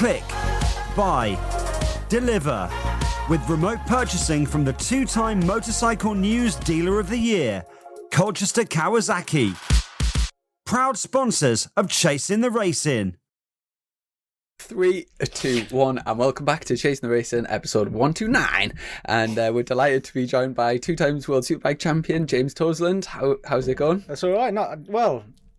click, buy, deliver. With remote purchasing from the 2-time Motorcycle News Dealer of the Year, Colchester Kawasaki. Proud sponsors of Chasing the Racing. 3, 2, 1, and welcome back to Chasing the Racing, episode 129. And we're delighted to be joined by 2 times World Superbike champion James Toseland. How's it going? That's all right.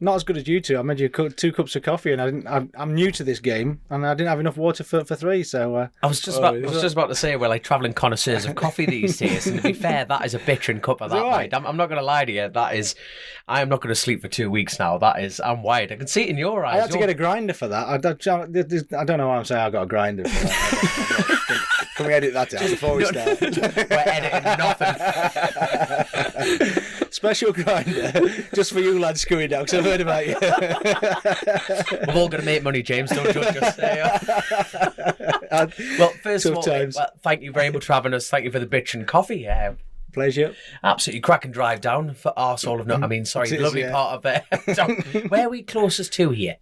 Not as good as you two. I made you 2 cups of coffee, and I'm new to this game, and I didn't have enough water for 3. So I was just about to say we're like travelling connoisseurs of coffee these days. And to be fair, that is a bitching cup of that. Right. I'm not going to lie to you. I am not going to sleep for 2 weeks now. I'm wired. I can see it in your eyes. I had to get a grinder for that. I don't know why I'm saying I got a grinder for that. Can we edit that out before we start? We're editing nothing. Special grinder just for you lads screwing down, because I've heard about you. We're all going to make money, James. Don't judge us. Well, first of all, thank you very much for having us. Thank you for the bitch and coffee. Pleasure. Absolutely cracking drive down for arsehole of lovely part of it. Where are we closest to here?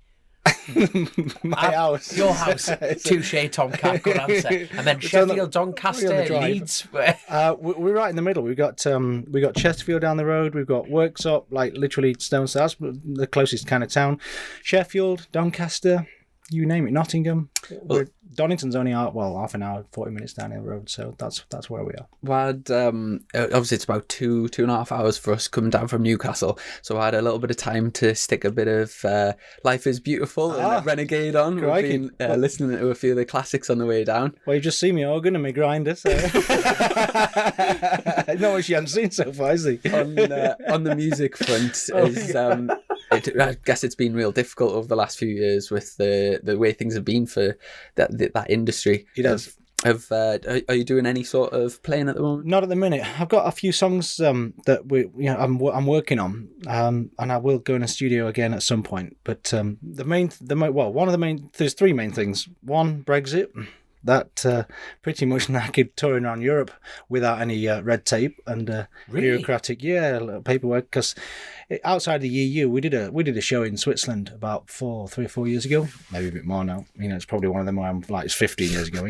My house. Your house. Touche, Tomcat, good answer. And then Sheffield, Doncaster, Leeds. We're right in the middle. We got Chesterfield down the road. We've got Worksop, like literally stones. That's the closest kind of town. Sheffield, Doncaster, you name it. Nottingham. Well, Donington's only half an hour, 40 minutes down the road, so that's where we are. Well, obviously it's about 2.5 hours for us coming down from Newcastle, so I had a little bit of time to stick a bit of Life is Beautiful and Renegade on. Crikey. We've been listening to a few of the classics on the way down. Well, you just see me organ and my grinder, so not what you haven't seen so far, is he? On the music front, I guess it's been real difficult over the last few years with the way things have been for that industry. It does. Are you doing any sort of playing at the moment? Not at the minute. I've got a few songs that I'm working on, and I will go in a studio again at some point. But there's 3 main things. One, Brexit. That pretty much knackered touring around Europe without any red tape and bureaucratic paperwork. Because outside the EU, we did a show in Switzerland about 3 or 4 years ago, maybe a bit more now. It's probably one of them where I'm like, it's 15 years ago.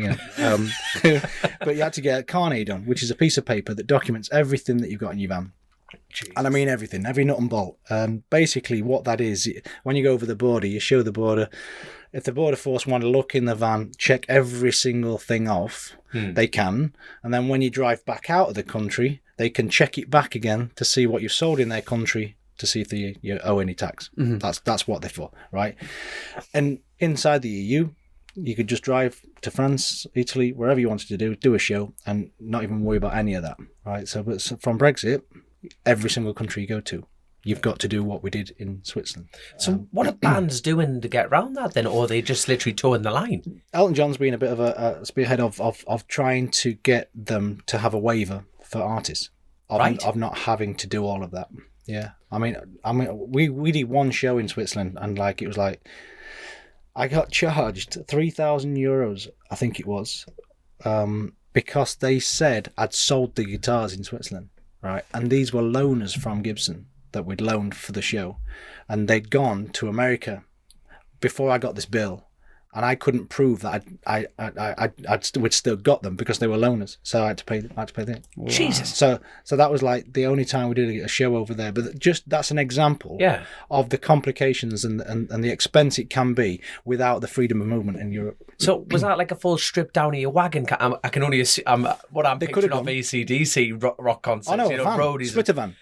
But you had to get a carnet done, which is a piece of paper that documents everything that you've got in your van. Jesus. And I mean everything, every nut and bolt. Basically, what that is, when you go over the border, you show the border. If the border force want to look in the van, check every single thing off, they can. And then when you drive back out of the country, they can check it back again to see what you've sold in their country to see if you owe any tax. Mm-hmm. That's what they're for, right? And inside the EU, you could just drive to France, Italy, wherever you wanted to do a show and not even worry about any of that, right? So from Brexit, every single country you go to, you've got to do what we did in Switzerland. So what are bands doing to get around that then? Or are they just literally towing the line? Elton John's been a bit of a spearhead of trying to get them to have a waiver for artists. Of not having to do all of that. Yeah. I mean, we did one show in Switzerland and it was like, I got charged €3,000, I think it was, because they said I'd sold the guitars in Switzerland, right? And these were loaners from Gibson that we'd loaned for the show, and they'd gone to America before I got this bill, and I couldn't prove that we'd still got them because they were loaners, so I had to pay them. Wow. Jesus. So that was like the only time we did a show over there. But just that's an example of the complications and the expense it can be without the freedom of movement in Europe. So was that like a full strip down of your wagon? I can only assume what I'm picturing of AC/DC rock concerts. Oh no, roadies, split a van.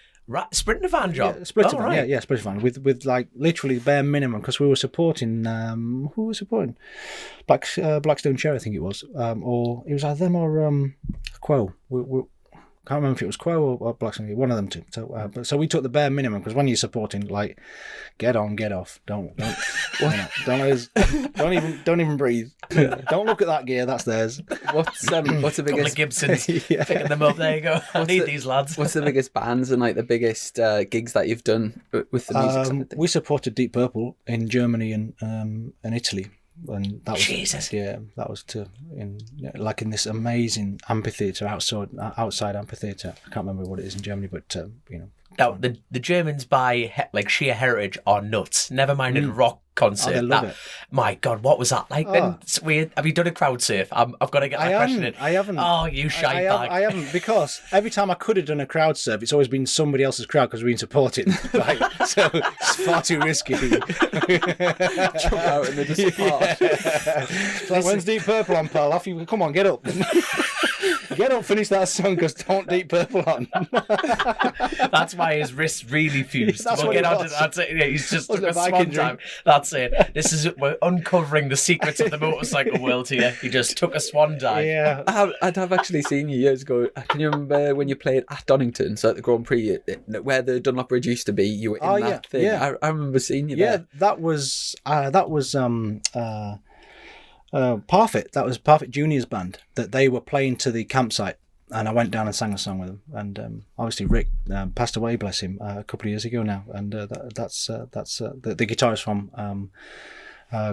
Sprinter van job? Yeah, sprinter van, right. yeah, sprinter van with like literally bare minimum, because we were supporting, who was supporting? Blackstone Cherry, I think it was, or it was either them or Quo. Can't remember if it was Quo or Blackstone, one of them two. So we took the bare minimum, because when you're supporting, like, get on, get off, don't even breathe. Don't look at that gear, that's theirs. What's the biggest Gibsons picking them up? There you go. I need these lads. What's the biggest bands and like the biggest gigs that you've done with the music? We supported Deep Purple in Germany and Italy. And that was Jesus. That was in this amazing amphitheatre outside amphitheatre. I can't remember what it is in Germany, but Now, the Germans, by like sheer heritage, are nuts. Never mind a rock concert. Oh, they love it. My God, what was that like? Then it's weird. Have you done a crowd surf? I've got to get that question in. I haven't. Oh, you shy bag. I haven't, because every time I could have done a crowd surf, it's always been somebody else's crowd because we've been supporting. Right? So it's far too risky. Jump out and they just It's like, when's Deep Purple on, pal? Off you come on, get up. Get up, finish that song, because don't Deep Purple on. That's why his wrist really fused. That's we'll what get it on to was. that's it. Yeah, he's just took Wasn't a a Viking swan drink. time. That's it. We're uncovering the secrets of the motorcycle world here. He just took a swan dive. Yeah. I'd have actually seen you years ago. Can you remember when you played at Donington, so at the Grand Prix, where the Dunlop Bridge used to be? You were in that thing. Yeah. I remember seeing you Yeah, there. that was Parfit. That was Parfit Junior's band that they were playing to the campsite, and I went down and sang a song with them. And obviously Rick passed away, bless him, a couple of years ago now. And that's the guitarist from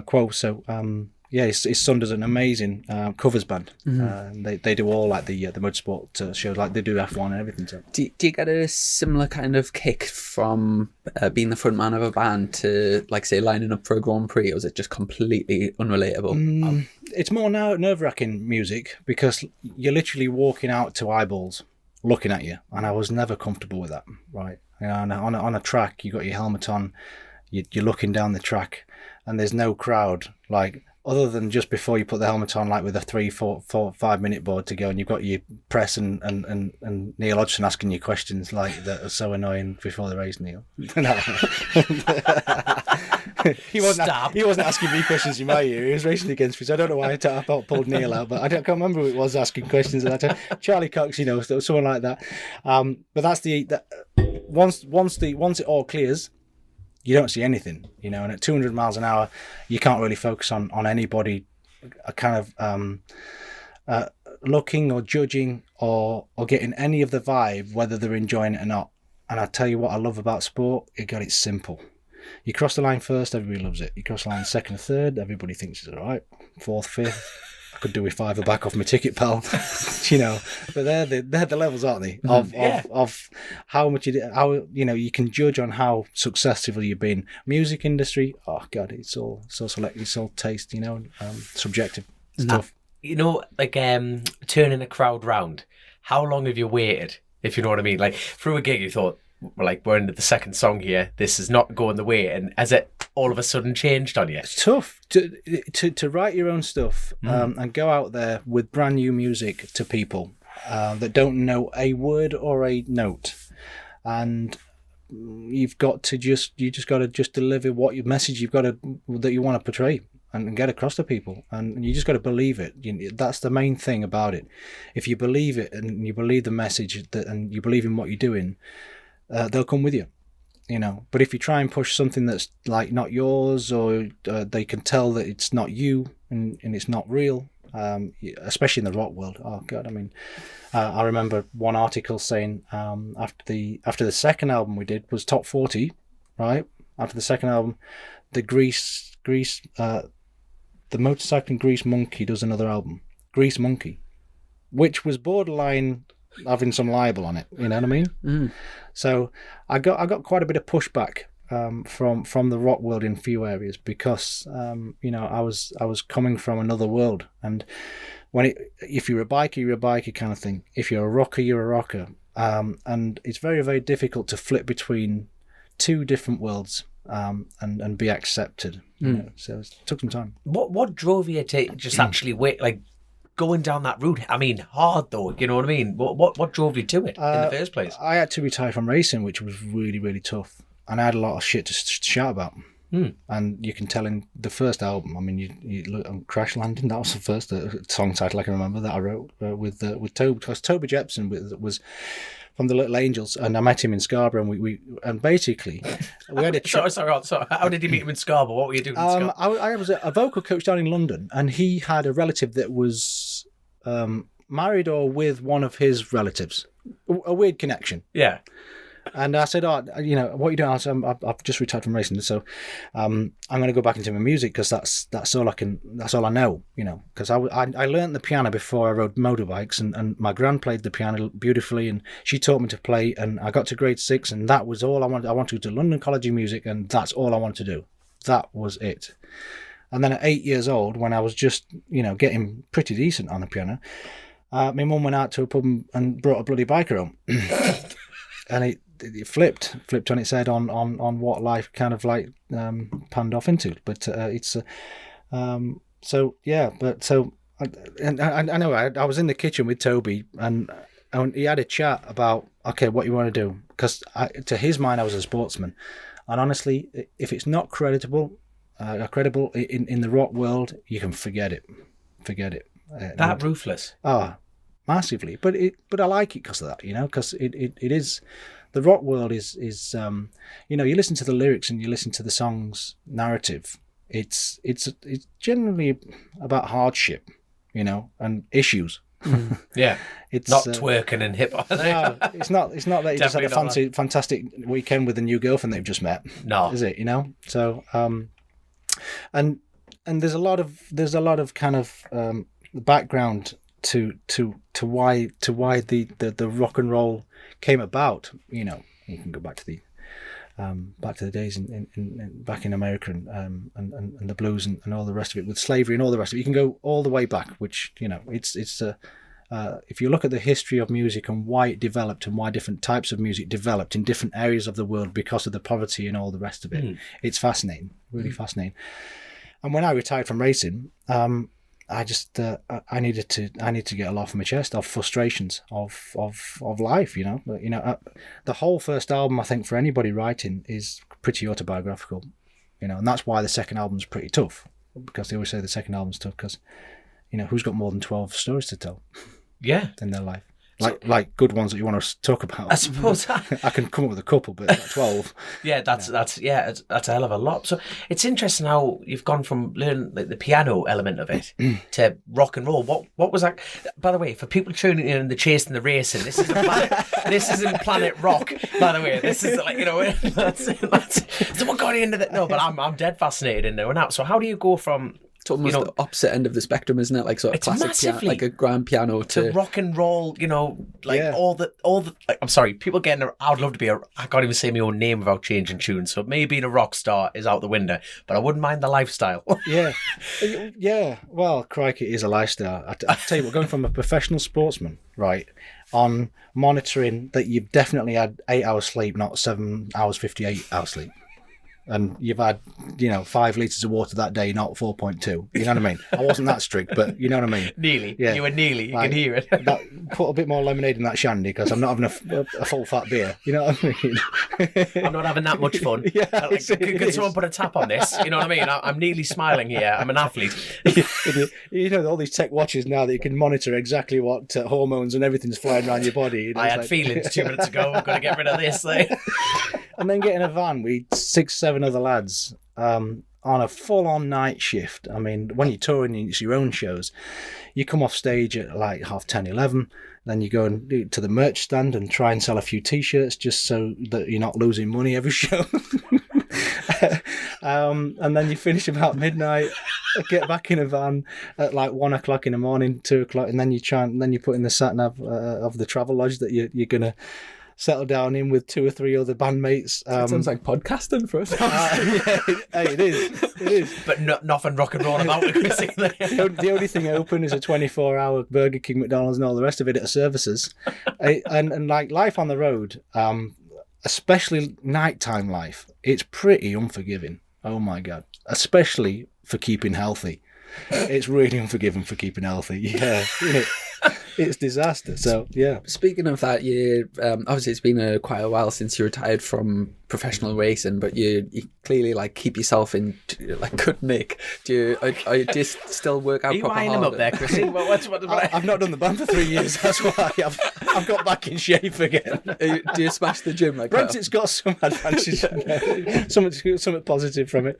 Quo. So yeah, his son does an amazing covers band. They do all like the motorsport shows, like they do F1 and everything. So. Do you get a similar kind of kick from being the front man of a band to, like, say, lining up for a Grand Prix, or is it just completely unrelatable? It's more now nerve-wracking music, because you're literally walking out to eyeballs looking at you, and I was never comfortable with that. Right, you know, on a track, you got your helmet on, you're looking down the track, and there's no crowd, like, other than just before you put the helmet on, like with a 3, 4, 5 minute board to go, and you've got your press and Neil Hodgson asking you questions like that are so annoying before the race, Neil. He wasn't asking me questions in my ear. He was racing against me, so I don't know why I pulled Neil out, but I can't remember who it was asking questions at that time. Charlie Cox, you know, someone like that. But that's once it all clears, you don't see anything, you know, and at 200 miles an hour, you can't really focus on anybody kind of looking or judging or getting any of the vibe, whether they're enjoying it or not. And I tell you what I love about sport, it's simple. You cross the line first, everybody loves it. You cross the line second or third, everybody thinks it's all right. Fourth, fifth, I could do with 5 back off my ticket, pal. You know, but they're the levels, aren't they? Of how much you can judge on how successful you've been. Music industry, oh God, it's all so selective, it's all taste, you know, subjective. It's tough. You know, like turning a crowd round. How long have you waited? If you know what I mean, like through a gig, you thought, like, we're into the second song here, this is not going the way, and has it all of a sudden changed on you? It's tough to write your own stuff and go out there with brand new music to people that don't know a word or a note, and you just got to deliver what your message that you want to portray and get across to people, and you just got to believe it. That's the main thing about it. If you believe it and you believe the message and you believe in what you're doing, they'll come with you, you know. But if you try and push something that's like not yours, or they can tell that it's not you and it's not real, especially in the rock world. Oh God, I mean, I remember one article saying after the second album we did was top 40, right? After the second album, the motorcycling Grease Monkey does another album, Grease Monkey, which was borderline having some libel on it, you know what I mean? So I got quite a bit of pushback from the rock world in a few areas, because you know, I was coming from another world, and if you're a biker, you're a biker kind of thing. If you're a rocker, you're a rocker, and it's very, very difficult to flip between two different worlds and be accepted. You know? So it took some time. What drove you to just actually wait, like, going down that route? I mean, hard though, you know what I mean? What drove you to it in the first place? I had to retire from racing, which was really, really tough, and I had a lot of shit to shout about. And you can tell in the first album, I mean, you look on Crash Landing, that was the first song title I can remember that I wrote with Toby, because Toby Jepson was from the Little Angels, and I met him in Scarborough, and basically we had a sorry. How did you meet him in Scarborough? What were you doing in Scarborough? I was a vocal coach down in London, and he had a relative that was married or with one of his relatives. A weird connection. Yeah. And I said, "Oh, you know, what are you doing?" I said, "I've just retired from racing, so I'm going to go back into my music because that's all I know, you know." Because I learned the piano before I rode motorbikes, and my gran played the piano beautifully, and she taught me to play, and I got to grade 6, and that was all I wanted. I wanted to go to London College of Music, and that's all I wanted to do. That was it. And then at 8 years old, when I was just, you know, getting pretty decent on the piano, my mum went out to a pub and brought a bloody biker home. And it flipped on its head on what life kind of like panned off into. But it's so yeah. But so I know I was in the kitchen with Toby, and he had a chat about, okay, what you want to do, because to his mind I was a sportsman, and honestly, if it's not credible in the rock world, you can forget it. That ruthless. Massively, but I like it because of that, you know, because it is, the rock world is you know, you listen to the lyrics and you listen to the song's narrative. It's generally about hardship, you know, and issues. Yeah, it's not twerking and hip hop. No, it's not that you just had a fantastic weekend with a new girlfriend that you've just met. No, is it? You know, so and there's a lot of kind of background to why the rock and roll came about. You know, you can go back to the days back in America and the blues and all the rest of it, with slavery and all the rest of it. You can go all the way back, which, you know, it's if you look at the history of music and why it developed and why different types of music developed in different areas of the world because of the poverty and all the rest of it, it's fascinating, really fascinating. And when I retired from racing, I just I needed to get a lot from my chest of frustrations of life, you know. The whole first album, I think, for anybody writing is pretty autobiographical, you know, and that's why the second album's pretty tough, because they always say the second album's tough because, you know, who's got more than 12 stories to tell? Yeah, in their life. Like good ones that you want to talk about. I suppose I can come up with a couple, but like 12. Yeah, that's a hell of a lot. So it's interesting how you've gone from learning like the piano element of it to rock and roll. What was that? By the way, for people tuning in and the chase and the racing, this isn't Planet Rock. By the way, this is like, you know, that's so what got you into that? No, but I'm dead fascinated in there now. So how do you go from, it's almost, you know, the opposite end of the spectrum, isn't it? Like sort of classic piano, like a grand piano to rock and roll, you know, like all the like, I'm sorry, people getting I would love to be I can't even say my own name without changing tunes. So maybe being a rock star is out the window, but I wouldn't mind the lifestyle. yeah. Well, crikey, it is a lifestyle. I tell you what, going from a professional sportsman, right, on monitoring that you've definitely had 8 hours sleep, not 7 hours 58 hours sleep. And you've had, you know, 5 litres of water that day, not 4.2. You know what I mean? I wasn't that strict, but you know what I mean? Nearly. Yeah. You were nearly. You can hear it. Put a bit more lemonade in that shandy because I'm not having a full fat beer. You know what I mean? I'm not having that much fun. Yeah, could someone put a tap on this? You know what I mean? I'm nearly smiling here. I'm an athlete. You know, all these tech watches now that you can monitor exactly what hormones and everything's flying around your body. You know, I had feelings 2 minutes ago. I've got to get rid of this. And then get in a van with 6-7 other lads on a full-on night shift. I mean, when you're touring, it's your own shows. You come off stage at like 10:30, 11. Then you go and do to the merch stand and try and sell a few T-shirts just so that you're not losing money every show. And then you finish about midnight, get back in a van at like 1 o'clock in the morning, 2 o'clock, and then you put in the sat nav of the travel lodge that you're gonna settle down in with 2 or 3 other bandmates. It sounds like podcasting for us. Hey, it is. But nothing rock and roll about it. The only thing open is a 24-hour Burger King, McDonald's, and all the rest of it at services. And like life on the road, especially nighttime life, it's pretty unforgiving. Oh my God. Especially for keeping healthy. It's really unforgiving for keeping healthy. Yeah. It's disaster. So yeah. Speaking of that, you obviously it's been quite a while since you retired from professional racing, but you clearly like keep yourself in like good nick. Do you still work out? Are you proper eyeing hard? Him up there, Chrissy? I've not done the band for 3 years. That's why I've got back in shape again. Do you smash the gym like that? Brexit's got some advantages. Something positive from it.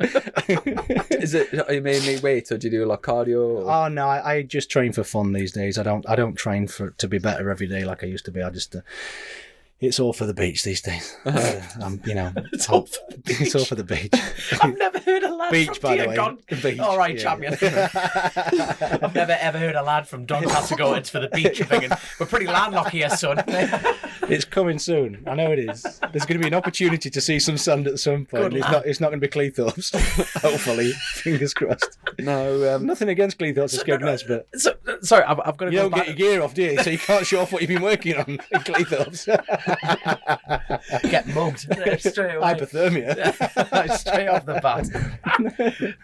Is it? Are you mainly weight, or do you do a lot of cardio? Or? Oh no, I just train for fun these days. I don't train to be better every day like I used to be. I just It's all for the beach these days. It's all for the beach. It's all for the beach. I've never heard a lad Beach, from by the way. Don. Beach. All right, Yeah. champion. I've never ever heard a lad from Doncaster go, it's for the beach. I'm thinking, we're pretty landlocked here, son. It's coming soon. I know it is. There's going to be an opportunity to see some sand at some point. Good It's not going to be Cleethorpes. Hopefully, fingers crossed. No, Nothing against Cleethorpes or Skegness, but So, sorry, I've got to you go don't back. get your gear off, do you? So you can't show off what you've been working on in Cleethorpes. Get mugged straight away. Hypothermia. Straight off the bat.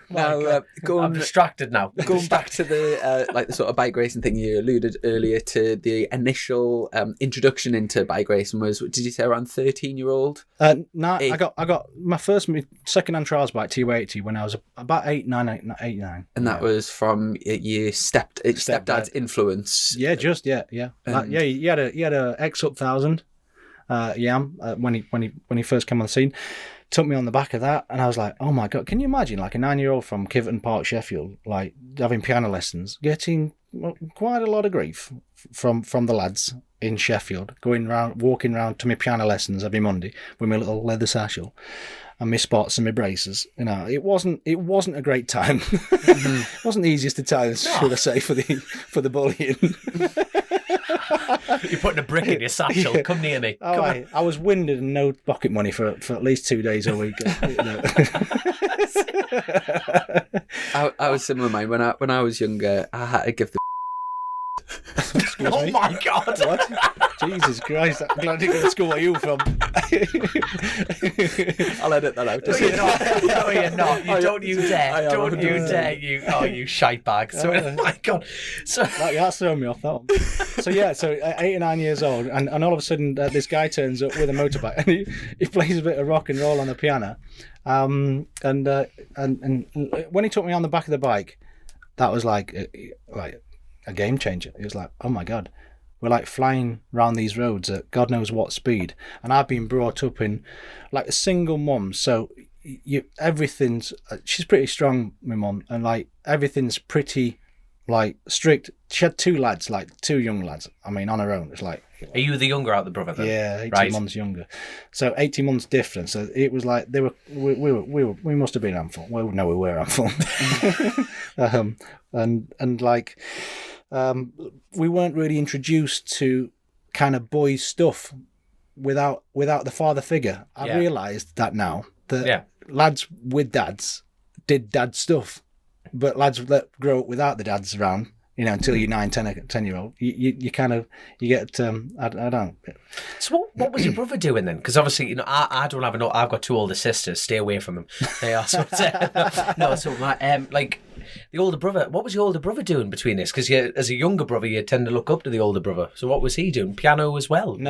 now I'm going distracted now. going back to the like the sort of bike racing thing you alluded earlier to, the initial introduction into bike racing was, did you say, around 13-year-old? No, I got my second-hand trials bike TU80 when I was about 8, 9. And that was from your stepdad's influence. Yeah, yeah. He had a X Up 1000 Yam when he first came on the scene. Took me on the back of that, and I was like, oh my god, can you imagine like a 9-year-old from Kiverton Park, Sheffield, like having piano lessons, getting quite a lot of grief from the lads in Sheffield, walking around to my piano lessons every Monday with my little leather satchel and my spots and my braces. It wasn't a great time. Mm-hmm. It wasn't the easiest of times, should I say, for the bullying. You're putting a brick in your satchel. Come near me. I was winded and no pocket money for at least 2 days a week. I was similar. Mine when I was younger, I had to give the. Excuse Oh me? my god! What? Jesus Christ! I'm glad I didn't go to school where you were from. I'll edit that out. No, you're not. No, you're not. You don't you dare. I am. Don't you dare. You shite bag. So, oh my god. So That's thrown me off that one. So 8 or 9 years old, and all of a sudden this guy turns up with a motorbike and he plays a bit of rock and roll on the piano. And when he took me on the back of the bike, that was like a game changer. It was like, oh my god, we're like flying around these roads at God knows what speed. And I've been brought up in like a single mum, so everything's she's pretty strong, my mum, and like everything's pretty like strict. She had 2 lads, like 2 young lads. I mean, on her own. It's like, are you the younger out of the brother then? yeah, 18 Right. months younger. So 18 months difference. So it was like we must have been handful. Well, no, we were handful. And like we weren't really introduced to kind of boys stuff without the father figure. I realised that now that lads with dads did dad stuff, but lads that grow up without the dads around, until you're 9, 10-year-old, you kind of, you get, I don't. So what was your brother doing then? Because obviously, I don't have I've got 2 older sisters. Stay away from them. They are so no. So my like the older brother. What was your older brother doing between this? Because as a younger brother, you tend to look up to the older brother. So what was he doing? Piano as well? He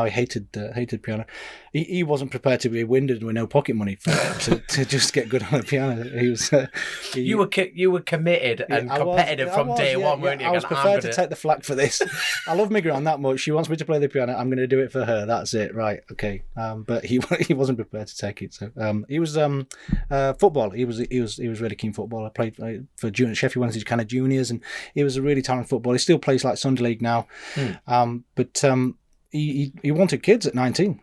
hated piano. He wasn't prepared to be winded with no pocket money to just get good on the piano. He was. You were committed and competitive from day one, weren't you? I was prepared to take the flak for this. I love my gran that much. She wants me to play the piano. I'm going to do it for her. That's it. Right. Okay. But he wasn't prepared to take it. So he was football. He was really keen football. I played for Sheffield Wednesday kind of juniors, and he was a really talented footballer. He still plays like Sunday League now. But he wanted kids at 19.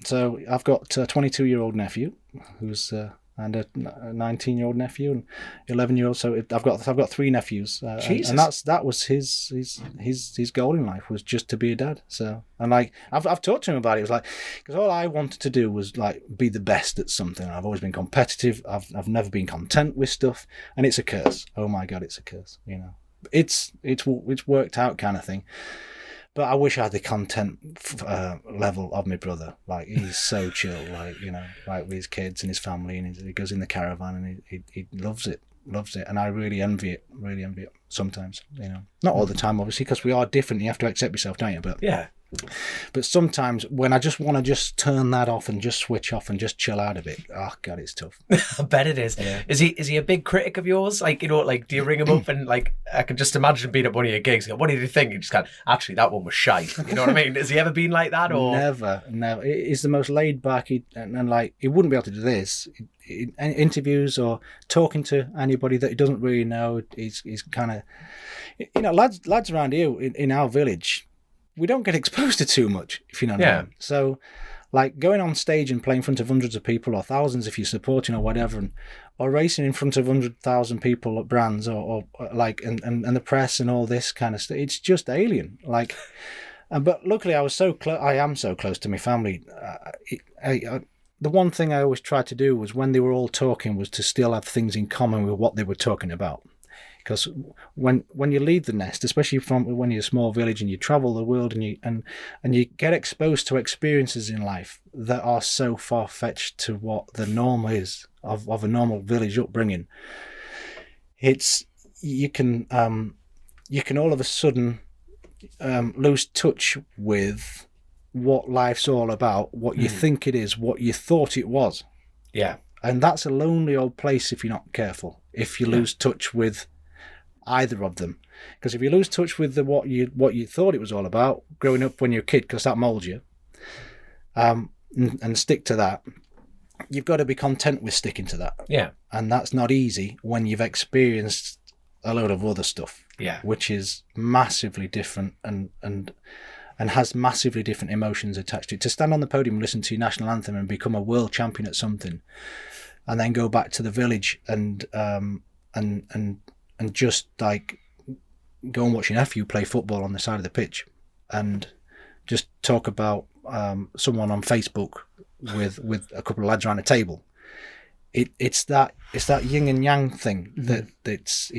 So I've got a 22-year-old nephew who's and a 19-year-old nephew and 11-year-old. So I've got 3 nephews, and that was his goal in life, was just to be a dad. So, and like I've talked to him about it. It was like, because all I wanted to do was like be the best at something. I've always been competitive. I've never been content with stuff, and it's a curse. Oh my god, it's a curse. It's worked out kind of thing. But I wish I had the content level of my brother. Like, he's so chill, like with his kids and his family, and he goes in the caravan and he loves it. And I really envy it sometimes, Not all the time, obviously, because we are different. You have to accept yourself, don't you? But yeah. But sometimes when I just want to turn that off and just switch off and just chill out a bit, oh god, it's tough. I bet it is. Yeah. Is he a big critic of yours? Like, do you ring him up and like, I can just imagine being at one of your gigs. What did you think? You just go, actually, that one was shite. You know what I mean? Has he ever been like that? Or never. He's the most laid back. And like, he wouldn't be able to do this. In interviews or talking to anybody that he doesn't really know. He's kind of, lads around here in our village. we don't get exposed to too much, if you know what I mean. So, like going on stage and playing in front of hundreds of people or thousands if you're supporting or whatever, or racing in front of 100,000 people at brands or like and the press and all this kind of stuff, it's just alien. Like, but luckily I was so close. I am so close to my family. The one thing I always tried to do was when they were all talking was to still have things in common with what they were talking about. Because when you leave the nest, especially from when you're a small village and you travel the world and you get exposed to experiences in life that are so far fetched to what the norm is of a normal village upbringing, you can all of a sudden lose touch with what life's all about, what you think it is, what you thought it was. Yeah, and that's a lonely old place if you're not careful. If you lose touch with either of them, because if you lose touch with what you thought it was all about growing up when you're a kid, because that molds you, and stick to that, you've got to be content with sticking to that. Yeah, and that's not easy when you've experienced a load of other stuff. Yeah, which is massively different and has massively different emotions attached to it. To stand on the podium and listen to your national anthem and become a world champion at something, and then go back to the village and just like go and watch your nephew play football on the side of the pitch, and just talk about someone on Facebook with a couple of lads around a table. It's that yin and yang thing that it's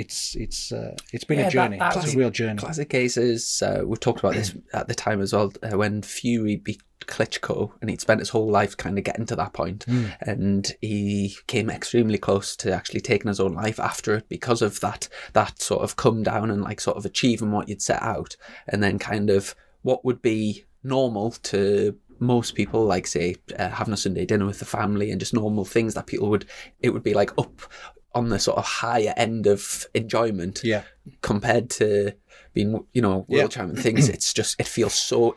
been a journey. It's a real journey. Classic cases. We talked about this at the time as well, when Fury beat Klitschko, and he'd spent his whole life kind of getting to that point, and he came extremely close to actually taking his own life after it because of that sort of come down and like sort of achieving what you'd set out, and then kind of what would be normal to most people, like say having a Sunday dinner with the family and just normal things that it would be like up on the sort of higher end of enjoyment, compared to being, world champion things. It feels so,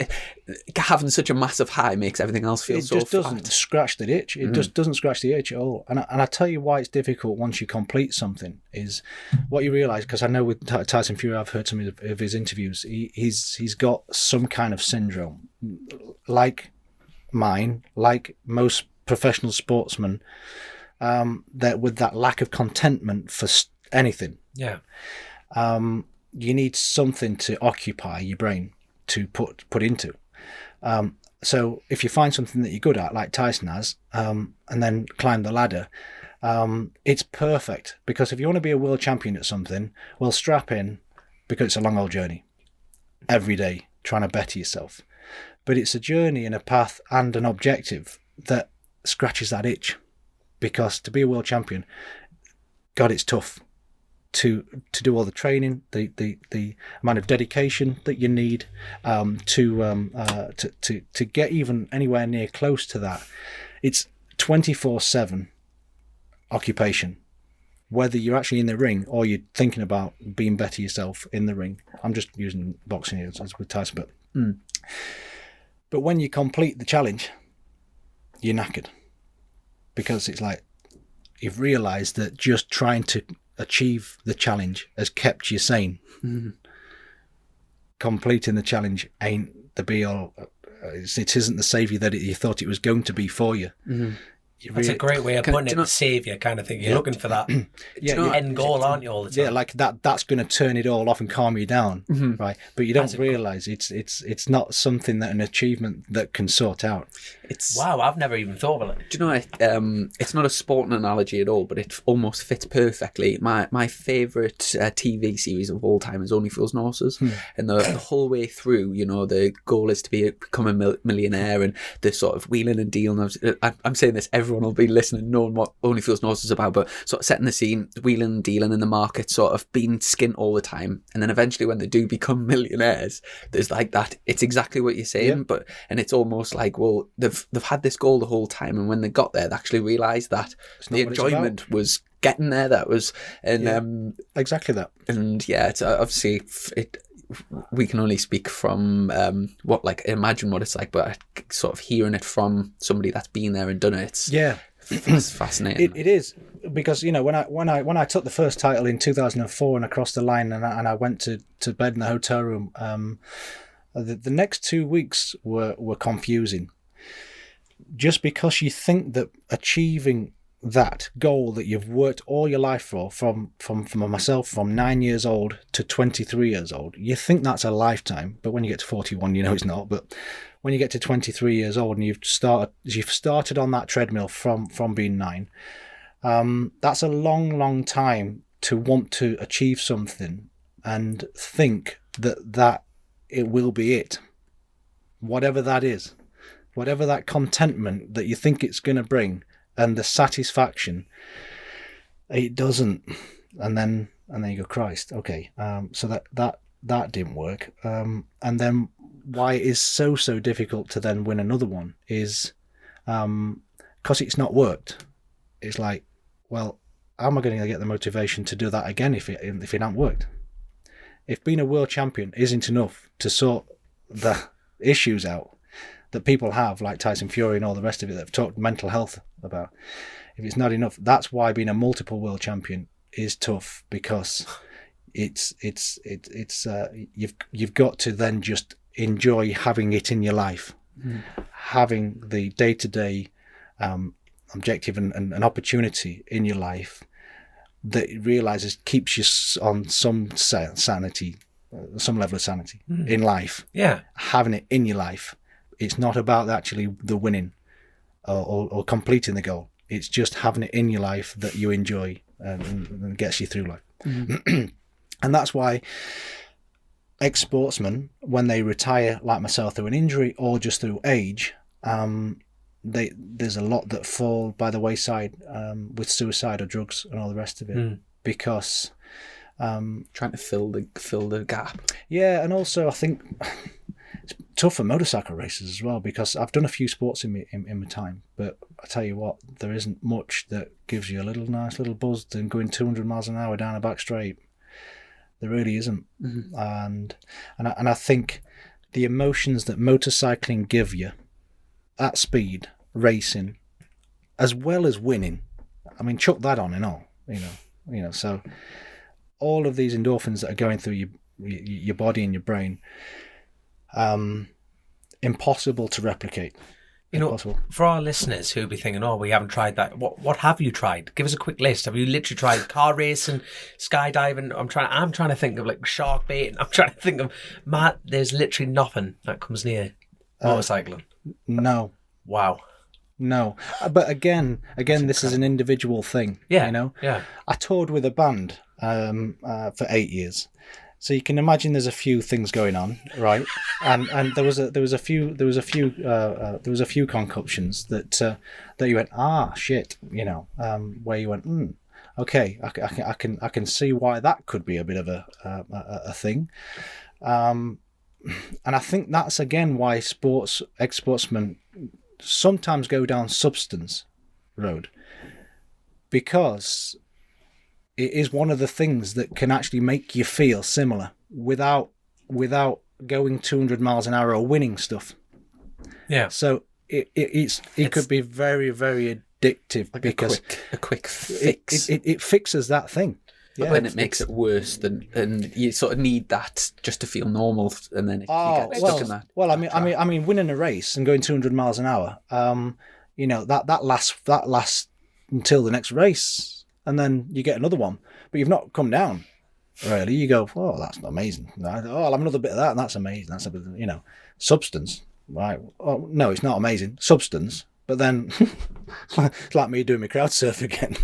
having such a massive high makes everything else feel so flat. It just doesn't scratch the itch. It just doesn't scratch the itch at all. And I tell you why it's difficult once you complete something is what you realise, because I know with Tyson Fury, I've heard some of his interviews, he's got some kind of syndrome like mine, like most professional sportsmen, that with that lack of contentment for anything. Yeah. You need something to occupy your brain to put into. So if you find something that you're good at, like Tyson has, and then climb the ladder, it's perfect. Because if you want to be a world champion at something, well, strap in, because it's a long old journey. Every day, trying to better yourself. But it's a journey and a path and an objective that scratches that itch. Because to be a world champion, God, it's tough to do all the training, the amount of dedication that you need to get even anywhere near close to that. It's 24/7 occupation, whether you're actually in the ring or you're thinking about being better yourself in the ring. I'm just using boxing here as with Tyson, but when you complete the challenge, you're knackered. Because it's like you've realised that just trying to achieve the challenge has kept you sane. Completing the challenge ain't the be-all. It isn't the saviour that you thought it was going to be for you. That's a great way of putting it, the saviour kind of thing. You're looking for that end goal, aren't you, all the time? Yeah, like that's going to turn it all off and calm you down, right? But you don't realise it's not something that an achievement that can sort out. Wow, I've never even thought of it. Do you know, it's not a sporting analogy at all, but it almost fits perfectly. My favourite TV series of all time is Only Fools and Horses, and the whole way through, the goal is to become a millionaire, and the sort of wheeling and dealing. I'm saying this, everyone will be listening, knowing what Only Fools and Horses is about, but sort of setting the scene, wheeling and dealing in the market, sort of being skint all the time, and then eventually when they do become millionaires, there's like that. It's exactly what you're saying, and it's almost like, well, they've had this goal the whole time, and when they got there, they actually realised that the enjoyment was getting there. That was, and exactly that. And it's obviously we can only speak from imagine what it's like, but sort of hearing it from somebody that's been there and done it. It's fascinating. It is, because when I took the first title in 2004 and I crossed the line and I went to bed in the hotel room, The next 2 weeks were confusing. Just because you think that achieving that goal that you've worked all your life for, from myself, from 9 years old to 23 years old, you think that's a lifetime. But when you get to 41, you know it's not. But when you get to 23 years old and you've started on that treadmill from being 9, that's a long time to want to achieve something and think that it will be it, whatever that is, whatever that contentment that you think it's going to bring, and the satisfaction, it doesn't. And then you go, Christ, okay, so that didn't work. And then why it is so difficult to then win another one is because it's not worked. It's like, well, how am I going to get the motivation to do that again if it hasn't worked? If being a world champion isn't enough to sort the issues out that people have, like Tyson Fury and all the rest of it that have talked mental health about, if it's not enough, that's why being a multiple world champion is tough, because you've got to then just enjoy having it in your life, having the day-to-day objective and opportunity in your life that it realizes keeps you on some sanity, some level of sanity in life. Yeah, having it in your life. It's not about actually the winning or completing the goal. It's just having it in your life that you enjoy and gets you through life. And that's why ex-sportsmen, when they retire, like myself, through an injury or just through age, there's a lot that fall by the wayside with suicide or drugs and all the rest of it, because trying to fill the gap. Yeah, and also I think it's tough for motorcycle racers as well, because I've done a few sports in my time, but I tell you what, there isn't much that gives you a nice little buzz than going 200 miles an hour down a back straight. There really isn't. And I think the emotions that motorcycling give you at speed, racing, as well as winning, I mean, chuck that on and all, you know. So all of these endorphins that are going through your body and your brain, impossible to replicate. Impossible. For our listeners who'll be thinking, "Oh, we haven't tried that." What have you tried? Give us a quick list. Have you literally tried car racing, skydiving? I'm trying to think of like shark bait. I'm trying to think of Matt. There's literally nothing that comes near motorcycling. No. Wow. No. But again, this is an individual thing. Yeah. Yeah. I toured with a band for 8 years. So you can imagine there's a few things going on, right? And there was a few concoctions that you went, shit, where you went, okay, I can see why that could be a bit of a thing. And I think that's again why ex-sportsmen sometimes go down substance road, because it is one of the things that can actually make you feel similar without going 200 miles an hour or winning stuff. Yeah. So it could be very, very addictive, like because a quick fix. It fixes that thing. But then it makes it worse and you sort of need that just to feel normal, and then if you get stuck in that. Well, I mean, winning a race and going 200 miles an hour, that lasts until the next race. And then you get another one, but you've not come down, really. You go, oh, that's amazing. I'll have another bit of that, and that's amazing. That's substance, right? Oh, no, it's not amazing. Substance, but then it's like me doing my crowd surf again.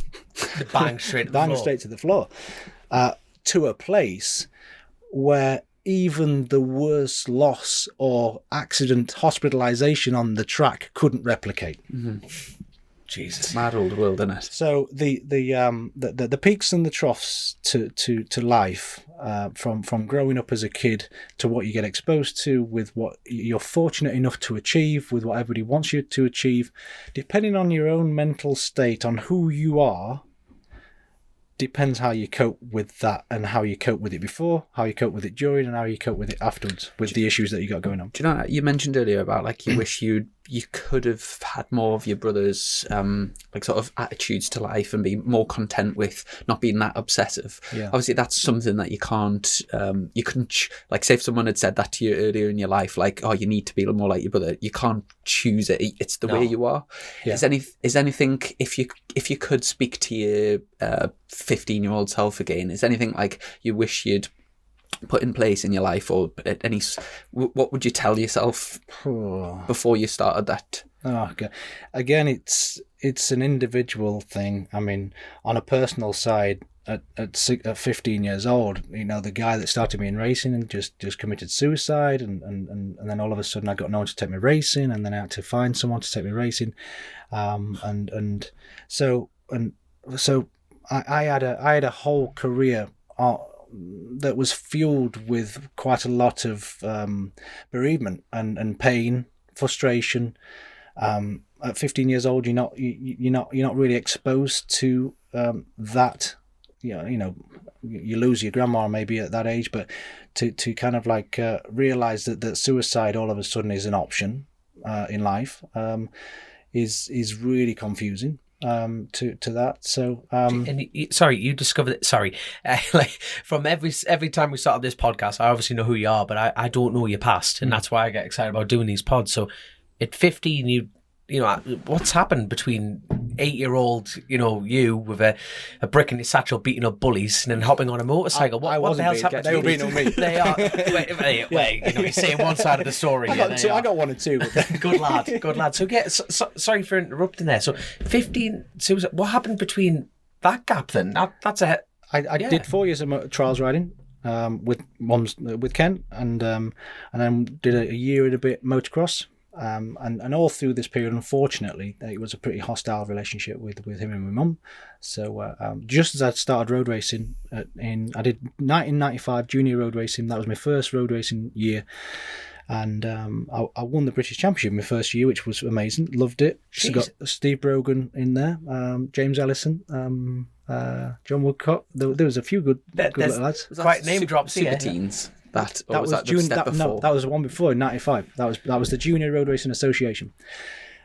Bang straight to the floor. To a place where even the worst loss or accident, hospitalisation on the track couldn't replicate. Jesus, mad old world, isn't it? So the peaks and the troughs to life, from growing up as a kid to what you get exposed to, with what you're fortunate enough to achieve, with what everybody wants you to achieve, depending on your own mental state, on who you are, depends how you cope with that, and how you cope with it before, how you cope with it during, and how you cope with it afterwards, with the issues that you got going on. Do you know, you mentioned earlier about like you wish you'd you could have had more of your brother's like sort of attitudes to life and be more content with not being that obsessive. Yeah. Obviously, that's something that you couldn't like, say if someone had said that to you earlier in your life, like, oh, you need to be more like your brother, you can't choose it. It's the way you are. Yeah. Is anything, if you could speak to your 15-year-old self again, is anything like you wish you'd put in place in your life, or what would you tell yourself before you started that? Oh, okay. Again, it's an individual thing. I mean, on a personal side, at 15 years old, you know, the guy that started me in racing and just committed suicide, and then all of a sudden I got no one to take me racing, and then I had to find someone to take me racing, so I had a whole career that was fueled with quite a lot of bereavement and pain, frustration. At 15 years old, you're not really exposed to that. You know, you lose your grandma maybe at that age, but to kind of like realize that suicide all of a sudden is an option in life is really confusing. To that. So you discovered it. Sorry, like from every time we started this podcast, I obviously know who you are, but I don't know your past, and that's why I get excited about doing these pods. So at 15, you know what's happened between 8-year-old, you with a brick in your satchel beating up bullies and then hopping on a motorcycle. What the hell's happened? They were beating on me. They are. Wait, you're saying one side of the story. I got one or two. Good lad. So sorry for interrupting there. So 15. So what happened between that gap then? That's a. I did 4 years of trials riding with Ken, and then did a year and a bit motocross. And all through this period, unfortunately, it was a pretty hostile relationship with him and my mum. So just as I started road racing, I did 1995 junior road racing. That was my first road racing year, and I won the British Championship my first year, which was amazing. Loved it. So got Steve Brogan in there, James Ellison, John Woodcock. There was a few good little lads. Quite name drops Super here. Teens. That was the June. step before? No, that was the one before in '95. That was the Junior Road Racing Association.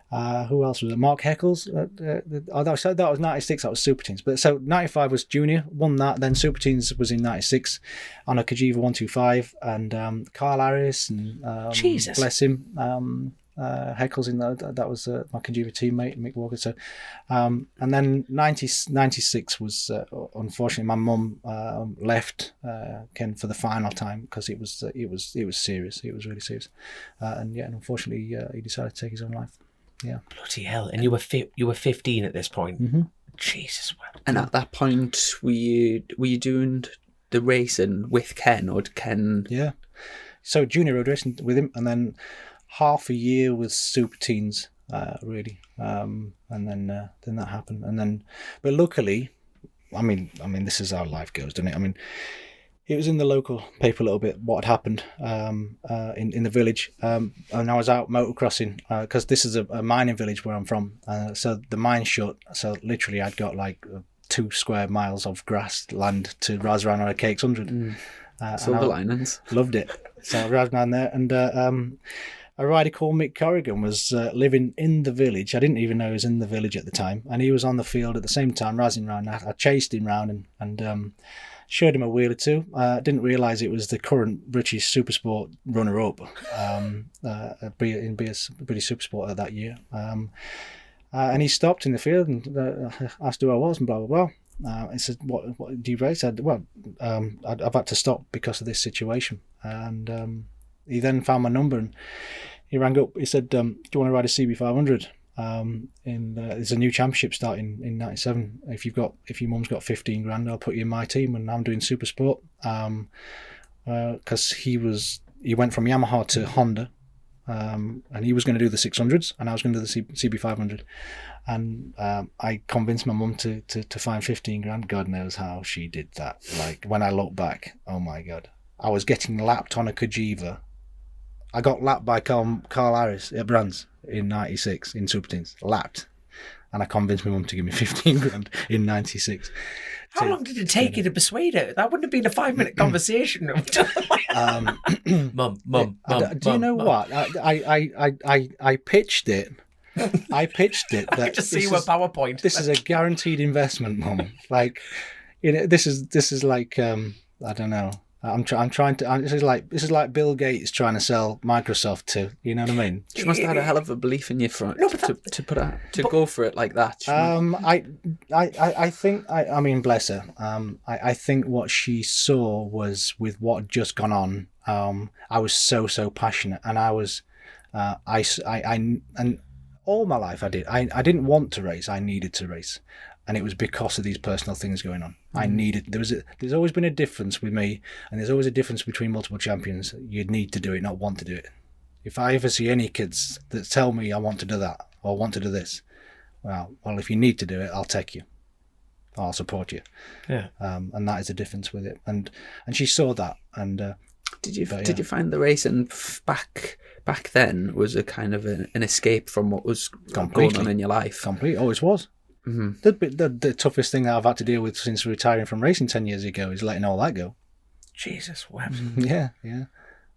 Who else was it? Mark Heckles. That was '96. That was Super Teens. But so '95 was Junior. Won that. Then Super Teens was in '96 on a Kajiva 125, and Carl Harris and Jesus bless him. Heckles in that was my Kajiva teammate Mick Walker. So and then 96 was unfortunately my mum left Ken for the final time because it was serious. It was really serious, and unfortunately he decided to take his own life. Yeah. Bloody hell! And you were 15 at this point. Mm-hmm. Jesus. And at that point, were you doing the racing with Ken, or did Ken? Yeah. So junior road racing with him, and then half a year with Super Teens, really, and then that happened, and then, but luckily, I mean, this is how life goes, doesn't it? I mean, it was in the local paper a little bit what had happened in the village, and I was out motocrossing because this is a mining village where I'm from, so the mine shut, so literally I'd got like 2 square miles of grass land to razz around on a KX100. Silver linings. Loved it. So I razzed around there, and a rider called Mick Corrigan was living in the village. I didn't even know he was in the village at the time, and he was on the field at the same time, razzing around. I chased him round and showed him a wheel or two. Didn't realise it was the current British Supersport runner-up in British Supersport of that year. And he stopped in the field and asked who I was and blah, blah, blah. He said, what do you race? I said, well, I've had to stop because of this situation. And he then found my number and he rang up. He said, do you want to ride a CB500? There's a new championship starting in '97. If your mum's got 15 grand, I'll put you in my team, and I'm doing super sport. Because he went from Yamaha to Honda, and he was going to do the 600s, and I was going to do the CB500. And I convinced my mum to find 15 grand. God knows how she did that. Like, when I look back, oh my God, I was getting lapped on a Kajiva. I got lapped by Carl Harris at Brands in '96 in Super Teens. Lapped. and I convinced my mum to give me 15 grand in '96. How long did it take you to persuade her? That wouldn't have been a 5-minute conversation. Mum. Do you know what? I pitched it. I pitched it. I just see your PowerPoint. This is a guaranteed investment, Mum. Like, this is like I don't know. I'm trying to. This is like Bill Gates trying to sell Microsoft to. You know what I mean? She must have had a hell of a belief in you to go for it like that. I think. I mean, bless her. I think what she saw was with what had just gone on. I was so passionate, and I was. And all my life I did. I didn't want to race. I needed to race. And it was because of these personal things going on. There's always been a difference with me, and there's always a difference between multiple champions. You need to do it, not want to do it. If I ever see any kids that tell me I want to do that or want to do this, well, if you need to do it, I'll take you. I'll support you. Yeah. And that is the difference with it. And she saw that. And did you find the racing back then was a kind of an escape from what was going on in your life? Completely, always was. Mm-hmm. The toughest thing that I've had to deal with since retiring from racing 10 years ago is letting all that go. Jesus wept. Yeah.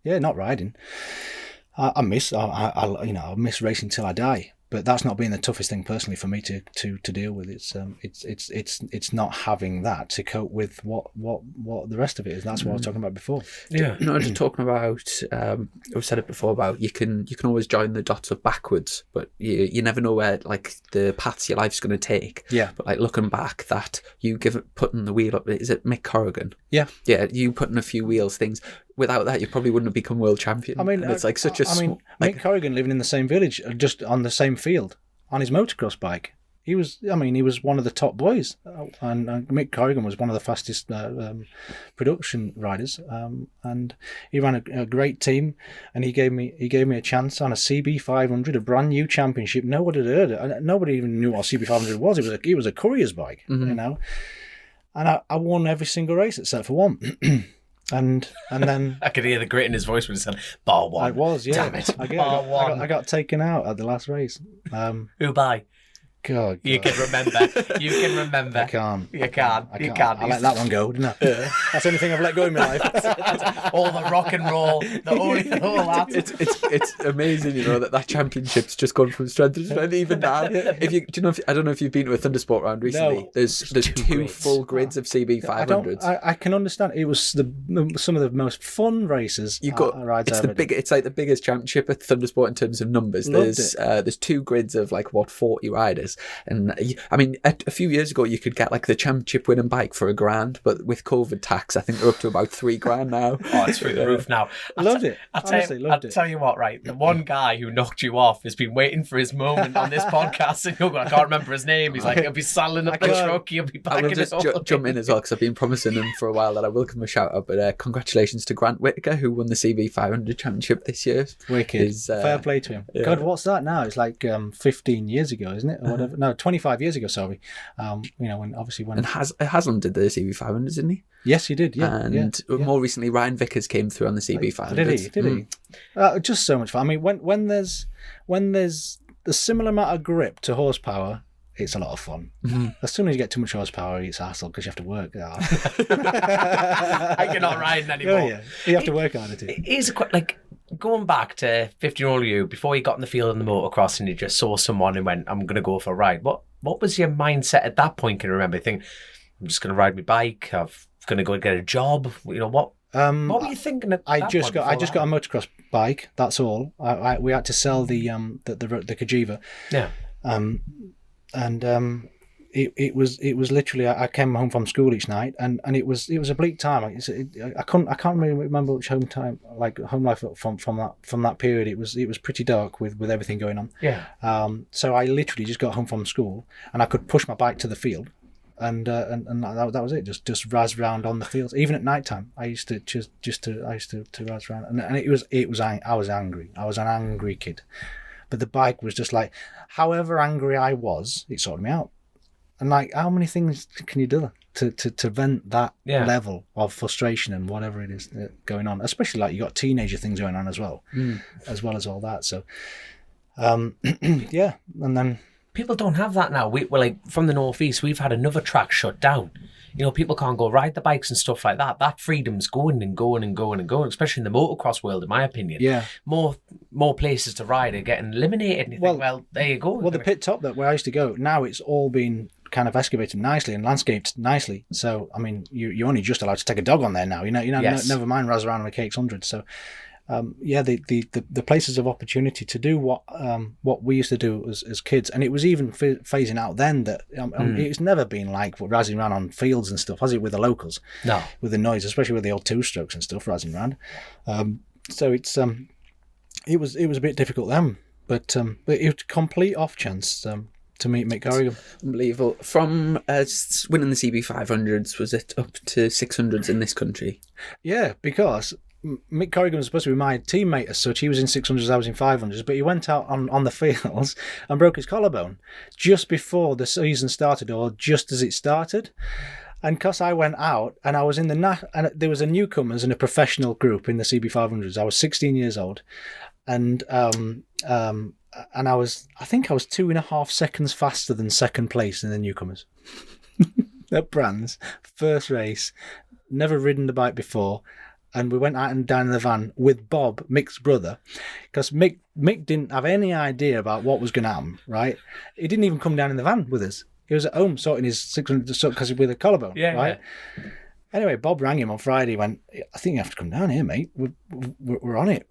Not riding. I miss racing till I die. But that's not been the toughest thing personally for me to deal with. It's not having that to cope with what the rest of it is. That's what I was talking about before. Yeah. Just talking about I've said it before about you can always join the dots of backwards, but you never know where like the paths your life's going to take. Yeah. But like looking back, that you putting the wheel up. Is it Mick Corrigan? Yeah. Yeah. You putting a few wheels things. Without that, you probably wouldn't have become world champion. I mean, it's like such a. Mick Corrigan living in the same village, just on the same field, on his motocross bike. He was one of the top boys, and Mick Corrigan was one of the fastest production riders, and he ran a great team, and he gave me a chance on a CB500, a brand new championship. Nobody had heard it. Nobody even knew what CB500 was. It was a courier's bike, and I won every single race except for one. And then I could hear the grit in his voice when he said bar one. I was, yeah. Damn it. I got taken out at the last race. Who by? God. You can remember. You can remember. I can't. You can't. I let that one go, didn't I? Yeah. That's the only thing I've let go in my life. All the rock and roll, all that. It's amazing, that championship's just gone from strength to strength. Even now, I don't know if you've been to a Thundersport round recently. No, there's two full grids of CB500s. I can understand. It was some of the most fun races. It's like the biggest championship at Thundersport in terms of numbers. There's two grids of 40 riders. And I mean, a few years ago, you could get the championship winning bike for $1,000, but with COVID tax, I think they're up to about $3,000 now. Oh, it's through the roof now. Loved it. I'll tell you what, right? The one guy who knocked you off has been waiting for his moment on this podcast, and I can't remember his name. He's he'll be saddling up the truck, he'll be back. I will just jump in as well, because I've been promising him for a while that I will give him a shout out. But congratulations to Grant Whitaker, who won the CB500 championship this year. Wicked. Fair play to him. Yeah. God, what's that now? It's 15 years ago, isn't it? Or whatever. No, 25 years ago, sorry. When. And Haslam did the CB500s, didn't he? Yes, he did, yeah. And more recently, Ryan Vickers came through on the CB500s. Did he? Just so much fun. I mean, when there's a similar amount of grip to horsepower, it's a lot of fun. Mm-hmm. As soon as you get too much horsepower, it's a hassle because you have to work. You're not riding anymore. Oh, yeah. You have to work on it. Here's going back to 15-year-old you, before you got in the field in the motocross and you just saw someone and went, I'm going to go for a ride. What was your mindset at that point? Can you remember? Thinking, I'm just going to ride my bike. I'm going to go and get a job. What were you thinking at I just got a motocross bike. That's all. We had to sell the Kajiva. Yeah. It was literally, I came home from school each night, and it was a bleak time. I can't really remember which home life from that period. It was pretty dark with everything going on. Yeah. So I literally just got home from school, and I could push my bike to the field, and that was it. Just razz round on the fields. Even at night time, I used to razz around, and I was angry. I was an angry kid, but the bike was just however angry I was, it sorted me out. And how many things can you do to vent that level of frustration and whatever it is going on? Especially you got teenager things going on as well, as well as all that. So, and then people don't have that now. We're like, from the northeast, we've had another track shut down. You know, people can't go ride the bikes and stuff like that. That freedom's going and going and going and going, especially in the motocross world, in my opinion. Yeah. More places to ride are getting eliminated. And you think, well, there you go. Well, the pit top where I used to go, now it's all been kind of excavated nicely and landscaped nicely. So, I mean, you're only just allowed to take a dog on there now. Yes. Never mind razz around on a KX100. So, the places of opportunity to do what we used to do as kids, and it was even phasing out then that it's never been like razzing around on fields and stuff, has it, with the locals? No. With the noise, especially with the old two-strokes and stuff, razzing around. So it's it was a bit difficult then, but it was a complete off chance to meet Mick Corrigan. Unbelievable. From winning the CB500s, was it up to 600s in this country? Yeah, because Mick Corrigan was supposed to be my teammate as such. He was in 600s, I was in 500s, but he went out on the fields and broke his collarbone just before the season started, or just as it started. And because I went out and I was in and there was a newcomers and a professional group in the CB500s. I was 16 years old, and I think I was 2.5 seconds faster than second place in the newcomers. At Brands, first race, never ridden the bike before. And we went out and down in the van with Bob, Mick's brother, because Mick didn't have any idea about what was going to happen, right? He didn't even come down in the van with us. He was at home sorting his 600 because with a collarbone, right? Yeah. Anyway, Bob rang him on Friday, went, I think you have to come down here, mate. We're on it.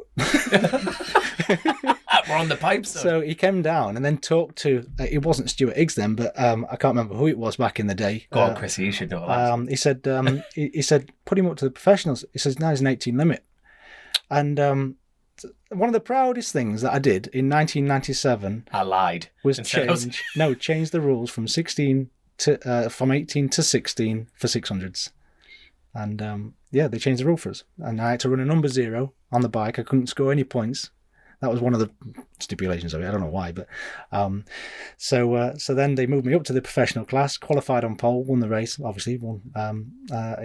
We're on the pipes, though. So he came down and then talked to, it wasn't Stuart Higgs then, but I can't remember who it was back in the day. Go on, Chrissy, you should know that. He said, he said, put him up to the professionals. He says, now he's an 18 limit. And one of the proudest things that I did in 1997... I lied. ...was change the rules from 18 to 16 for 600s. And they changed the rule for us. And I had to run a number 0 on the bike. I couldn't score any points. That was one of the stipulations of it. I don't know why, but so then they moved me up to the professional class, qualified on pole, won the race, obviously won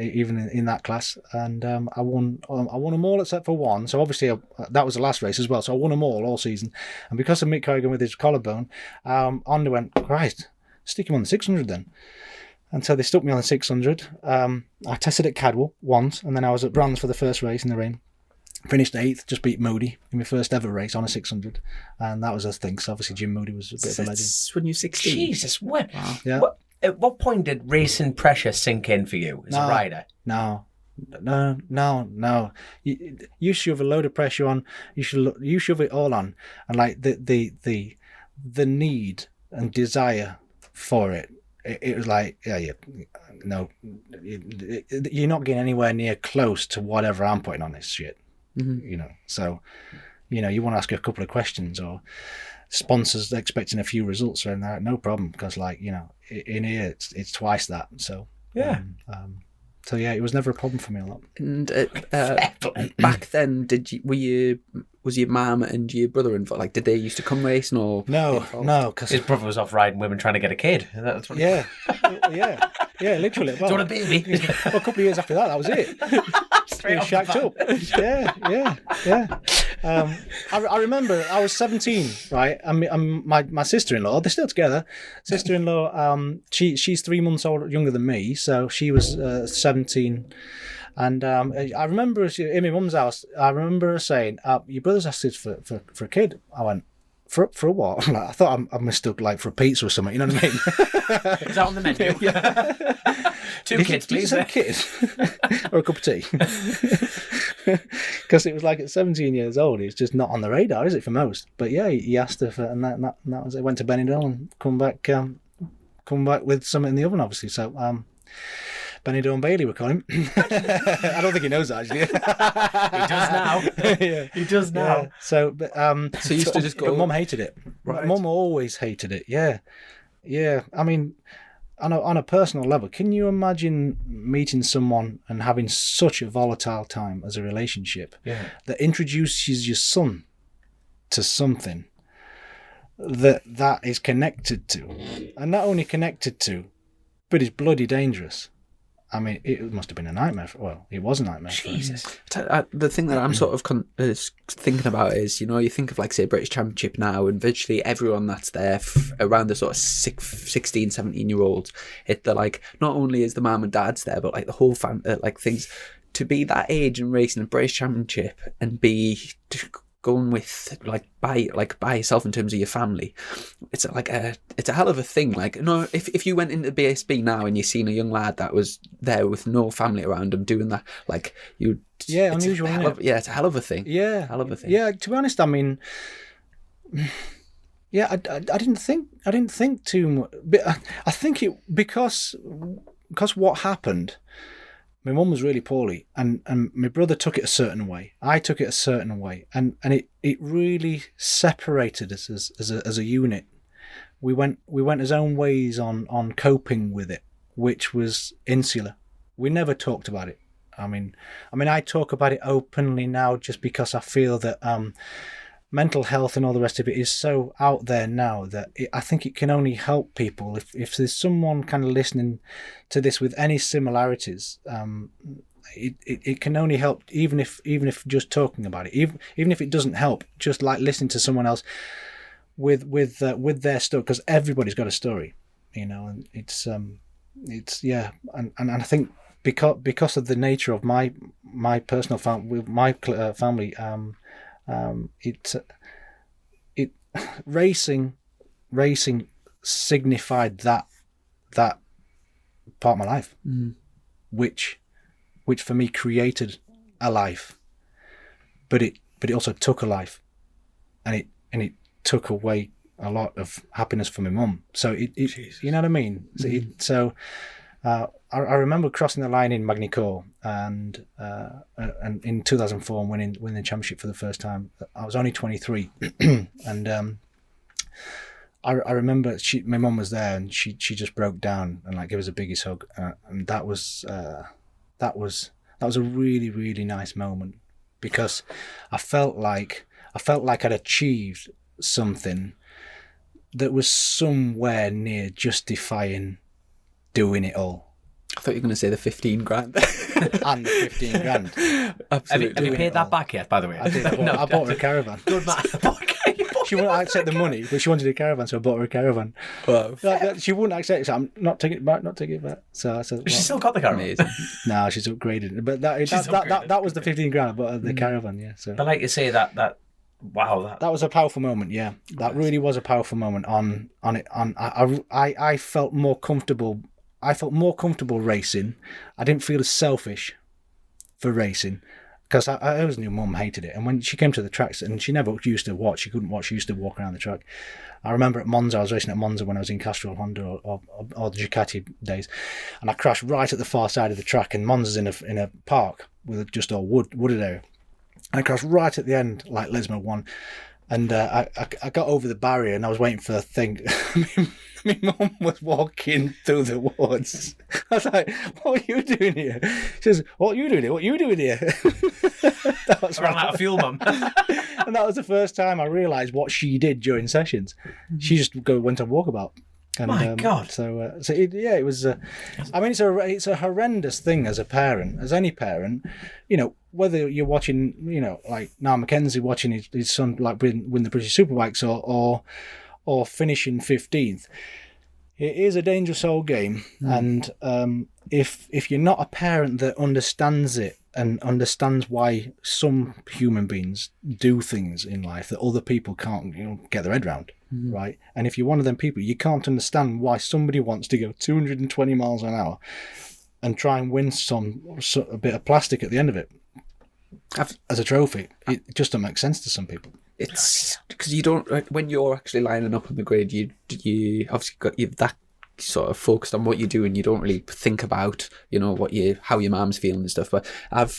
even in that class, and I won them all except for one. So obviously that was the last race as well. So I won them all season, and because of Mick Corrigan with his collarbone, Honda went, Christ, stick him on the 600 then. And so they stuck me on the 600. I tested at Cadwell once, and then I was at Brands for the first race in the rain. Finished 8th, just beat Moody in my first ever race on a 600. And that was a thing. So obviously Jim Moody was a bit of a legend. When you're 16? Jesus, what? Wow. Yeah. At what point did racing pressure sink in for you as a rider? No. You shove a load of pressure on. You shove it all on. And like the need and desire for it. It was like, you're not getting anywhere near close to whatever I'm putting on this shit. Mm-hmm. So you want to ask a couple of questions, or sponsors expecting a few results, and no problem, because in here it's twice that. So yeah. So it was never a problem for me a lot. And back then, was your mum and your brother involved? Like, did they used to come racing or? No, because his brother was off riding women trying to get a kid. That's what yeah, literally. Well, do you want a baby? Well, a couple of years after that was it. Straight off shacked up. Yeah. I remember I was 17, right? And my sister-in-law, they're still together. Sister-in-law, she's 3 months younger than me, so she was 17. And I remember in my mum's house, I remember her saying, your brother's asked us for a kid. I went, for what? I thought I mistook for a pizza or something, you know what I mean? Is that on the menu? Yeah. 2 kids, please. A kid? Or a cup of tea? Because it was at 17 years old, it's just not on the radar, is it, for most? But yeah, he asked her for, and that was it. Went to Benidorm and come back with something in the oven, obviously. So Benidorm Bailey, we call him. I don't think he knows that, actually. He does now. Yeah. He does now. Yeah. So you used to just go. But Mum hated it. Right. Mum always hated it. Yeah. I mean, on a personal level, can you imagine meeting someone and having such a volatile time as a relationship that introduces your son to something that is connected to, and not only connected to, but is bloody dangerous? I mean, it must have been a nightmare. It was a nightmare. Jesus. The thing that I'm sort of thinking about is, you think of, like, say, British Championship now, and virtually everyone that's there around the sort of 16, 17-year-olds, they're like, not only is the mum and dad's there, but like the whole family, like things, to be that age and racing a British Championship and be going with by yourself in terms of your family, it's a hell of a thing. Like, no, if you went into BSB now and you seen a young lad that was there with no family around him doing that, like, unusual. It's a hell of a thing. Yeah, hell of a thing. Yeah, to be honest, I mean, yeah, I didn't think too much. But I think it because what happened. My mum was really poorly, and my brother took it a certain way. I took it a certain way, and it really separated us as a unit. We went our own ways on coping with it, which was insular. We never talked about it. I mean, I talk about it openly now just because I feel that mental health and all the rest of it is so out there now that I think it can only help people if there's someone kind of listening to this with any similarities. It can only help, even if just talking about it, even if it doesn't help, just like listening to someone else with their story, because everybody's got a story, and it's yeah, and I think because of the nature of my personal family, it racing signified that part of my life, which for me created a life, but it also took a life, and it took away a lot of happiness for my mum. So it you know what I mean. So I remember crossing the line in Magny-Cours and in 2004 and winning the championship for the first time. I was only 23, and I remember my mum was there, and she just broke down and like gave us the biggest hug, and that was a really, really nice moment, because I felt like I'd achieved something that was somewhere near justifying doing it all. I thought you were going to say the 15 grand. And the 15 grand. Absolutely. Have you paid that back yet, by the way? I did. I bought her a caravan. Good man. She wouldn't accept the money, but she wanted a caravan, so I bought her a caravan. Wow. She wouldn't accept it, so I'm not taking it back, So I said, She still got the caravan? No, she's upgraded. But that was the 15 grand. I bought her the caravan, yeah. So. But like you say, that wow, that was a powerful moment. Yeah, that really was a powerful moment. I felt more comfortable. I felt more comfortable racing. I didn't feel as selfish for racing, because I always knew Mum hated it. And when she came to the tracks, and she never used to watch, she couldn't watch. She used to walk around the track. I remember at Monza, I was racing at Monza when I was in Castrol Honda or the Ducati days, and I crashed right at the far side of the track. And Monza's in a park with just all wooded area. And I crashed right at the end, like Lismo won. And I got over the barrier, and I was waiting for the thing. My mum was walking through the woods. I was like, "What are you doing here?" She says, "What are you doing here? What are you doing here?" That was ran out of fuel, Mum. And that was the first time I realised what she did during sessions. She just went on walkabout. And, My God! It was. I mean, it's a horrendous thing as a parent, as any parent. Whether you're watching, like now Mackenzie watching his son like win the British Superbikes or finishing 15th. It is a dangerous old game, and if you're not a parent that understands it and understands why some human beings do things in life that other people can't, get their head around, right? And if you're one of them people, you can't understand why somebody wants to go 220 miles an hour and try and win a bit of plastic at the end of it as a trophy. It just doesn't make sense to some people. It's because you don't, when you're actually lining up on the grid, you obviously you're that sort of focused on what you do, and you don't really think about how your mom's feeling and stuff. But I've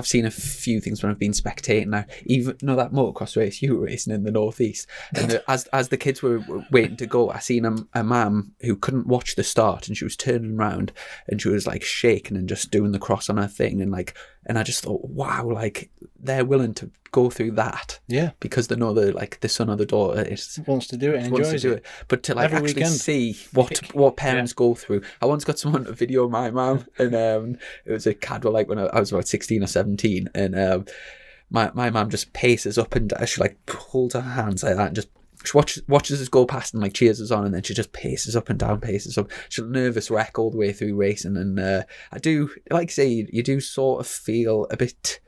seen a few things when I've been spectating now, even that motocross race you were racing in the northeast, and as the kids were waiting to go, I seen a mum who couldn't watch the start, and she was turning around and she was like shaking and just doing the cross on her thing, and I just thought, wow, like they're willing to go through that. Yeah. Because they know the son or the daughter wants to do it and wants enjoys to do it. But to Every actually weekend. see what parents go through. I once got someone to video my mum, and it was a Cadwell when I was about 16 or 17, and my mum just paces up and down. She holds her hands like that and just she watches us go past and cheers us on, and then she just paces up and down, paces up. She's a nervous wreck all the way through racing, and I do say you do sort of feel a bit.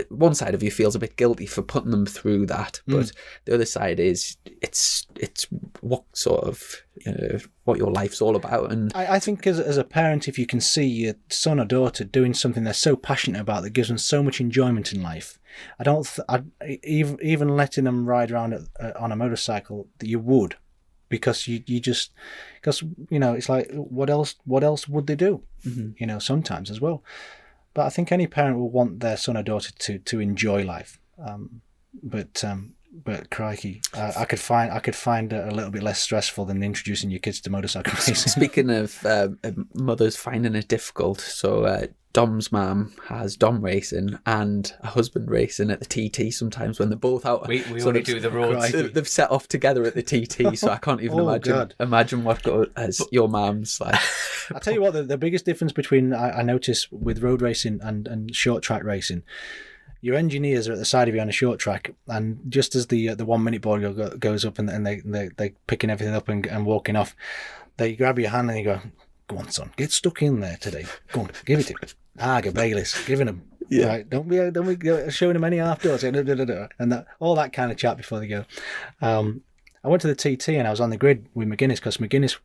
One side of you feels a bit guilty for putting them through that, but the other side is it's what sort of what your life's all about. And I think as a parent, if you can see your son or daughter doing something they're so passionate about that gives them so much enjoyment in life, even letting them ride around on a motorcycle, that you would, because because it's like what else would they do? Sometimes as well. But I think any parent will want their son or daughter to enjoy life. But crikey, I could find it a little bit less stressful than introducing your kids to motorcycle racing. Speaking of mothers finding it difficult, so Dom's mum has Dom racing and a husband racing at the TT sometimes when they're both out. We only do the roads. They've set off together at the TT, so I can't even imagine what as your mum's like. I'll tell you what, the biggest difference between I notice with road racing and short track racing, your engineers are at the side of you on a short track, and just as the 1 minute board goes up and they're picking everything up and walking off, they grab your hand and they go, "Go on, son, get stuck in there today. Go on, give it to him. Go Bayliss, giving him. Yeah. Right, don't be showing him any half doors and that all that kind of chat before they go." I went to the TT and I was on the grid with McGuinness, because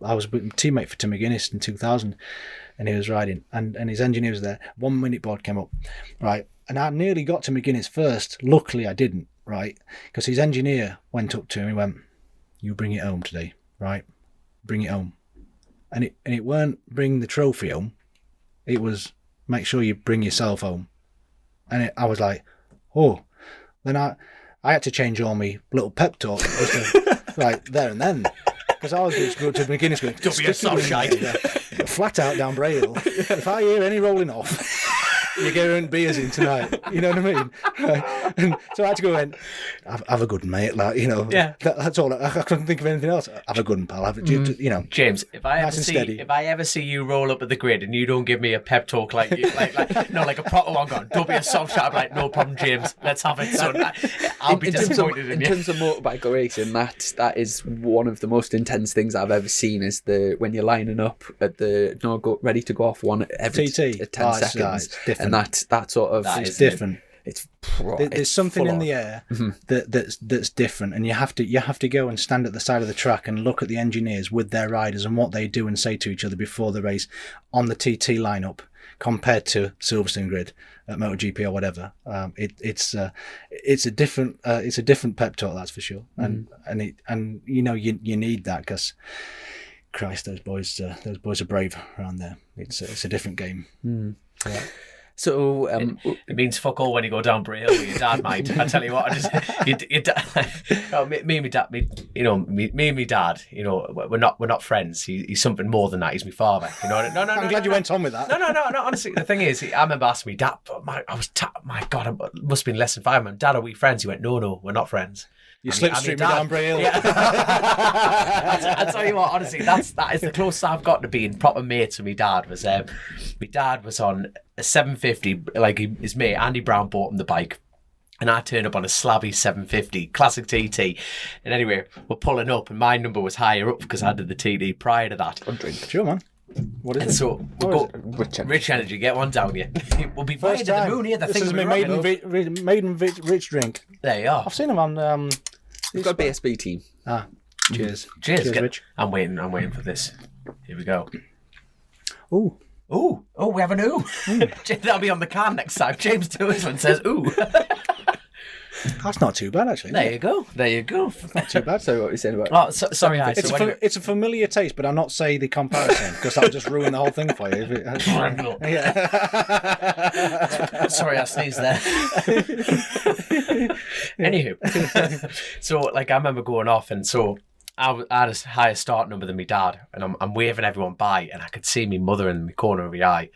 I was a teammate to McGuinness in 2000, and he was riding, and his engineer was there. 1 minute board came up, right, and I nearly got to McGuinness first. Luckily I didn't, right, because his engineer went up to him and he went, "You bring it home today, right? Bring it home." And it weren't bring the trophy home, it was make sure you bring yourself home. And I was like, oh. Then I had to change all my little pep talk right there and then, because I was just going to McGuinness going, "Don't be a soft shite." Flat out down Braille. If I hear any rolling off, you're getting beers in tonight. You know what I mean? And so I had to go in, have a good one, mate. Yeah. That's all. I couldn't think of anything else. Have a good one, pal. James, if I ever see you roll up at the grid and you don't give me a pep talk like a proper one, going, "Don't be a soft shot," I'm like, "No problem, James. Let's have it, son." I'll be disappointed in you. In terms of motorbike racing, that is one of the most intense things I've ever seen. Is when you're lining up at ready to go off one every TT 10 seconds. It's different. And that sort of it's different. There's something in the air that's different, and you have to go and stand at the side of the track and look at the engineers with their riders and what they do and say to each other before the race on the TT lineup compared to Silverstone grid at MotoGP or whatever. It's a different pep talk, that's for sure. And you need that, because Christ, those boys are brave around there. It's a different game. Yeah. So it means fuck all when you go down Bray Hill with your dad, mate. I tell you what, me and my dad, we're not friends. He's something more than that. He's my father. No. I'm glad you went on with that. No. Honestly, the thing is, I remember asking me, "Dad, my God, it must have been less than 5 months. Dad, are we friends?" He went, "No, we're not friends." You slipstream me down Bray Hill. Yeah. I tell you what, honestly, that is the closest I've got to being proper mates with my dad. My dad was on a 750, like his mate Andy Brown bought him the bike, and I turned up on a slabby 750 classic TT. And anyway, we're pulling up, and my number was higher up because I did the TT prior to that. Sure, man. What is it? And so we'll go Rich Energy. Get one down here. We'll be first to the moon here. This is my maiden rich drink. There you are. I've seen them on. We've got a BSB team. Cheers. Cheers, Rich. I'm waiting for this. Here we go. Ooh, we have an ooh. That'll be on the can next time. James Toseland says ooh. That's not too bad, actually. There you go. Not too bad. So what you're saying about? Sorry, it's a familiar taste, but I'll not say the comparison because that'll just ruin the whole thing for you. Sorry, I sneezed there. Anywho, so I remember going off, and so I had a higher start number than my dad, and I'm waving everyone by, and I could see my mother in the corner of my eye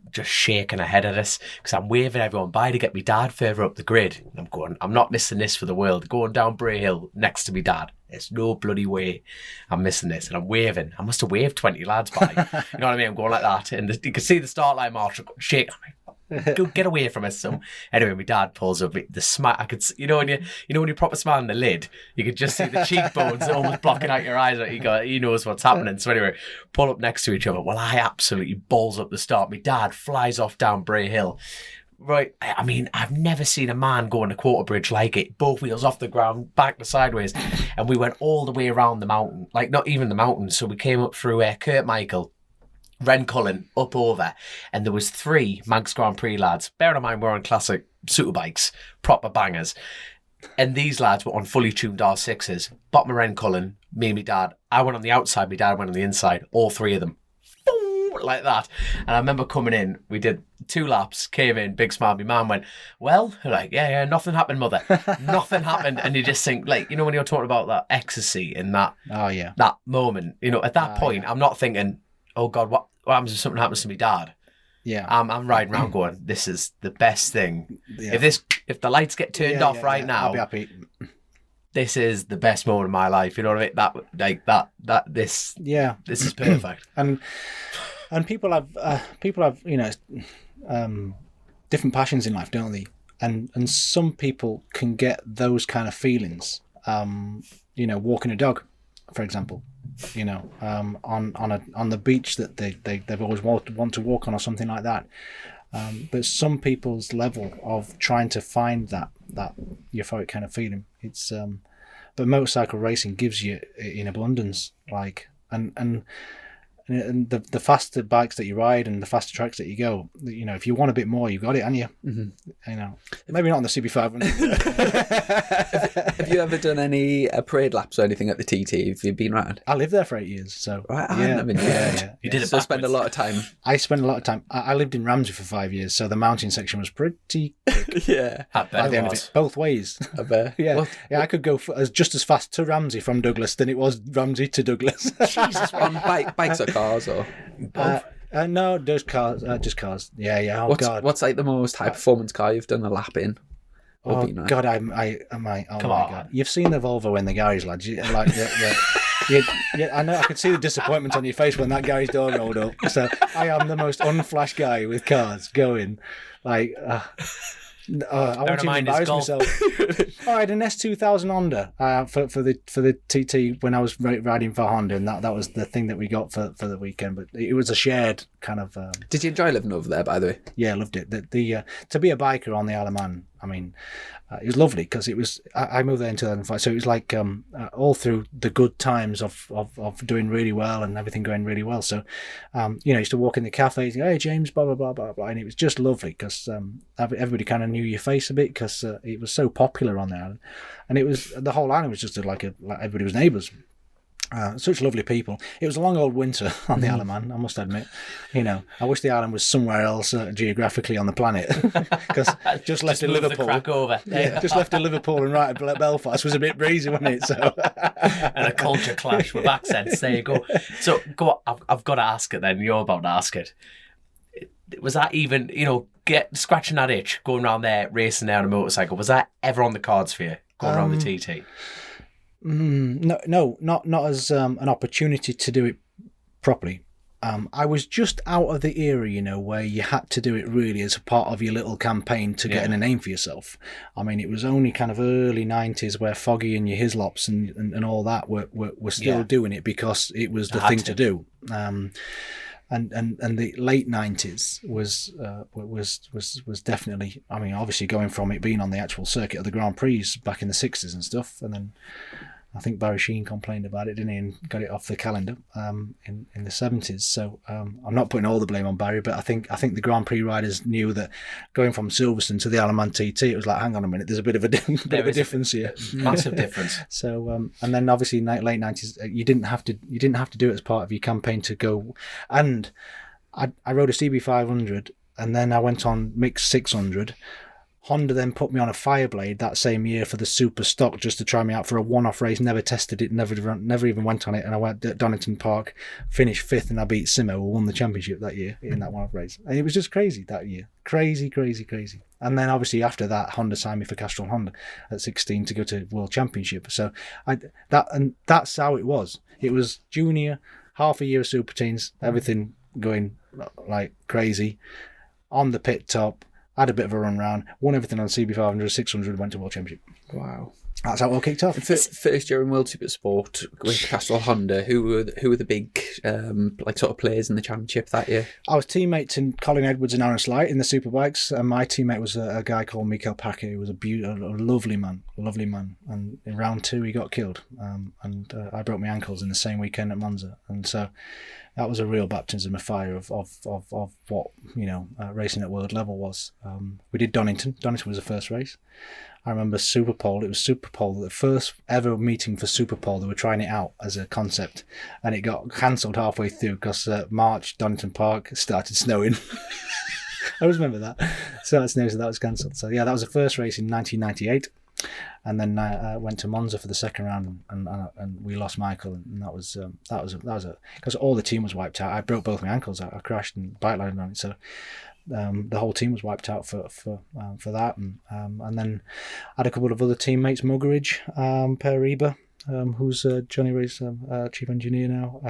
just shaking her head at us because I'm waving everyone by to get me dad further up the grid. And I'm going, I'm not missing this for the world. Going down Bray Hill next to me dad. There's no bloody way I'm missing this. And I'm waving. I must have waved 20 lads by. You know what I mean? I'm going like that. And you can see the start line marshal shake. Go get away from us. So anyway, my dad pulls up the smile. I could, when you proper smile in the lid, you could just see the cheekbones almost blocking out your eyes. He knows what's happening. So anyway, pull up next to each other. Well, I absolutely balls up the start. My dad flies off down Bray Hill. Right, I mean, I've never seen a man go on a quarter bridge like it. Both wheels off the ground, back to sideways, and we went all the way around the mountain. Like not even the mountain. So we came up through Kurt Michael. Rencullen up over, and there was 3 Manx Grand Prix lads. Bear in mind we're on classic super bikes, proper bangers, and these lads were on fully tuned R6s. Bottom of Rencullen, me and my dad. I went on the outside, my dad went on the inside. All 3 of them, like that. And I remember coming in, we did 2 laps, came in, big smile. My mum went, well, like, yeah, nothing happened, mother. Nothing happened. And you just think, like, when you're talking about that ecstasy in that, that moment, at that point, I'm not thinking, oh God, what happens if something happens to me dad? Yeah. I'm riding around going, this is the best thing. Yeah. If the lights get turned off now, I'll be happy. This is the best moment of my life. You know what I mean? This is perfect. And people have different passions in life, don't they? And some people can get those kind of feelings. Walking a dog, for example. On the beach that they've always want to walk on or something like that. But some people's level of trying to find that euphoric kind of feeling, it's but motorcycle racing gives you in abundance, like and the faster bikes that you ride and the faster tracks that you go, if you want a bit more, you've got it, haven't you? Mm-hmm. Maybe not on the CB500. Have you ever done any parade laps or anything at the TT? Have you been around? I lived there for 8 years, so right. Yeah. You did it. So spend a lot of time. I spent a lot of time. I lived in Ramsey for 5 years, so the mountain section was pretty quick. Yeah, at the end of it, both ways. I bet. Yeah, I could go just as fast to Ramsey from Douglas than it was Ramsey to Douglas. Jesus, on bikes or cars or both? No, just cars. Yeah. Oh God, what's like the most high performance car you've done a lap in? Oh God, oh my God! You've seen the Volvo in the garage, lads. I know. I could see the disappointment on your face when that garage door rolled up. So I am the most unflash guy with cars going, like. I want to embarrass myself. I had an S2000 Honda for the TT when I was riding for Honda, and that was the thing that we got for the weekend. But it was a shared kind of. Did you enjoy living over there, by the way? Yeah, I loved it. The to be a biker on the Isle of Man, I mean, it was lovely because it was. I moved there in 2005, so it was like all through the good times of doing really well and everything going really well. So, I used to walk in the cafes, hey James, blah blah blah blah blah, and it was just lovely because everybody kind of knew your face a bit because it was so popular on the island, and it was the whole island was just like everybody was neighbours. Such lovely people. It was a long old winter on the Isle of Man, I must admit. I wish the island was somewhere else geographically on the planet because just left in Liverpool. Just left in Liverpool and right at Belfast was a bit breezy, wasn't it? So and a culture clash with accents. There you go. So go on, I've got to ask it then. You're about to ask it. Was that even scratching that itch going around there racing there on a motorcycle? Was that ever on the cards for you going around the TT? No, not as an opportunity to do it properly. I was just out of the era, where you had to do it really as a part of your little campaign to getting a name for yourself. I mean, it was only kind of early 90s where Foggy and your Hislops and all that were still doing it because it was the thing to do. And the late 90s was definitely, I mean, obviously going from it being on the actual circuit of the Grand Prix back in the 60s and stuff, and then I think Barry Sheen complained about it, didn't he, and got it off the calendar in the 70s. So I'm not putting all the blame on Barry, but I think the Grand Prix riders knew that going from Silverstone to the Isle of Man TT, it was like, hang on a minute, there's a bit of a difference here, massive difference. So and then obviously late 90s, you didn't have to do it as part of your campaign to go. And I rode a CB500, and then I went on mixed 600. Honda then put me on a Fireblade that same year for the super stock just to try me out for a one-off race. Never tested it, never even went on it. And I went at Donington Park, finished 5th, and I beat Simo, who won the championship that year in that one-off race. And it was just crazy that year. Crazy. And then obviously after that, Honda signed me for Castrol Honda at 16 to go to World Championship. So that's how it was. It was junior, half a year of super teens, everything going like crazy, on the pit top. Had a bit of a run round, won everything on CB500, 600, went to World Championship. Wow. That's how it all kicked off. First year in World Super Sport with Castrol Honda, who were the big sort of players in the championship that year? I was teammates in Colin Edwards and Aaron Slight in the Superbikes, and my teammate was a guy called Mikael Packer, who was a lovely man. And in round 2 he got killed, and I broke my ankles in the same weekend at Monza, and so that was a real baptism of fire of what racing at world level was. We did Donington. Donington was the first race. I remember Superpole. It was Superpole, the first ever meeting for Superpole. They were trying it out as a concept, and it got cancelled halfway through because March, Donington Park started snowing. I always remember that. So that was cancelled. So yeah, that was the first race in 1998. And then I went to Monza for the second round, and we lost Michael, and that was because all the team was wiped out. I broke both my ankles. I crashed and bike landed on it, so the whole team was wiped out for that. And then I had a couple of other teammates, Muggeridge, Per Reber, who's Johnny Ray's chief engineer now.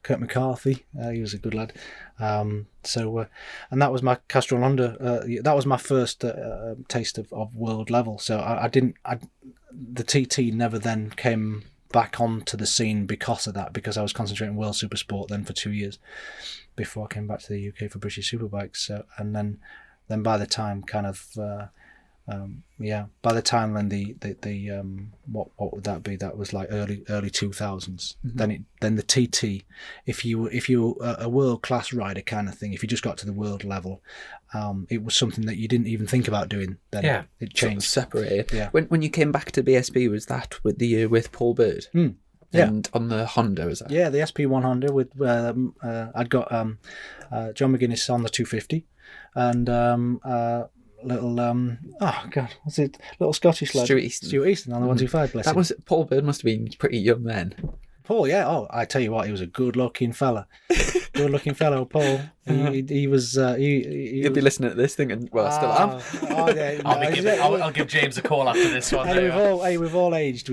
Kurt McCarthy, he was a good lad. And that was my Castrol Honda. That was my first taste of world level. So the TT never then came back onto the scene because of that, because I was concentrating World Super Sport then for 2 years before I came back to the UK for British Superbikes. So, and then by the time by the time when the what would that be? That was like early 2000s. Mm-hmm. Then the TT, if you were a world class rider kind of thing, if you just got to the world level, it was something that you didn't even think about doing. Then it changed, sort of separated. Yeah. When you came back to BSB, was that with the year with Paul Bird? Mm. And on the Honda, was that? Yeah, the SP1 Honda with I'd got John McGuinness on the 250, and little Scottish lad, Stuart Easton on the 125. Bless him. That was Paul Bird. Must have been pretty young then. Paul, yeah. Oh, I tell you what, he was a good-looking fella. Good-looking fellow, Paul. He was. He'll be listening to this thinking, well, I still am. Yeah, I'll give James a call after this one. We've all aged.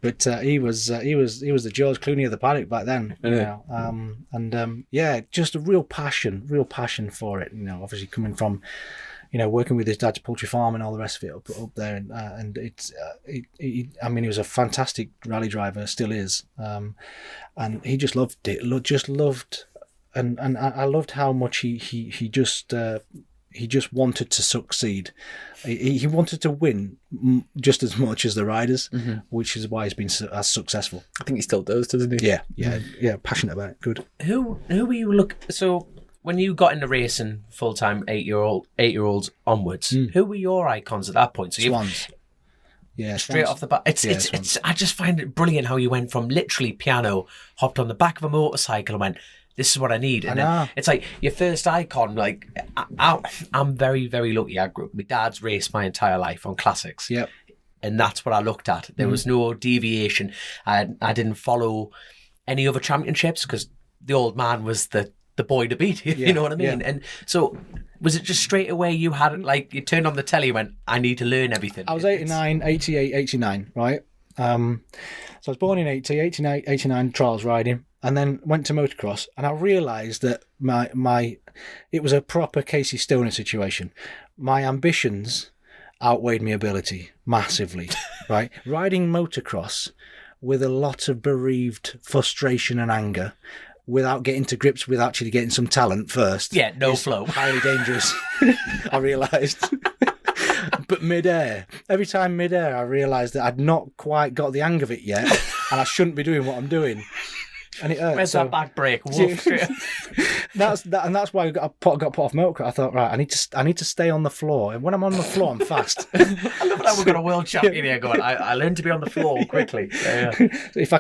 But he was the George Clooney of the paddock back then. Just a real passion for it. Obviously coming from, working with his dad's poultry farm and all the rest of it up there, and he was a fantastic rally driver, still is, and he just loved it. And I loved how much he just wanted to succeed. He wanted to win just as much as the riders, which is why he's been as successful. I think he still does, doesn't he? Yeah. Passionate about it. Good. Who were you so? When you got into racing full time, 8-year-olds onwards, who were your icons at that point? So Swans. Yeah, straight off the bat. It's. I just find it brilliant how you went from literally piano, hopped on the back of a motorcycle, and went, "This is what I need." And then it's like your first icon. Like I'm very, very lucky. I grew up. My dad's raced my entire life on classics. Yep. And that's what I looked at. There was no deviation. I didn't follow any other championships because the old man was the boy to beat, you know what I mean? Yeah. And so was it just straight away you had it, like you turned on the telly and went, I need to learn everything? I was 88, 89, right? So I was born in 89 trials riding, and then went to motocross, and I realised that it was a proper Casey Stoner situation. My ambitions outweighed my ability massively, right? Riding motocross with a lot of bereaved frustration and anger, without getting to grips with actually getting some talent first. Yeah, no flow. Highly dangerous, I realised. But every time mid-air, I realised that I'd not quite got the hang of it yet, and I shouldn't be doing what I'm doing. And it hurt. Where's that back brake? that's why I got put off motocross. I thought, right, I need to stay on the floor, and when I'm on the floor, I'm fast. I love that we've got a world champion here going. I learned to be on the floor quickly. Yeah. So if I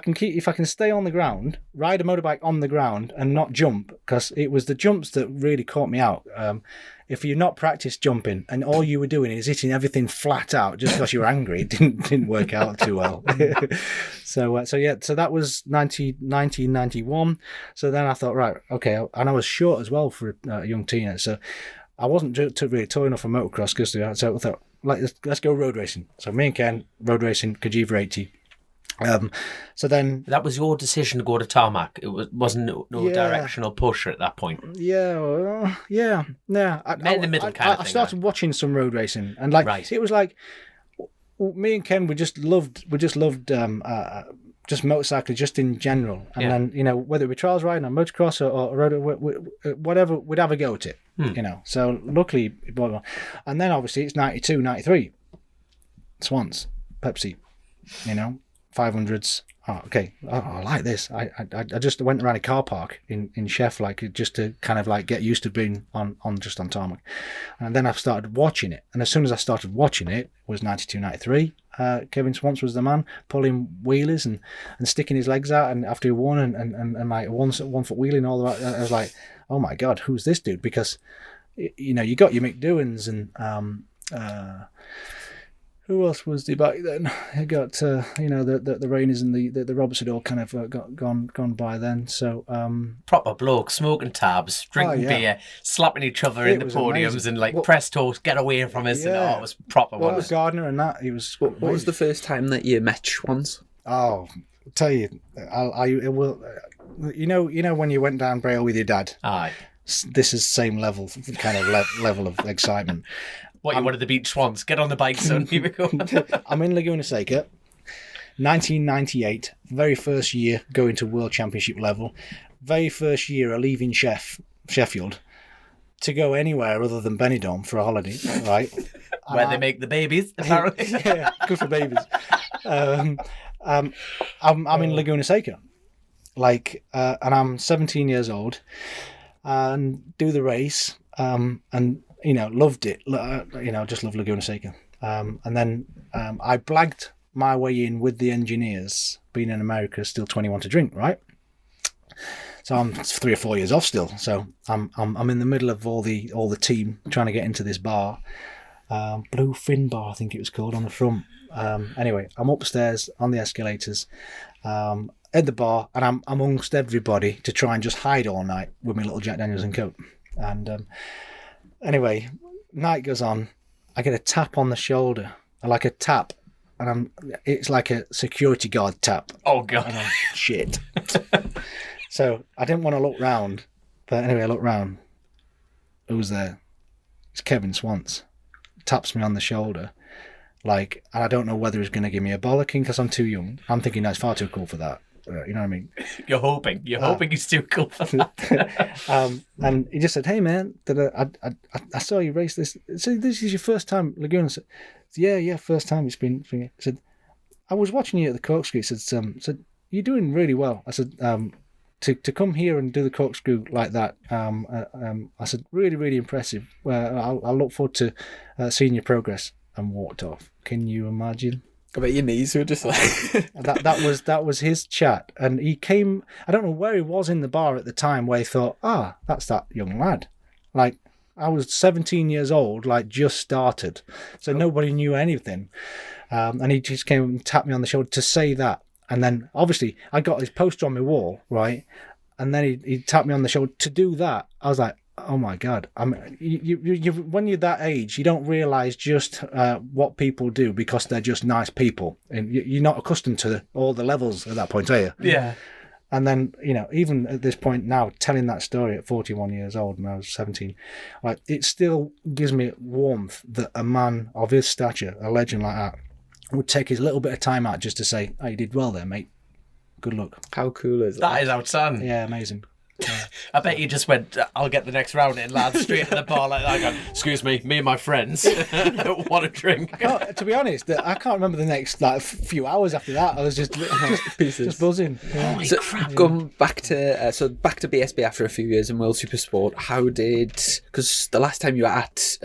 can stay on the ground, ride a motorbike on the ground, and not jump, because it was the jumps that really caught me out. If you're not practiced jumping and all you were doing is hitting everything flat out just because you were angry, it didn't work out too well. So that was 1991. So then I thought, right, okay, and I was short as well for a young teenager, so I wasn't really tall enough for motocross. So I thought, let's go road racing. So me and Ken, road racing, Kajiva 80. So then that was your decision to go to tarmac. It wasn't no directional pusher at that point. Yeah. In the middle kind of thing. I started watching some road racing, and it was like me and Ken, we just loved just motorcycling just in general, and then whether it be trials riding or motocross or road, whatever, we'd have a go at it. So luckily, and then obviously it's 92, 93 Swans, Pepsi, 500s. Oh, okay. I like this. I just went around a car park in Sheff, just to kind of get used to being on tarmac. And then I started watching it. And as soon as I started watching it, was 92, 93. Kevin Swans was the man, pulling wheelies and sticking his legs out, and after he won and like 1 foot wheelie and all that, I was like, oh my God, who's this dude? Because, you got your McDowans and who else was there back then? You got the Rainers and the Roberts had all kind of gone by then. So proper bloke, smoking tabs, drinking beer, slapping each other in the podiums, amazing. And press toast, get away from us. And it was proper. What was Gardner and that? He was. What was the first time that you met Swans? Oh, I'll tell you, I will. When you went down Braille with your dad. Aye. This is same level, kind of level of excitement. What, you wanted to beat Swans? Get on the bike, son. Here we go. I'm in Laguna Seca, 1998, very first year going to World Championship level, very first year of leaving Sheffield to go anywhere other than Benidorm for a holiday, right? Where they make the babies, apparently. Yeah, good for babies. I'm in Laguna Seca, and I'm 17 years old, and do the race, and loved it. Just love Laguna Seca. And then I blagged my way in with the engineers, being in America, still 21 to drink, right? So I'm 3 or 4 years off still. So I'm in the middle of all the team trying to get into this bar, Blue Fin Bar, I think it was called, on the front. Anyway, I'm upstairs on the escalators, at the bar, and I'm amongst everybody to try and just hide all night with my little Jack Daniels and Coke. And anyway, night goes on. I get a tap on the shoulder, like a tap, and it's like a security guard tap. Oh God! And shit. So I didn't want to look round, but anyway, I looked round. Who's there? It's Kevin Swans. Taps me on the shoulder, and I don't know whether he's going to give me a bollocking because I'm too young. I'm thinking that's far too cool for that. You know what I mean? You're hoping he's too cool for that. And he just said, "Hey man, I saw you race this. So this is your first time Laguna?" I said, "Yeah, first time it's been." I said, "I was watching you at the corkscrew." He said, "You're doing really well." I said, "To come here and do the corkscrew like that," I said, "Really, really impressive. I'll look forward to seeing your progress." And walked off. Can you imagine? I bet your knees were just like... that was his chat. And he came... I don't know where he was in the bar at the time where he thought, that's that young lad. I was 17 years old, just started. So nobody knew anything. And he just came and tapped me on the shoulder to say that. And then, obviously, I got his poster on my wall, right? And then he tapped me on the shoulder to do that. I was like, oh my God! You when you're that age, you don't realise just what people do because they're just nice people, and you're not accustomed to all the levels at that point, are you? Yeah. And then even at this point now, telling that story at 41 years old, and I was 17, it still gives me warmth that a man of his stature, a legend like that, would take his little bit of time out just to say, "Oh, you did well there, mate. Good luck." How cool is that? That is outstanding. Yeah, amazing. I bet you just went, I'll get the next round in, lads, straight to the bar. Like, excuse me and my friends want a drink. To be honest, I can't remember the next few hours after that. I was just buzzing. Yeah. So going back to back to BSB after a few years in World Super Sport, because the last time you were at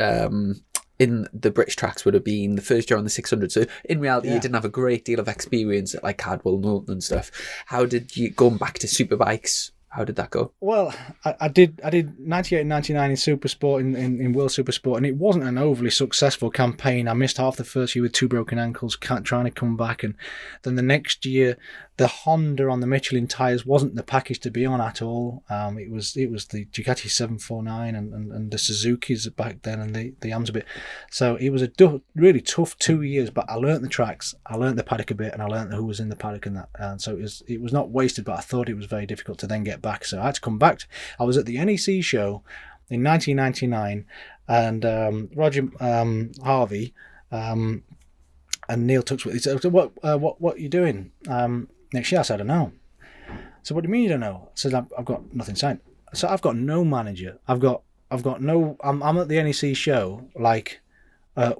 in the British tracks would have been the first year on the 600. So in reality, you didn't have a great deal of experience at like Cardwell, Norton and stuff. How did you, going back to superbikes, how did that go? Well, I did 98 and 99 in Super Sport, in World Super Sport, and it wasn't an overly successful campaign. I missed half the first year with 2 broken ankles, trying to come back, and then the next year, the Honda on the Michelin tyres wasn't the package to be on at all. It was the Ducati 749 and the Suzuki's back then, and the Yams a bit. So it was a really tough 2 years, but I learnt the tracks, I learnt the paddock a bit, and I learnt who was in the paddock and that. And so it was not wasted, but I thought it was very difficult to then get back. So I had to come back. I was at the NEC show in 1999, and Roger Harvey and Neil Tuxworth, he said, what are you doing next year? I said, I don't know. So what do you mean you don't know? I said, I've got nothing signed. So I've got no manager. I've got no. I'm at the NEC show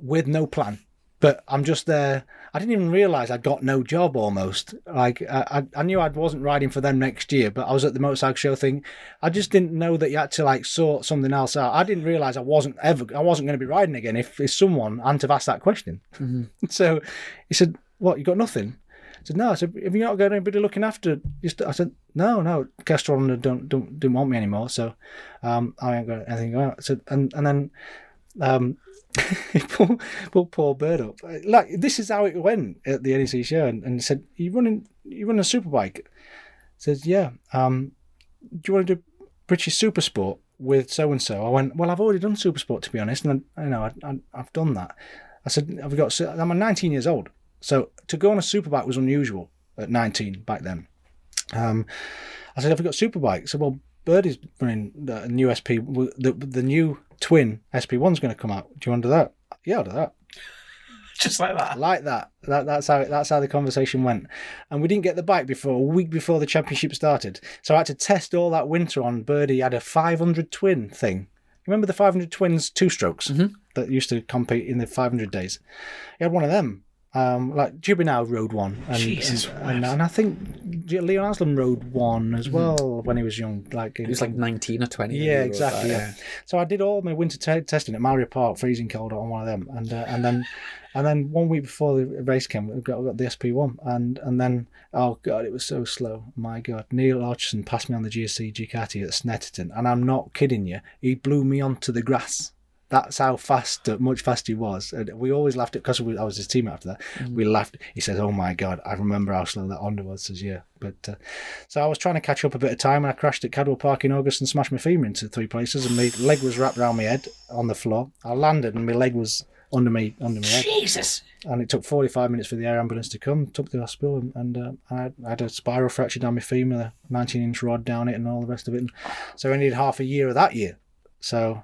with no plan, but I'm just there. I didn't even realise I'd got no job almost. Like I knew I wasn't riding for them next year, but I was at the motorcycle show thing. I just didn't know that you had to like sort something else out. I didn't realise I wasn't going to be riding again if someone hadn't have asked that question. Mm-hmm. So he said, "What? You got nothing?" I said, "No." I said, "Have you not got anybody looking after you?" I said, "No. Castrol don't want me anymore, so I ain't got anything going on." I said, and then. He pulled Paul Bird up. Like, this is how it went at the NEC show, and said, you running a superbike? Says, yeah. Do you want to do British Super Sport with so and so? I went, well, I've already done Super Sport, to be honest, and I've done that. I said, I'm 19 years old, so to go on a superbike was unusual at 19 back then. I said, have we got superbike? I said, well, Bird is running a new SP, the new twin SP1's going to come out. Do you want to do that? Yeah, I'll do that. Just like that. Like that. That's how the conversation went. And we didn't get the bike a week before the championship started. So I had to test all that winter on Birdie. He had a 500 twin thing. You remember the 500 twins 2-strokes that used to compete in the 500 days? He had one of them. Like Jubinau rode one, and I think Leon Aslam rode one as well when he was young. Like he was like 19 or 20. Yeah, exactly. Yeah. So I did all my winter testing at Mallory Park, freezing cold on one of them, and then 1 week before the race came, I got the SP1, and then oh god, it was so slow. My god, Neil Hodgson passed me on the GSC Ducati at Snetterton, and I'm not kidding you. He blew me onto the grass. That's how much faster he was. And we always laughed at, because I was his teammate after that. Mm-hmm. We laughed. He says, "Oh my god, I remember how slow that Honda was." Says, "Yeah." But so I was trying to catch up a bit of time, and I crashed at Cadwell Park in August and smashed my femur into 3 places, and my leg was wrapped around my head on the floor. I landed, and my leg was under my head. Jesus! And it took 45 minutes for the air ambulance to come. Took the hospital, and I had a spiral fracture down my femur, a 19-inch rod down it, and all the rest of it. And so I needed half a year of that year. So.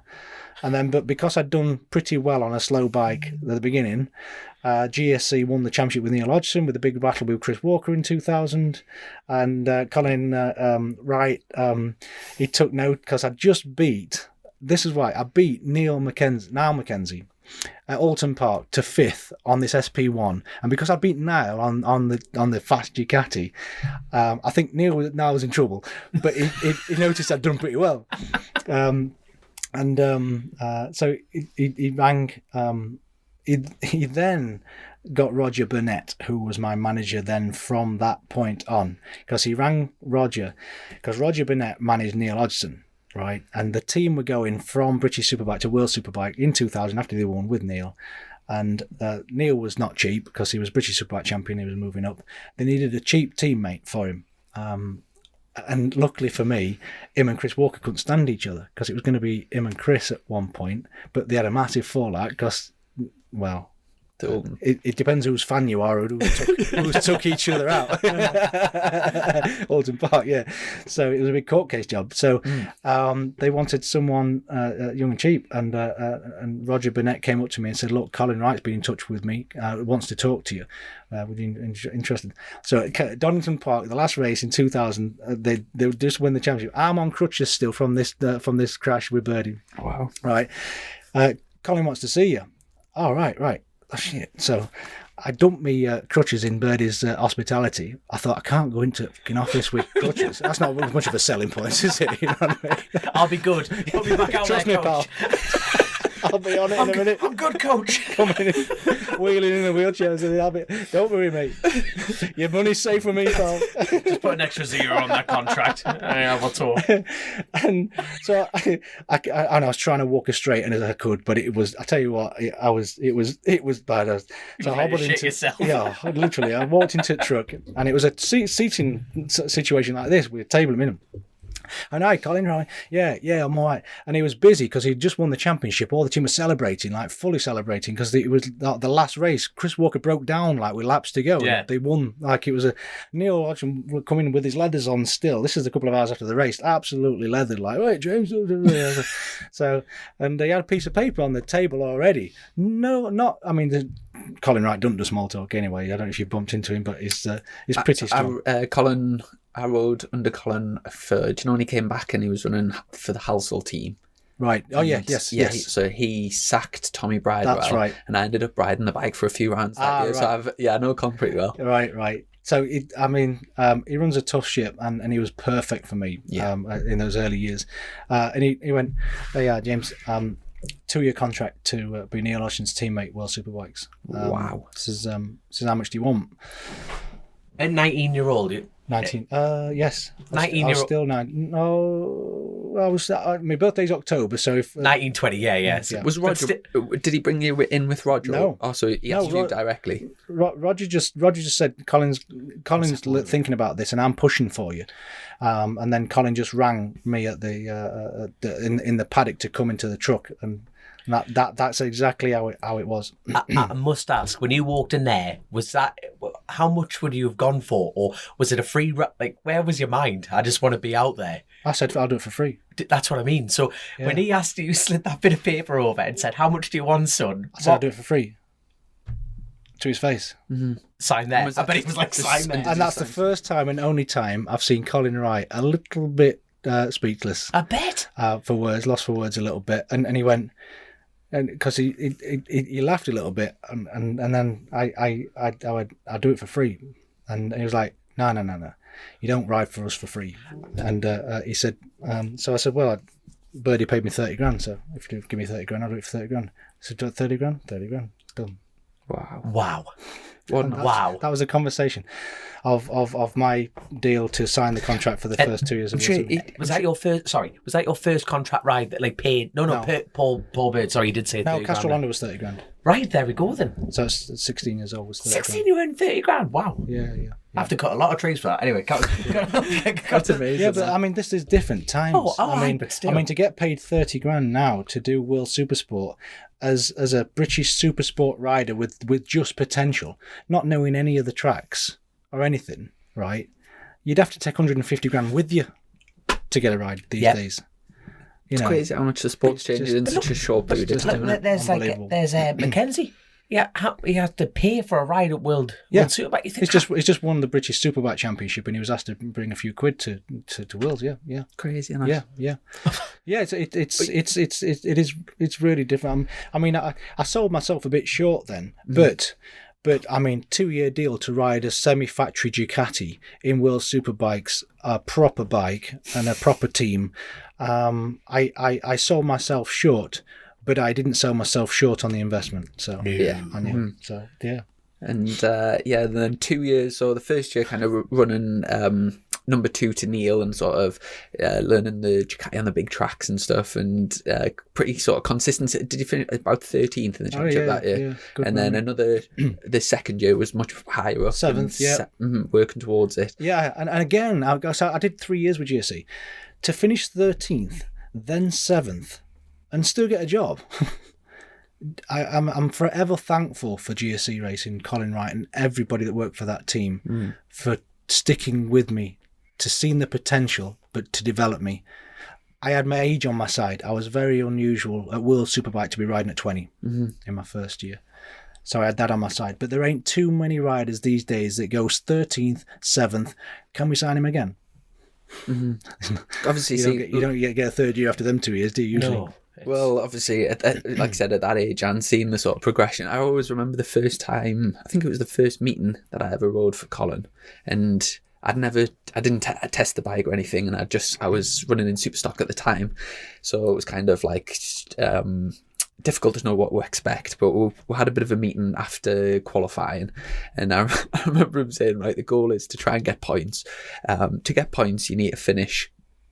But because I'd done pretty well on a slow bike at the beginning, GSC won the championship with Neil Hodgson with a big battle with Chris Walker in 2000. And Colin Wright, he took note because I beat Niall Mackenzie at Alton Park to 5th on this SP1. And because I beat Niall on the fast Ducati, I think Niall was in trouble, but he noticed I'd done pretty well. So he rang. He then got Roger Burnett, who was my manager then from that point on, because he rang Roger, because Roger Burnett managed Neil Hodgson, right? And the team were going from British Superbike to World Superbike in 2000 after they won with Neil. And Neil was not cheap because he was British Superbike champion. He was moving up. They needed a cheap teammate for him. And luckily for me, him and Chris Walker couldn't stand each other, because it was going to be him and Chris at one point, but they had a massive fallout because, well, It depends whose fan you are, who's took each other out. Alton Park, yeah. So it was a big court case job. So they wanted someone young and cheap, and Roger Burnett came up to me and said, "Look, Colin Wright's been in touch with me, wants to talk to you. Would you interested?" So at Donington Park, the last race in 2000, they just win the championship. I'm on crutches still from this crash with Birdie. Wow. Right. Colin wants to see you. Oh, right. Oh, shit. So I dumped me crutches in Birdie's hospitality. I thought, I can't go into fucking office with crutches. That's not much of a selling point, is it? You know what I mean? I'll be good. Put me back out Trust there, me, coach. pal. I'll be on it in a minute. I'm good, coach. Coming in, wheeling in a wheelchair. Don't worry, mate. Your money's safe with me, pal. Just put an extra 0 on that contract. Yeah, we'll talk. And so I was trying to walk as straight as I could, but it was. I tell you what, it was bad. So I hobbled into yourself. Yeah, literally. I walked into the truck, and it was a seating situation like this with a table in minimum. And hi, Colin, right? Yeah, I'm all right. And he was busy because he'd just won the championship. All the team was celebrating, like fully celebrating, because it was the last race. Chris Walker broke down like with laps to go. Yeah. They won. Like it was a Neil Hodgson coming with his leathers on still. This is a couple of hours after the race. Absolutely leathered. Like, wait, James. So, and they had a piece of paper on the table already. No, not. I mean, Colin Wright doesn't do small talk anyway. I don't know if you've bumped into him, but he's pretty strong. I rode under Colin for, do you know when he came back and he was running for the Halsall team? Right. Oh, yeah. And, Yes. So he sacked Tommy Bridewell. That's right. And I ended up riding the bike for a few rounds that year. Right. So I know Colin pretty well. Right. So, he runs a tough ship, and he was perfect for me in those early years. And he went, "Oh, yeah, James, 2-year contract to be Neil Hodgson's teammate, World Superbikes." Wow. Says, how much do you want? A 19-year-old. 19. Yes. 19-year-old. I was still 9. No, I was. My birthday's October, so if 1920, yeah. Was Roger? Did he bring you in with Roger? No. Oh, so he asked you directly. Roger just said, Colin's thinking about this, and I'm pushing for you. And then Colin just rang me at in the paddock to come into the truck, and that's exactly how it was. I must ask, when you walked in there, was that, how much would you have gone for, or was it a free? Like, where was your mind? I just want to be out there. I said, I'll do it for free. That's what I mean. So when he asked you, slid that bit of paper over and said, "How much do you want, son?" I said, I'll do it for free. To his face. Mm-hmm. Sign there. I bet he was like, sign there. And that's the first time and only time I've seen Colin Wright a little bit speechless. I bet. For words, lost for words a little bit. And he went, and because he laughed a little bit, and then I went, "I'll do it for free," and he was like, no, you don't ride for us for free. And he said, so I said, well, Birdie paid me 30 grand, so if you give me 30 grand, I'll do it for 30 grand. So 30 grand, done. Wow. That was a conversation of my deal to sign the contract for the first 2 years of Was that your first contract ride that paid? No. Paul Bird, sorry, you did say 30 grand. No, Castrol Honda was 30 grand. Right, there we go then. So it's 16 years old was 30 16, you earned 30 grand, wow. Yeah. I have to cut a lot of trees for that. Anyway, that's amazing. Yeah, but I mean, this is different times. But still. I mean, to get paid 30 grand now to do World Supersport as a British Supersport rider with just potential, not knowing any of the tracks or anything, right? You'd have to take 150 grand with you to get a ride these days. It's crazy how much the sport's changed in such a short period of time. There's Mackenzie. Yeah, he had to pay for a ride at World Superbike. He's just won the British Superbike Championship, and he was asked to bring a few quid to Worlds. Yeah. Crazy, isn't it? Yeah. It's really different. I mean, I sold myself a bit short then, but I mean, 2-year deal to ride a semi-factory Ducati in World Superbikes, a proper bike and a proper team. I sold myself short. But I didn't sell myself short on the investment, so yeah. I knew. So yeah, and then 2 years. So the first year, kind of running number 2 to Neil and sort of learning the Ducati on the big tracks and stuff, and pretty sort of consistent. Did you finish about 13th in the championship that year? Yeah, good and then another. The second year was much higher up, 7th. Yeah, working towards it. Yeah, and again, I did 3 years with GSE to finish 13th, then 7th. And still get a job. I'm forever thankful for GSC Racing, Colin Wright, and everybody that worked for that team for sticking with me, to seeing the potential, but to develop me. I had my age on my side. I was very unusual at World Superbike to be riding at 20 in my first year. So I had that on my side. But there ain't too many riders these days that goes 13th, 7th. Can we sign him again? Obviously, you don't get a third year after them 2 years, do you? Usually. No. Well, obviously, like I said, at that age and seeing the sort of progression, I always remember the first time, I think it was the first meeting that I ever rode for Colin. And I didn't test the bike or anything. And I was running in Superstock at the time. So it was kind of like, difficult to know what to expect, but we had a bit of a meeting after qualifying, and I remember him saying, right, the goal is to try and get points. To get points, you need to finish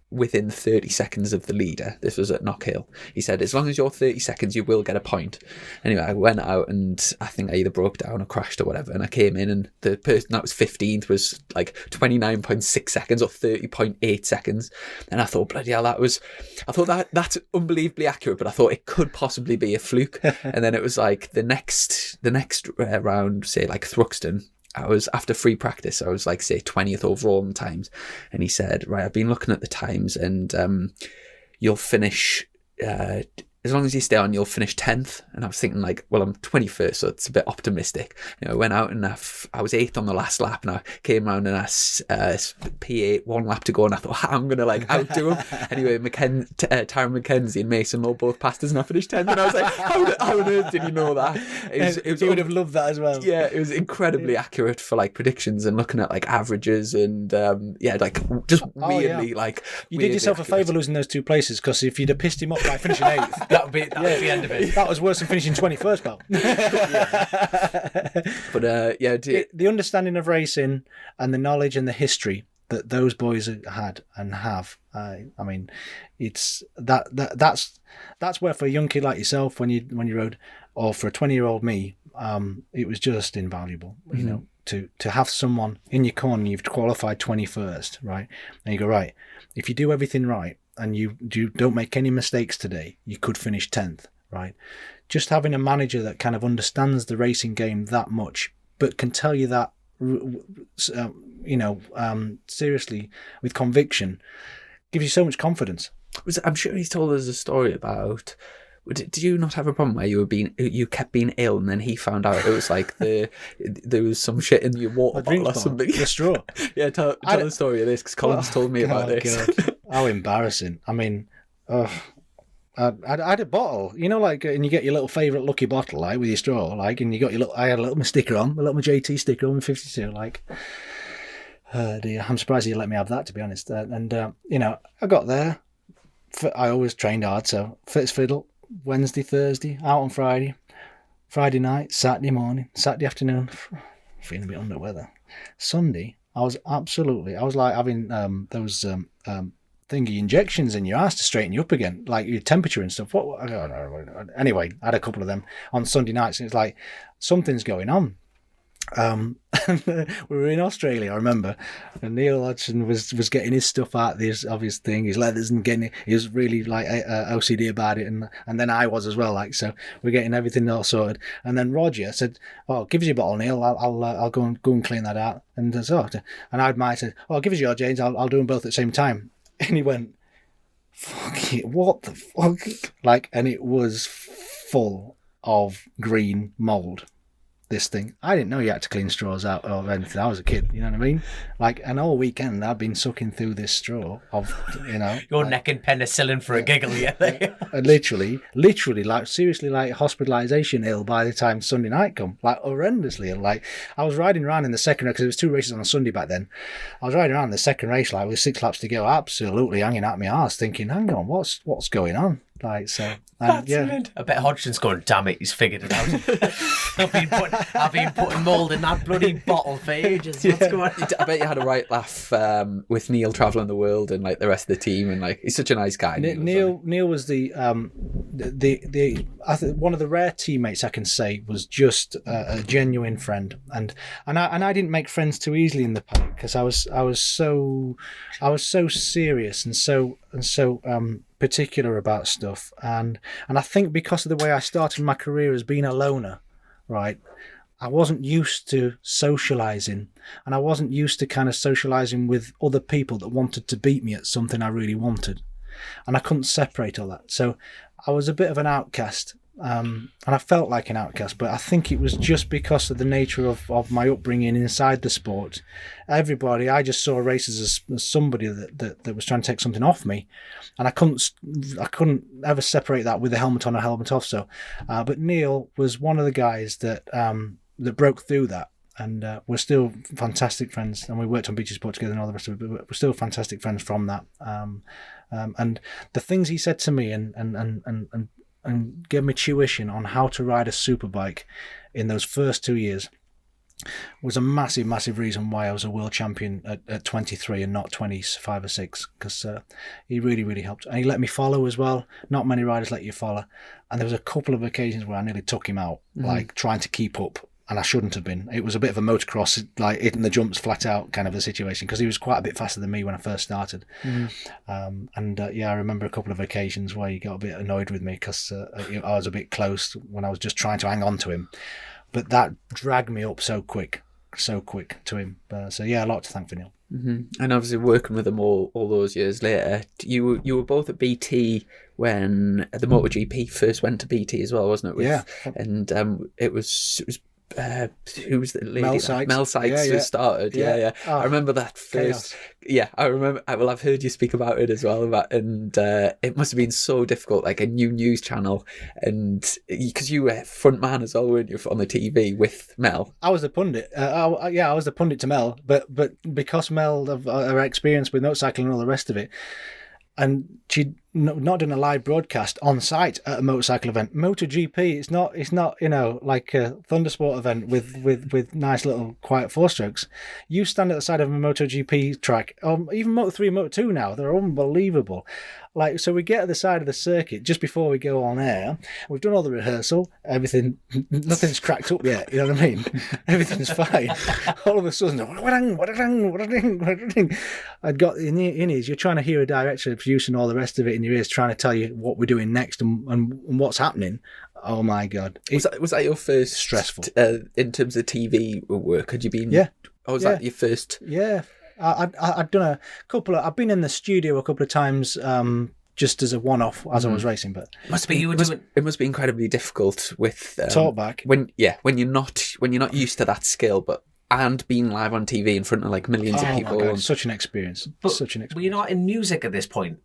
within 30 seconds of the leader. This was at Knockhill. He said, as long as you're 30 seconds, you will get a point. Anyway, I went out and I think I either broke down or crashed or whatever, and I came in and the person that was 15th was like 29.6 seconds or 30.8 seconds. And I thought, bloody hell, that's unbelievably accurate, but I thought it could possibly be a fluke. And then it was like the next round, say like Thruxton, I was, after free practice, I was like, say, 20th overall in times. And he said, right, I've been looking at the times and you'll finish, as long as you stay on, you'll finish 10th. And I was thinking like, well, I'm 21st, so it's a bit optimistic. I went out and I was 8th on the last lap, and I came around and I P8, 1 lap to go, and I thought, I'm going to like outdo him. Anyway, Tyron McKenzie and Mason Law both passed us and I finished 10th, and I was like, how on earth did you know that? You would have loved that as well. Yeah, it was incredibly accurate for like predictions and looking at like averages and like just weirdly like. You did yourself accurate. A favour losing those 2 places, because if you'd have pissed him off by finishing 8th, that would be the end of it. That was worse than finishing 21st, pal. But the understanding of racing and the knowledge and the history that those boys had and have, I mean, it's that's where for a young kid like yourself, when you rode, or for a 20-year-old me, it was just invaluable. You know, to have someone in your corner, you've qualified 21st, right? And you go, right, if you do everything right and you don't make any mistakes today, you could finish 10th, right? Just having a manager that kind of understands the racing game that much, but can tell you that, seriously, with conviction, gives you so much confidence. I'm sure he's told us a story about. Did you not have a problem where you kept being ill, and then he found out it was like there was some shit in your water bottle or something? The straw. Yeah, tell the story of this, because Colin's told me about this. How embarrassing! I mean, I had a bottle, like, and you get your little favourite lucky bottle, like, with your straw, like, and you got your little. I had my sticker on, my JT sticker on, 52, like. Dear, I'm surprised you let me have that, to be honest. I got there. I always trained hard, so fits fiddle. Wednesday, Thursday, out on Friday night, Saturday morning, Saturday afternoon, feeling a bit under the weather. Sunday, I was like having those thingy injections in your ass to straighten you up again, like your temperature and stuff. Anyway, I had a couple of them on Sunday nights, and it's like something's going on. We were in Australia, I remember, and Neil Hodgson was getting his stuff out of his thing, his leathers, and he was really like OCD about it, and then I was as well, like, so we're getting everything all sorted. And then Roger said, "Oh, give us your bottle, Neil. I'll go and clean that out." And I said, "Oh, give us your James. I'll do them both at the same time." And he went, "Fuck it, what the fuck?" Like, and it was full of green mold. This thing, I didn't know you had to clean straws out or anything. I was a kid, you know what I mean? Like, and all weekend I've been sucking through this straw of, You're necking penicillin for a giggle, literally, like, seriously, like hospitalisation ill by the time Sunday night come, like horrendously ill. Like, I was riding around in the second, because there was 2 races on a Sunday back then. I was riding around the second race, like, with 6 laps to go, absolutely hanging out my arse, thinking, hang on, what's going on? Like, so, and, yeah. I bet Hodgson's going, damn it, he's figured it out. I've been putting mould in that bloody bottle for ages. What's going on? I bet you had a right laugh with Neil travelling the world and like the rest of the team, and like, he's such a nice guy. Neil was the I think one of the rare teammates I can say was just a genuine friend, and I didn't make friends too easily in the paddock, because I was so serious and so particular about stuff, and I think because of the way I started my career as being a loner, right, I wasn't used to socializing, and I wasn't used to kind of socializing with other people that wanted to beat me at something I really wanted, and I couldn't separate all that. So I was a bit of an outcast, and I felt like an outcast, but I think it was just because of the nature of my upbringing inside the sport. I just saw races as somebody that was trying to take something off me, and I couldn't ever separate that with the helmet on or helmet off. So, but Neil was one of the guys that broke through that, and we're still fantastic friends, and we worked on beach sport together and all the rest of it, but we're still fantastic friends from that. And the things he said to me and gave me tuition on how to ride a superbike in those first 2 years was a massive reason why I was a world champion at 23 and not 25 or 6, because he really helped. And he let me follow as well. Not many riders let you follow, and there was a couple of occasions where I nearly took him out, like trying to keep up, and I shouldn't have been. It was a bit of a motocross, like hitting the jumps flat out kind of a situation, because he was quite a bit faster than me when I first started. I remember a couple of occasions where he got a bit annoyed with me because I was a bit close when I was just trying to hang on to him. But that dragged me up so quick to him. So yeah, a lot to thank for Neil. And obviously working with him all those years later, you were both at BT when the MotoGP first went to BT as well, wasn't it? Yeah. And it was who was the lady? Mel Sykes who started. Yeah. Oh, I remember that first. chaos. Yeah, I remember. Well, I've heard you speak about it as well. And it must have been so difficult, like a new news channel, and because you were front man as well, weren't you, on the TV with Mel? I was the pundit. I was the pundit to Mel, but because Mel of her experience with motorcycling and all the rest of it, and she'd not done a live broadcast on site at a motorcycle event. MotoGP, it's not like a Thundersport event with nice little quiet four strokes. You stand at the side of a MotoGP track, even Moto3 and Moto2 now, they're unbelievable. Like, so we get at the side of the circuit just before we go on air. We've done all the rehearsal, everything, nothing's cracked up yet, you know what I mean? Everything's fine. All of a sudden, I'd got in ears, you're trying to hear a director, a producer and all the rest of it in your ears, trying to tell you what we're doing next and what's happening. Oh my God. Was that your first stressful in terms of TV work? Had you been? Yeah. Oh, was that your first? Yeah. I'd done a couple of. I've been in the studio a couple of times, just as a one-off as I was racing. But it must be incredibly difficult with talkback when you're not used to that skill, and being live on TV in front of like millions of people. My God, such an experience. Were you not in music at this point?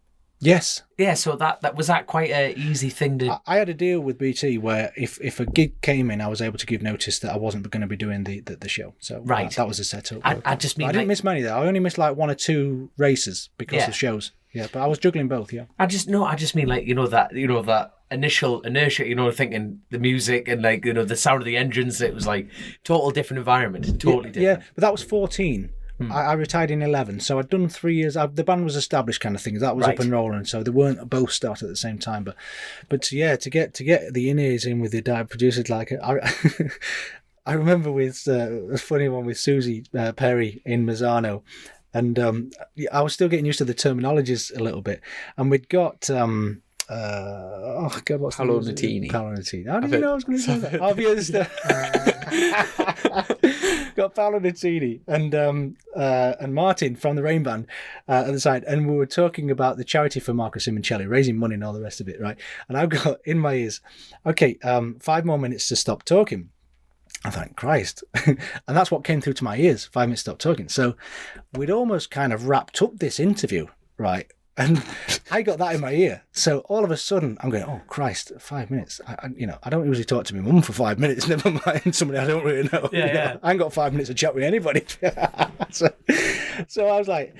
Yes. Yeah, so that was quite an easy thing to... I had a deal with BT where if a gig came in, I was able to give notice that I wasn't going to be doing the show. So right. that was the setup. I just mean... I didn't miss many, though. I only missed like 1 or 2 races because of shows. Yeah, but I was juggling both, yeah. I just mean like, that initial inertia, thinking the music and like, the sound of the engines, it was like total different environment, totally different. Yeah, but that was 14. I retired in 11, so I'd done 3 years. The band was established, kind of thing. That was up and rolling, so they weren't both start at the same time. But yeah, to get the in-ears in with the dad producers, like I remember with a funny one with Susie Perry in Mazzano, and I was still getting used to the terminologies a little bit, and we'd got. What's Paolo Nutini. Paolo Nutini. How did you know I was going to say that? Obviously. Got Paolo Nutini and Martin from the Rain Band at the side, and we were talking about the charity for Marco Simoncelli, raising money and all the rest of it, right? And I've got in my ears, 5 more minutes to stop talking. I thought, Christ. And that's what came through to my ears, 5 minutes to stop talking. So we'd almost kind of wrapped up this interview, right? And I got that in my ear. So all of a sudden, I'm going, oh, Christ, 5 minutes. I don't usually talk to my mum for 5 minutes, never mind somebody I don't really know. Yeah. I ain't got 5 minutes to chat with anybody. So I was like,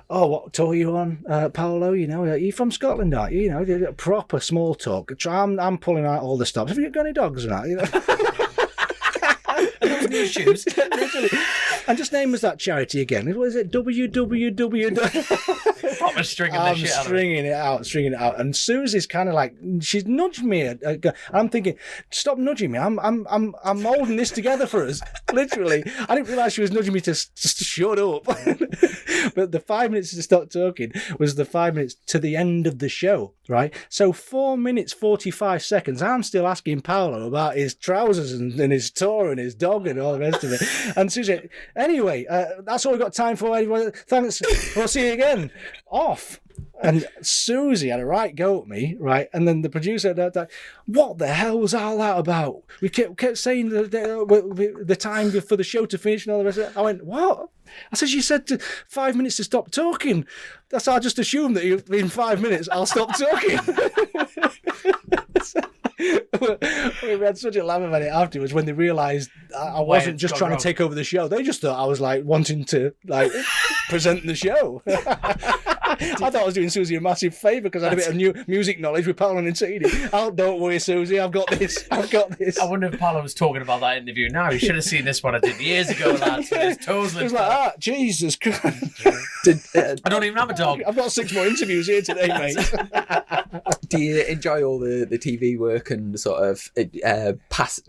oh, what tour are you on, Paulo? You're from Scotland, aren't you? Proper small talk. I'm pulling out all the stops. Have you got any dogs or not? with your shoes. Literally. And just name us that charity again. What is it? www. Proper stringing the shit out of it. Stringing it out. And Susie's kind of like, she's nudged me. I'm thinking, stop nudging me. I'm holding this together for us. Literally. I didn't realise she was nudging me to shut up. But the 5 minutes to stop talking was the 5 minutes to the end of the show, right? So 4 minutes, 45 seconds, I'm still asking Paulo about his trousers and his tour and his dog and all the rest of it. And Susie, anyway, that's all we've got time for. Anyway, thanks. We'll see you again. Off. And Susie had a right go at me, right? And then the producer, what the hell was all that about? We kept saying the time for the show to finish and all the rest of it. I went, what? I said, you said 5 minutes to stop talking. That's I just assumed that in 5 minutes I'll stop talking. We had such a laugh about it afterwards when they realised I wasn't just trying to take over the show. They just thought I was like wanting to present the show. I thought I was doing Susie a massive favour because I had a bit of new music knowledge with Paulo and Sadie. Oh, don't worry, Susie, I've got this. I wonder if Paulo was talking about that interview now. You should have seen this one I did years ago, lads. Toseland. It was like, Jesus Christ. I don't even have a dog. I've got 6 more interviews here today, mate. Do you enjoy all the TV work and sort of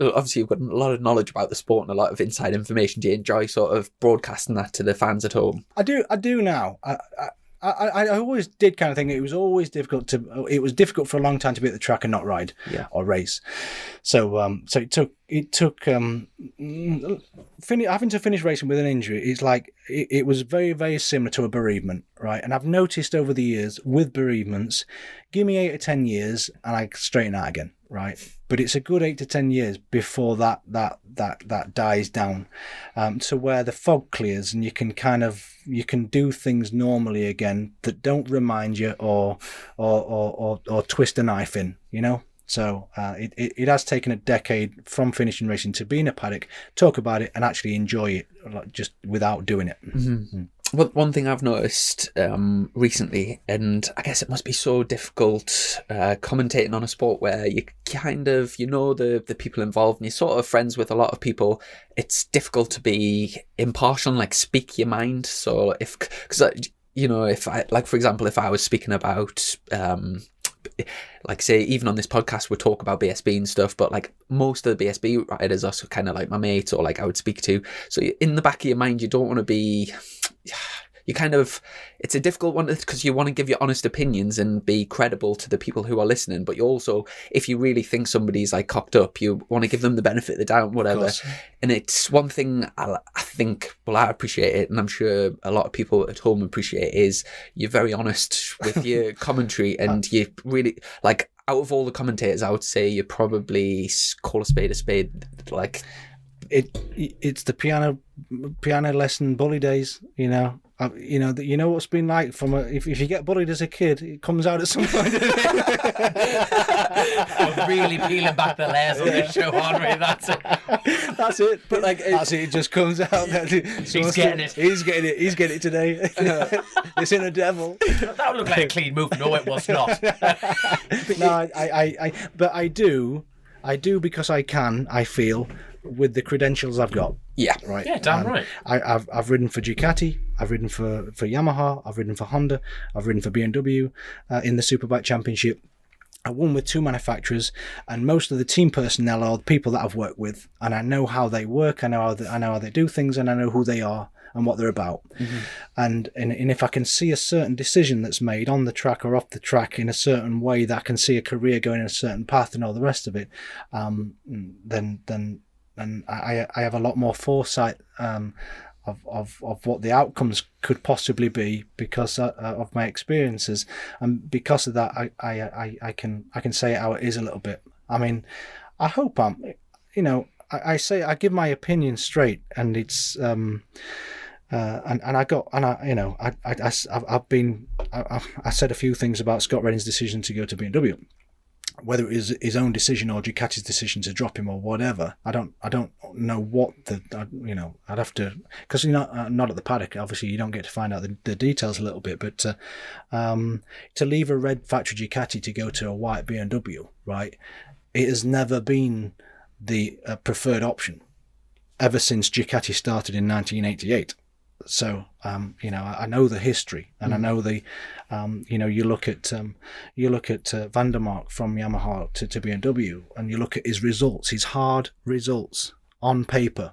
obviously you've got a lot of knowledge about the sport and a lot of inside information. Do you enjoy sort of broadcasting that to the fans at home? I do now. I always did kind of think it was always difficult for a long time to be at the track and not ride or race. So it took having to finish racing with an injury. It's like it was very, very similar to a bereavement, right? And I've noticed over the years with bereavements, give me 8 or 10 years and I straighten out again, right? But it's a good 8 to 10 years before that dies down, to where the fog clears and you can do things normally again that don't remind you or twist a knife in, you know. So it has taken a decade from finishing racing to be in a paddock, talk about it, and actually enjoy it, just without doing it. Mm-hmm. Well, one thing I've noticed recently, and I guess it must be so difficult commentating on a sport where you kind of, the people involved and you're sort of friends with a lot of people. It's difficult to be impartial and like speak your mind. So because for example, if I was speaking about like say even on this podcast we talk about BSB and stuff, but like most of the BSB riders are kind of like my mates or like I would speak to. So in the back of your mind you don't want to be, it's a difficult one because you want to give your honest opinions and be credible to the people who are listening, but you also, if you really think somebody's like cocked up, you want to give them the benefit of the doubt, whatever. And it's one thing I think, well, I appreciate it, and I'm sure a lot of people at home appreciate it, is you're very honest with your commentary, and you really, like, out of all the commentators, I would say you probably call a spade, like... It's the piano lesson bully days, you know what's been like from if you get bullied as a kid, it comes out at some point. We're really peeling back the layers on this show, aren't we? That's it. But like it just comes out. He's getting it. He's getting it today. It's in a devil. That would look like a clean move. No, it was not. No, but I do because I can. I feel. With the credentials I've got. Yeah. Right. Yeah, damn right. I've ridden for Ducati, I've ridden for Yamaha, I've ridden for Honda, I've ridden for BMW in the Superbike Championship. I won with 2 manufacturers, and most of the team personnel are the people that I've worked with, and I know how they work, I know how they do things, and I know who they are and what they're about. Mm-hmm. And if I can see a certain decision that's made on the track or off the track in a certain way, that I can see a career going in a certain path and all the rest of it, then I have a lot more foresight of what the outcomes could possibly be because of my experiences, and because of that, I can say it how it is a little bit. I mean, I hope I give my opinion straight, and it's I said a few things about Scott Redding's decision to go to BMW. Whether it is his own decision or Ducati's decision to drop him or whatever, I don't know what I'd have to, because you're not at the paddock. Obviously, you don't get to find out the details a little bit. But to leave a red factory Ducati to go to a white BMW, right? It has never been the preferred option, ever since Ducati started in 1988. So I know the history, and I know the you look at Van der Mark from Yamaha to BMW, and you look at his results, his hard results on paper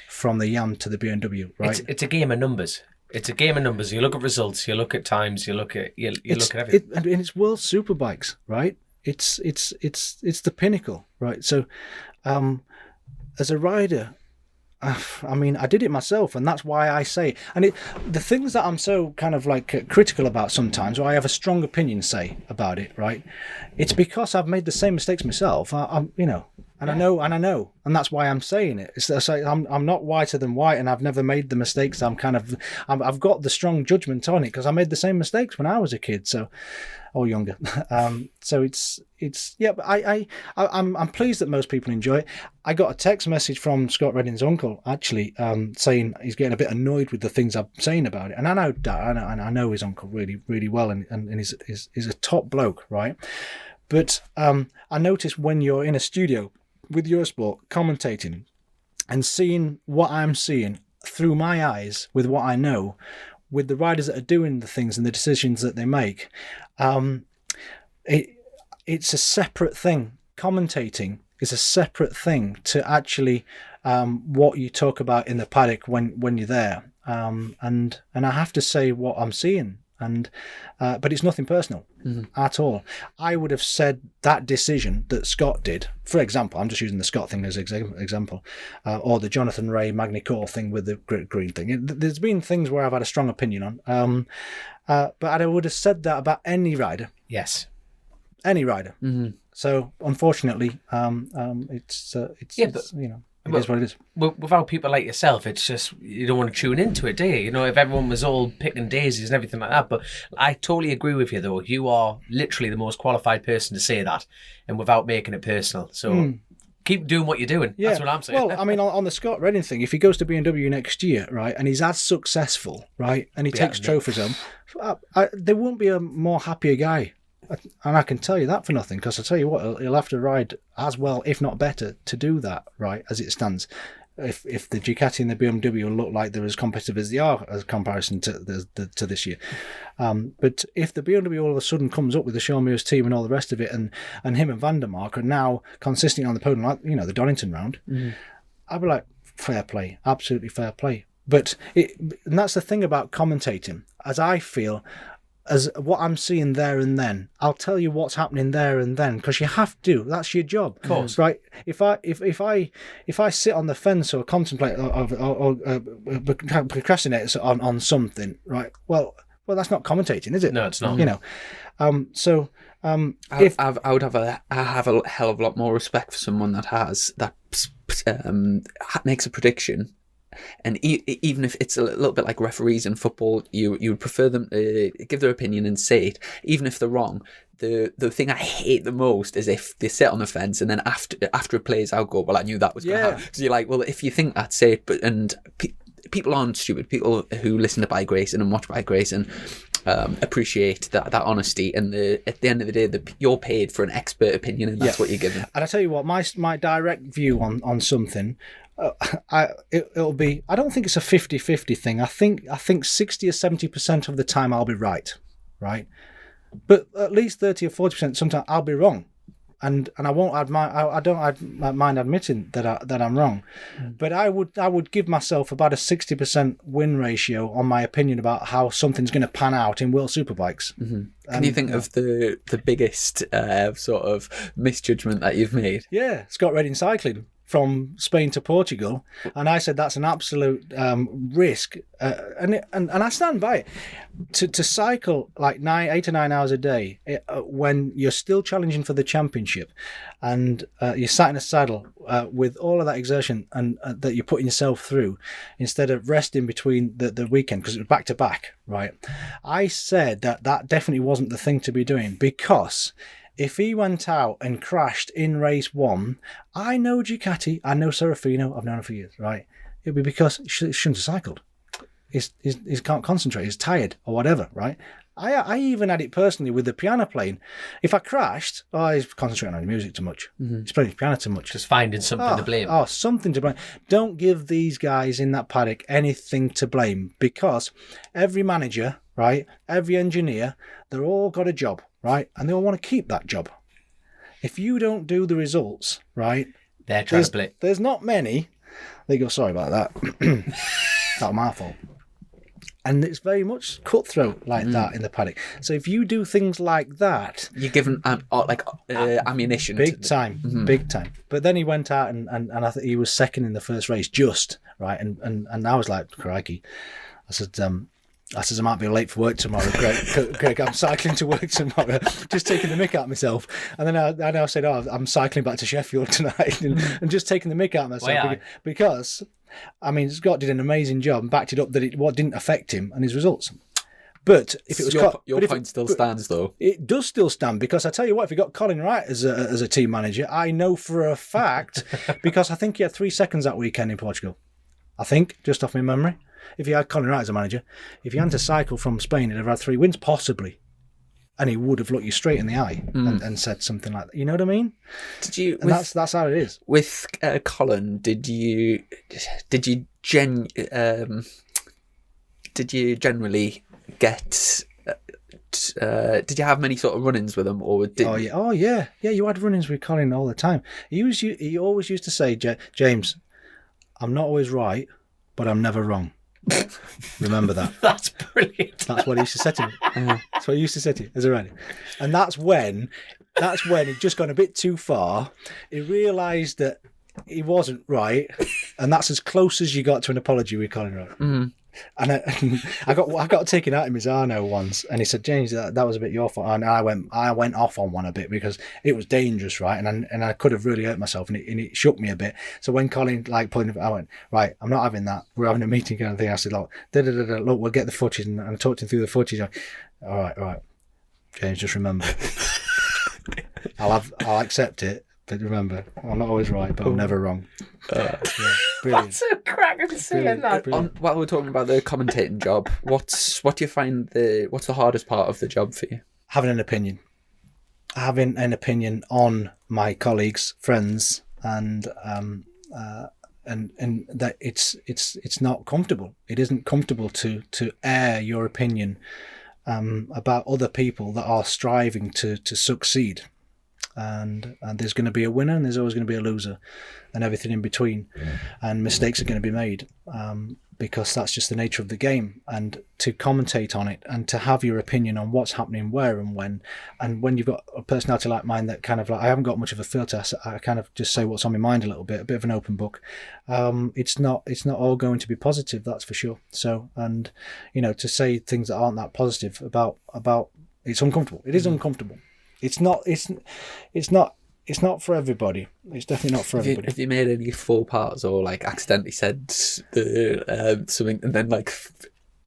from the Yam to the BMW. Right, it's a game of numbers. It's a game of numbers. You look at results, you look at times, you look at everything. And it's World Superbikes, right? It's the pinnacle, right? So, as a rider, I did it myself, and that's why I say. And the things that I'm so kind of like critical about sometimes, or I have a strong opinion, say, about it, right? It's because I've made the same mistakes myself. I know, and that's why I'm saying it. It's like I'm not whiter than white, and I've never made the mistakes. I've got the strong judgment on it because I made the same mistakes when I was a kid, or younger. So it's but I'm pleased that most people enjoy it. I got a text message from Scott Redding's uncle actually saying he's getting a bit annoyed with the things I'm saying about it, and I know his uncle really, really well, and he's a top bloke, right? But I noticed when you're in a studio with Eurosport commentating and seeing what I'm seeing through my eyes with what I know, with the riders that are doing the things and the decisions that they make, it's a separate thing. Commentating is a separate thing to actually what you talk about in the paddock when you're there. And I have to say what I'm seeing. But it's nothing personal at all. I would have said that decision that Scott did, for example, I'm just using the Scott thing as an example, or the Jonathan Ray Magny-Cours thing with the green thing. There's been things where I've had a strong opinion on, but I would have said that about any rider. Yes, any rider. Mm-hmm. So unfortunately, it's it is what it is. Without people like yourself, it's just, you don't want to tune into it, do you? You know, if everyone was all picking daisies and everything like that. But I totally agree with you, though. You are literally the most qualified person to say that, and without making it personal. So keep doing what you're doing. Yeah. That's what I'm saying. Well, I mean, on the Scott Redding thing, if he goes to BMW next year, right, and he's as successful, right, and he takes trophies home, there won't be a more happier guy. And I can tell you that for nothing, because I tell you what, he'll have to ride as well, if not better, to do that, right, as it stands. If the Ducati and the BMW look like they're as competitive as they are as comparison to this year. But if the BMW all of a sudden comes up with the Sean Muir's team and all the rest of it, and him and Van der Mark are now consistently on the podium, like, the Donington round, I'd be like, fair play, absolutely fair play. But and that's the thing about commentating, as I feel, as what I'm seeing there and then, I'll tell you what's happening there and then, because you have to. That's your job, of course, right? If I sit on the fence or contemplate or procrastinate on something, right? Well, that's not commentating, is it? No, it's not. I would have a hell of a lot more respect for someone that makes a prediction. And even if it's a little bit like referees in football, you would prefer them to give their opinion and say it, even if they're wrong. The thing I hate the most is if they sit on the fence and then after it plays out, go, well, I knew that was going to happen. So you're like, well, if you think that, say it. But people aren't stupid. People who listen to Bike Racing and watch Bike Racing appreciate that honesty. And at the end of the day, you're paid for an expert opinion, and that's what you're given. And I tell you what, my direct view on something. It'll be, I don't think it's a 50-50 thing. I think 60 or 70% of the time I'll be right? But at least 30 or 40% sometimes I'll be wrong, and I won't I don't mind admitting that I'm wrong. But I would give myself about a 60% win ratio on my opinion about how something's going to pan out in World Superbikes. Can you think of the biggest sort of misjudgment that you've made? Yeah, Scott Redding cycling from Spain to Portugal, and I said that's an absolute risk, and I stand by it. To cycle like 8 or 9 hours a day when you're still challenging for the championship, and you're sat in a saddle with all of that exertion and that you're putting yourself through, instead of resting between the weekend, because it was back to back, right? I said that definitely wasn't the thing to be doing, because if he went out and crashed in race 1, I know Ducati, I know Serafino, I've known him for years, right? It'd be because he shouldn't have cycled. He can't concentrate, he's tired or whatever, right? I even had it personally with the piano playing. If I crashed, he's concentrating on the music too much. He's playing his piano too much. Just finding something to blame. Something to blame. Don't give these guys in that paddock anything to blame, because every manager, right, every engineer, they're all got a job, right, and they all want to keep that job. If you don't do the results, right, they're trying to play. There's not many. They go, sorry about that. It's not my fault. And it's very much cutthroat like that in the paddock. So if you do things like that, you're given ammunition. Big time. But then he went out and I think he was second in the first race, just right. And I was like, crikey. I said, I might be late for work tomorrow, Greg. I'm cycling to work tomorrow, just taking the mick out of myself. And then I said, I'm cycling back to Sheffield tonight and just taking the mick out of myself because, I mean, Scott did an amazing job and backed it up that it didn't affect him and his results. But if it was your point still stands, though. It does still stand, because I tell you what, if you got Colin Wright as a team manager, I know for a fact, because I think he had 3 seconds that weekend in Portugal. I think, just off my memory. If he had Colin Wright as a manager, if he had to cycle from Spain, he'd have had 3 wins, possibly. And he would have looked you straight in the eye and said something like that. You know what I mean? That's how it is. With Colin, did you generally get? Did you have many sort of run-ins with him, or did? Oh yeah. You had run-ins with Colin all the time. He always used to say, James, I'm not always right, but I'm never wrong. Remember that. That's brilliant. That's what he used to say to me. That's what he used to say to you as a runner. And that's when he'd just gone a bit too far. He realised that he wasn't right, and that's as close as you got to an apology with Colin Wright. And I got taken out in Misano once, and he said, James, that was a bit your fault. And I went off on one a bit because it was dangerous, right? And I could have really hurt myself, and it shook me a bit. So when Colin pointed, I went, right, I'm not having that. We're having a meeting kind of thing. I said, look, we'll get the footage, and I talked him through the footage. All right, James, just remember, I'll accept it. But remember, I'm not always right, but I'm never wrong. Brilliant. That's a cracking saying that. While we're talking about the commentating job, what do you find what's the hardest part of the job for you? Having an opinion on my colleagues, friends, and that it's not comfortable. It isn't comfortable to air your opinion about other people that are striving to succeed. And there's going to be a winner, and there's always going to be a loser, and everything in between. And mistakes are going to be made because that's just the nature of the game. And to commentate on it and to have your opinion on what's happening where and when you've got a personality like mine that kind of like, I haven't got much of a filter. I kind of just say what's on my mind a little bit, a bit of an open book. It's not all going to be positive, that's for sure. So, and to say things that aren't that positive about it's uncomfortable. It is uncomfortable. It's not for everybody. It's definitely not for everybody. Have you made any faux pas or accidentally said something and then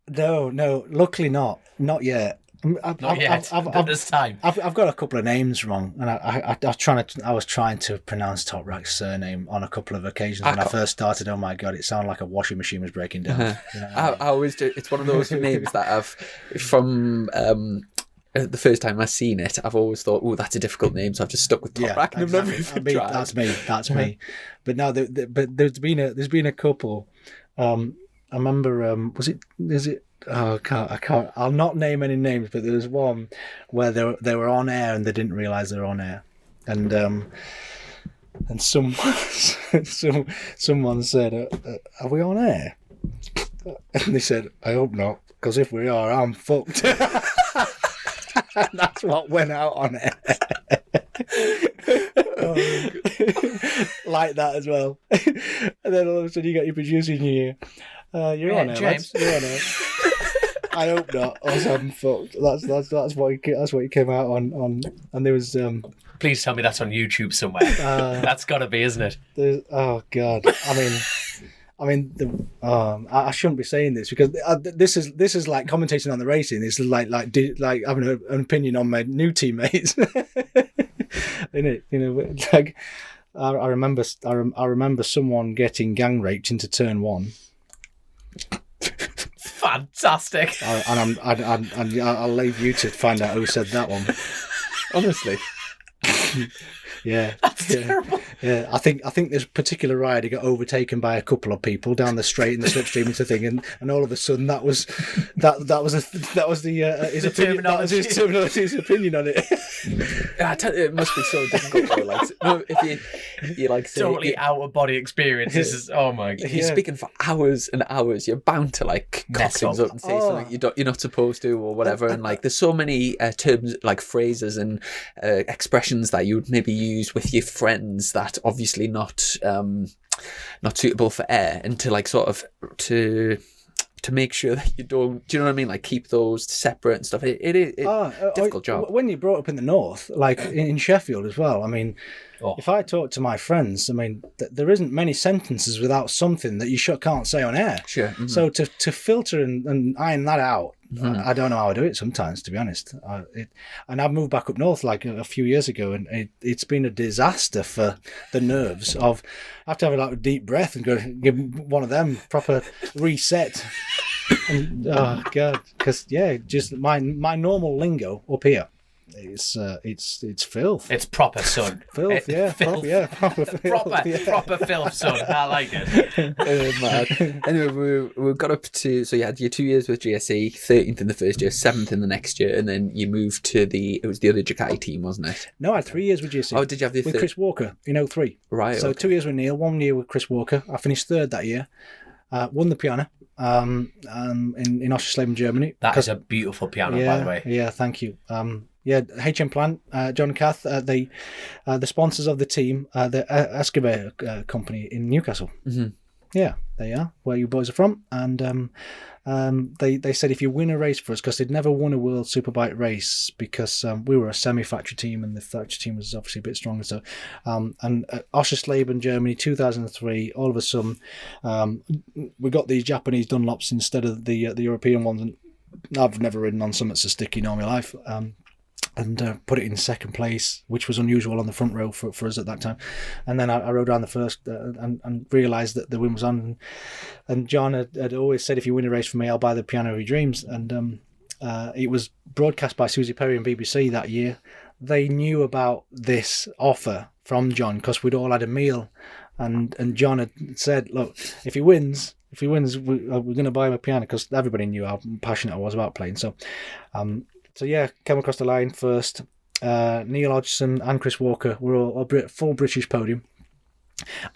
No. Luckily not yet. Not yet. This time. I've got a couple of names wrong, and I was trying to pronounce Top Rack's surname on a couple of occasions when I first started. Oh my god, it sounded like a washing machine was breaking down. I always do. It's one of those names that I've from. The first time I've seen it, I've always thought, "Oh, that's a difficult name," so I've just stuck with Top Rack. And exactly. I've never That's me. But no, there's been a couple. I remember. Is it? Oh, I can't. I'll not name any names, but there was one where they were on air and they didn't realise they were on air, and someone said, "Are we on air?" And they said, "I hope not, because if we are, I'm fucked." And that's what went out on it. Like that as well. And then all of a sudden you got your producer in your ear. You're on it, James. You're on it. I hope not. I was having fucked. That's what he came out on. And there was. Please tell me that's on YouTube somewhere. That's got to be, isn't it? Oh God. I mean, I shouldn't be saying this because this is like commentating on the racing. This is like having an opinion on my new teammates, isn't it? Like I remember someone getting gang raped into turn 1. Fantastic. And I'll leave you to find out who said that one. Honestly. Yeah, That's terrible. Yeah, I think this particular rider got overtaken by a couple of people down the straight in the slipstream into thing, and all of a sudden that was his opinion. That was his opinion on it. I tell you, it must be so difficult though. Like, no, if you like say, Totally out of body experience. This is, oh my god. if you're speaking for hours and hours, you're bound to like cock Mess things up. up and say something you're not supposed to or whatever. And like, there's so many terms, like phrases and expressions that you would maybe use with your friends that obviously not suitable for air, and to like sort of to make sure that you don't, do you know what I mean, like keep those separate and stuff. It is a difficult job. When you're brought up in the north, like in Sheffield as well, I mean, if I talk to my friends, I mean, there isn't many sentences without something that you can't say on air. Sure. Mm-hmm. So to filter and iron that out, I don't know how I do it sometimes, to be honest. And I've moved back up north like a few years ago, and it's been a disaster for the nerves. I have to have a deep breath and go give one of them proper reset. And, oh god, because just my normal lingo up here. It's filth. It's proper, son. Filth, proper filth. Proper filth, son. I like it. Anyway, we got up to, so you had your 2 years with GSE, 13th in the first year, 7th in the next year, and then you moved to it was the other Ducati team, wasn't it? No, I had 3 years with GSE. Oh, did you have the with Chris Walker in 2003? Right. So okay. 2 years with Neil, 1 year with Chris Walker. I finished third that year. Won the piano in Toseland, Germany. That is a beautiful piano, by the way. Yeah, thank you. HM Plant, John and Kath, the sponsors of the team, the excavator company in Newcastle. Mm-hmm. Yeah, they are where you boys are from, and they said if you win a race for us, because they'd never won a World Superbike race we were a semi-factory team and the factory team was obviously a bit stronger. So, and Oschersleben, Germany, 2003, all of a sudden, we got these Japanese Dunlops instead of the European ones, and I've never ridden on something so sticky in all my life. And put it in second place, which was unusual on the front row for us at that time. And then I rode around the first and realised that the win was on. And John had always said, if you win a race for me, I'll buy the piano of your dreams. And it was broadcast by Susie Perry and BBC that year. They knew about this offer from John because we'd all had a meal. And John had said, look, if he wins, we're going to buy him a piano, because everybody knew how passionate I was about playing. So came across the line first. Neil Hodgson and Chris Walker were all full British podium.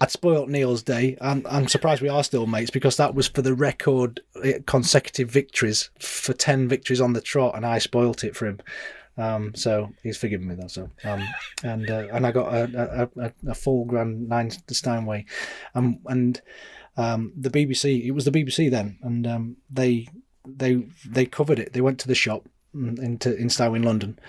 I'd spoilt Neil's day. I'm surprised we are still mates, because that was for the record consecutive victories, for 10 victories on the trot, and I spoilt it for him. So he's forgiven me that. So and I got a full Grand 9 Steinway, and the BBC. It was the BBC then, and they covered it. They went to the shop in Steinway in London,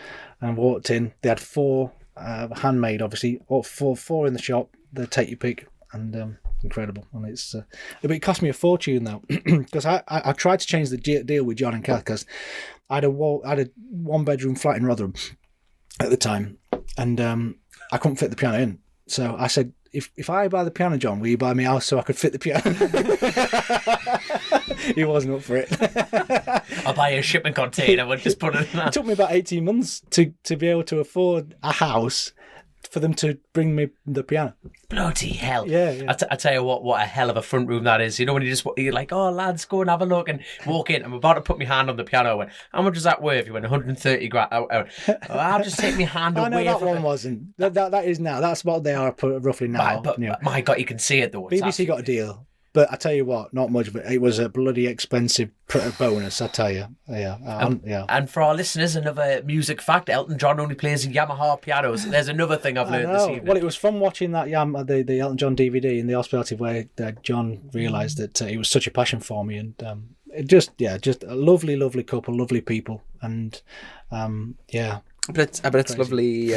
and walked in. They had 4 handmade, obviously, or four in the shop. They take your pick, and incredible. And it cost me a fortune though, because I tried to change the deal with John and Kath, because I had a 1-bedroom flat in Rotherham at the time, and I couldn't fit the piano in. So I said, if I buy the piano, John, will you buy me a house so I could fit the piano? He wasn't up for it. I'll buy you a shipping container. We'll just put it in that. It took me about 18 months to be able to afford a house for them to bring me the piano. Bloody hell. Yeah. I tell you what a hell of a front room that is. You know, when you're like, oh, lads, go and have a look, and walk in. I'm about to put my hand on the piano. I went, how much is that worth? You went, 130 grand. I'll just take my hand away. No, that one wasn't. That is now. That's what they are roughly now. But my God, you can see it though. BBC got a deal. But I tell you what, not much of it. It was a bloody expensive bonus, I tell you. Yeah. And for our listeners, another music fact: Elton John only plays Yamaha pianos. There's another thing I've learned this evening. Well, it was from watching that the Elton John DVD in the hospitality where John realised that it was such a passion for me, and just a lovely, lovely couple, lovely people, and I bet it's lovely.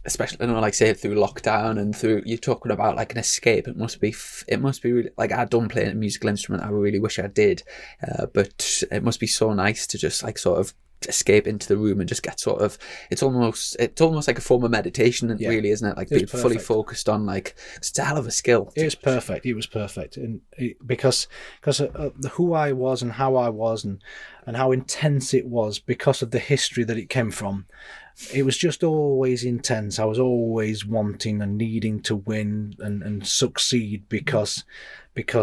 Especially, like say through lockdown and through, you're talking about like an escape. It must be really, like, I don't play a musical instrument. I really wish I did, but it must be so nice to just like sort of escape into the room and just get sort of, it's almost like a form of meditation, really, isn't it? Like being fully focused on, like, it's a hell of a skill. It was perfect. It was perfect, and because who I was and how I was and how intense it was because of the history that it came from. It was just always intense. I was always wanting and needing to win and succeed because of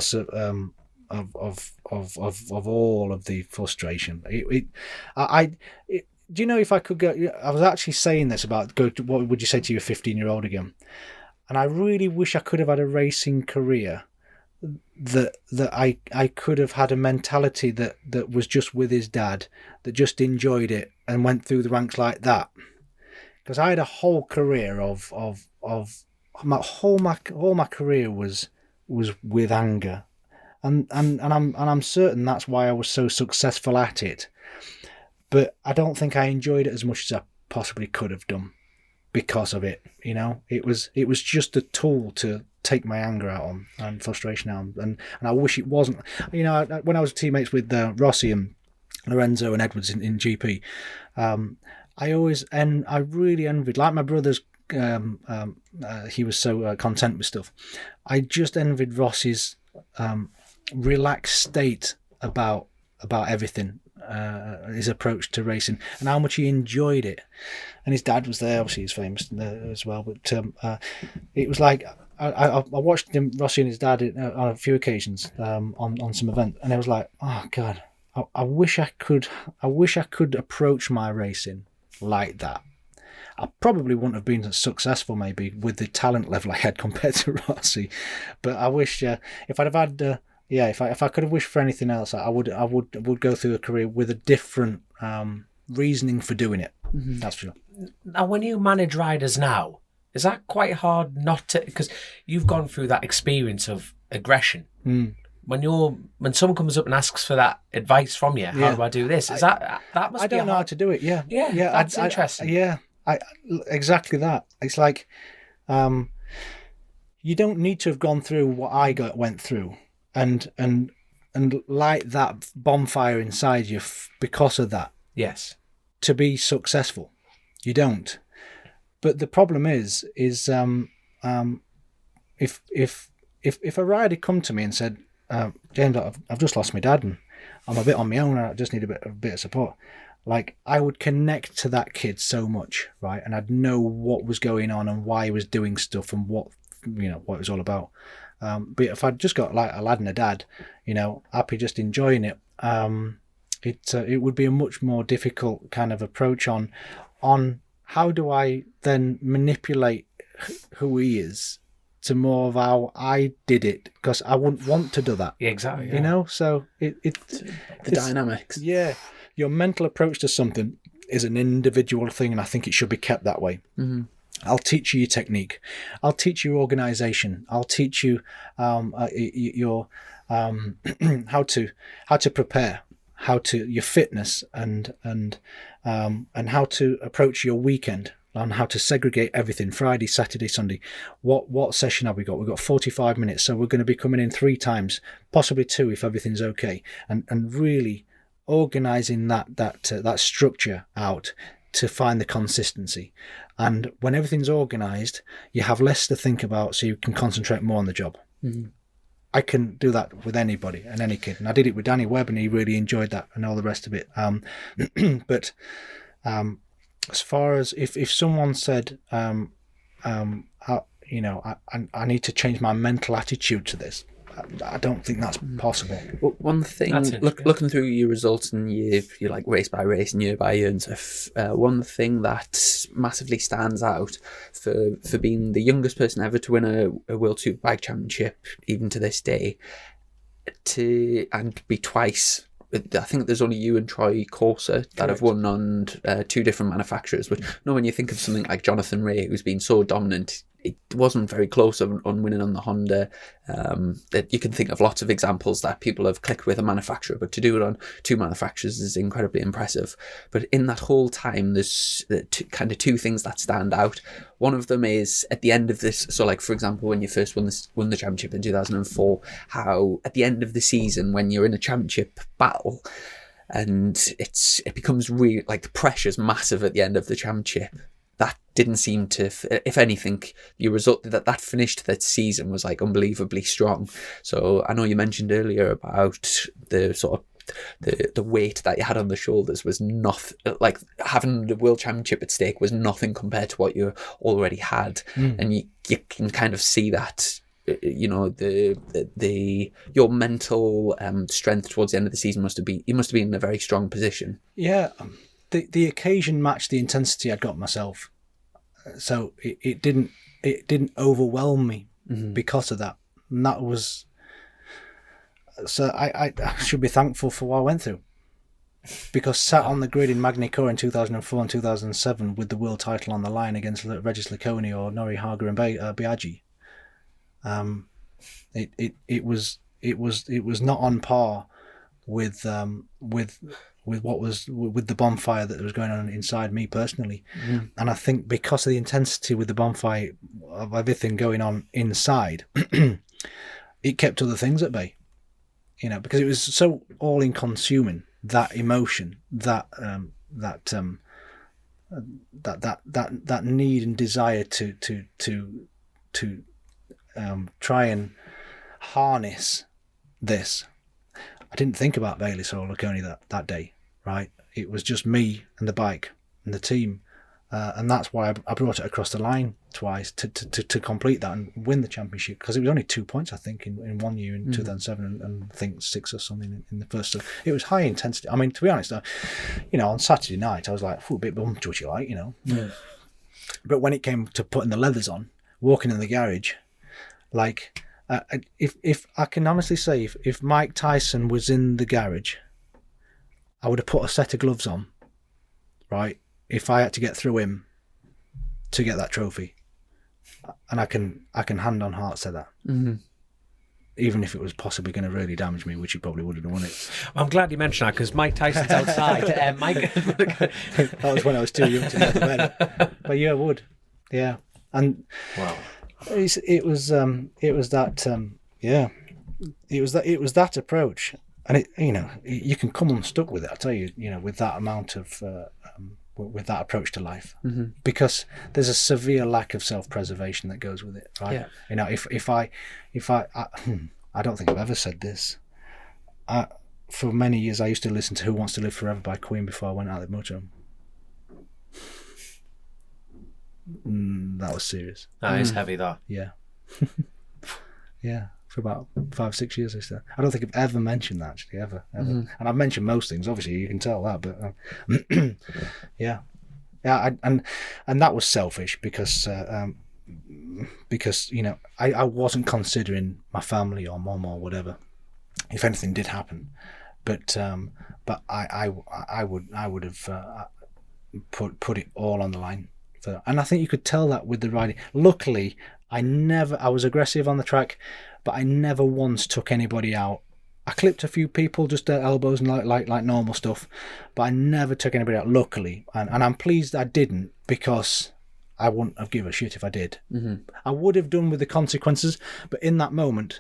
all of the frustration. Do you know, if I could go, I was actually saying this about what would you say to your 15-year-old again? And I really wish I could have had a racing career that I could have had a mentality that was just with his dad, that just enjoyed it and went through the ranks like that. Because I had a whole career of all my career was with anger, and I'm certain that's why I was so successful at it. But I don't think I enjoyed it as much as I possibly could have done because of it. You know, it was just a tool to take my anger out on and frustration out on, and I wish it wasn't. You know, when I was teammates with Rossi and Lorenzo and Edwards in GP, I really envied, like my brother's. He was so content with stuff. I just envied Rossi's relaxed state about everything, his approach to racing, and how much he enjoyed it. And his dad was there. Obviously, he's famous as well. But it was like I watched him, Rossi and his dad, on a few occasions on some event, and I was like, oh God, I wish I could approach my racing like that. I probably wouldn't have been as successful, maybe, with the talent level I had compared to Rossi. But I wish if I'd have had, if I could have wished for anything else, I would go through a career with a different reasoning for doing it. Mm-hmm. That's for sure. Now, when you manage riders now, is that quite hard not to? Because you've gone through that experience of aggression. Mm. When someone comes up and asks for that advice from you, how do I do this? Is that must I be don't know how to do it. Yeah. That's interesting. Exactly that. It's like, you don't need to have gone through what I went through, and light that bonfire inside you because of that. Yes. To be successful, you don't. But the problem is if a rider come to me and said, James, I've just lost my dad and I'm a bit on my own, I just need a bit of support. Like, I would connect to that kid so much, right? And I'd know what was going on and why he was doing stuff and what it was all about. But if I'd just got like a lad and a dad, happy just enjoying it, it would be a much more difficult kind of approach on how do I then manipulate who he is to more of how I did it, because I wouldn't want to do that. Yeah, exactly. Yeah. So it's dynamics. Yeah. Your mental approach to something is an individual thing, and I think it should be kept that way. Mm-hmm. I'll teach you your technique. I'll teach you organisation. I'll teach you your how to prepare, your fitness, and how to approach your weekend, and how to segregate everything: Friday, Saturday, Sunday. What session have we got? We've got 45 minutes, so we're going to be coming in 3 times, possibly 2 if everything's okay, and really organising that structure out to find the consistency. And when everything's organised, you have less to think about, so you can concentrate more on the job. Mm-hmm. I can do that with anybody and any kid, and I did it with Danny Webb, and he really enjoyed that and all the rest of it. But as far as if someone said, I need to change my mental attitude to this, I don't think that's possible. Well, one thing, looking through your results and your like race by race and year by year and stuff, one thing that massively stands out for being the youngest person ever to win a World Superbike Championship, even to this day, and be twice. I think there's only you and Troy Corser that have won on 2 different manufacturers. But when you think of something like Jonathan Ray, who's been so dominant, it wasn't very close on winning on the Honda. That you can think of lots of examples that people have clicked with a manufacturer, but to do it on 2 manufacturers is incredibly impressive. But in that whole time, there's 2 things that stand out. One of them is at the end of this. So, like for example, when you first won the championship in 2004, how at the end of the season, when you're in a championship battle, and it becomes really like the pressure's massive at the end of the championship. That didn't seem to, if anything, the result that finished that season was like unbelievably strong. So I know you mentioned earlier about the sort of the weight that you had on the shoulders was nothing, like having the world championship at stake was nothing compared to what you already had. And you can kind of see that, you know, your mental strength towards the end of the season must have been in a very strong position. Yeah. The occasion matched the intensity I got myself, so it didn't overwhelm me because of that. And that was, so I should be thankful for what I went through, because sat on the grid in Magny-Cours in 2004 and 2007 with the world title on the line against Regis Laconi or Nori Haga and Biaggi, it was not on par with what was with the bonfire that was going on inside me personally. And I think because of the intensity with the bonfire of everything going on inside, it kept other things at bay, you know, because it was so all-consuming, that emotion, that need and desire to try and harness this. I didn't think about Bayliss or Laconi that day, right? It was just me and the bike and the team. And that's why I brought it across the line twice to complete that and win the championship, because it was only 2 points, I think, in 1 year in 2007 and I think 6 or something in the first. So it was high intensity. I mean, to be honest, you know, on Saturday night, I was like, a bit bummed, what you like, you know. Yeah. But when it came to putting the leathers on, walking in the garage, like... if I can honestly say, if Mike Tyson was in the garage, I would have put a set of gloves on, right? If I had to get through him to get that trophy, and I can hand on heart say that, even if it was possibly going to really damage me, which he probably wouldn't have won it. I'm glad you mentioned that, because Mike Tyson's outside. Mike, that was when I was too young to know the better. But yeah, I would, yeah, and wow. It was that approach, and it, you know, you can come unstuck with it. I tell you, you know, with that amount of with that approach to life, because there's a severe lack of self-preservation that goes with it, right? Yeah. You know, if I don't think I've ever said this. For many years, I used to listen to "Who Wants to Live Forever" by Queen before I went out of the motorhome. That was serious. That is heavy, that. Yeah. Yeah, for about 5-6 years I said. I don't think I've ever mentioned that, actually, ever. And I've mentioned most things, obviously, you can tell that, but yeah, and that was selfish because you know, I wasn't considering my family or mum or whatever if anything did happen, but I would have put it all on the line. And I think you could tell that with the riding. Luckily, I was aggressive on the track, but I never once took anybody out. I clipped a few people, just at elbows and like normal stuff, but I never took anybody out, luckily. And I'm pleased I didn't, because I wouldn't have given a shit if I did. I would have done with the consequences, but in that moment,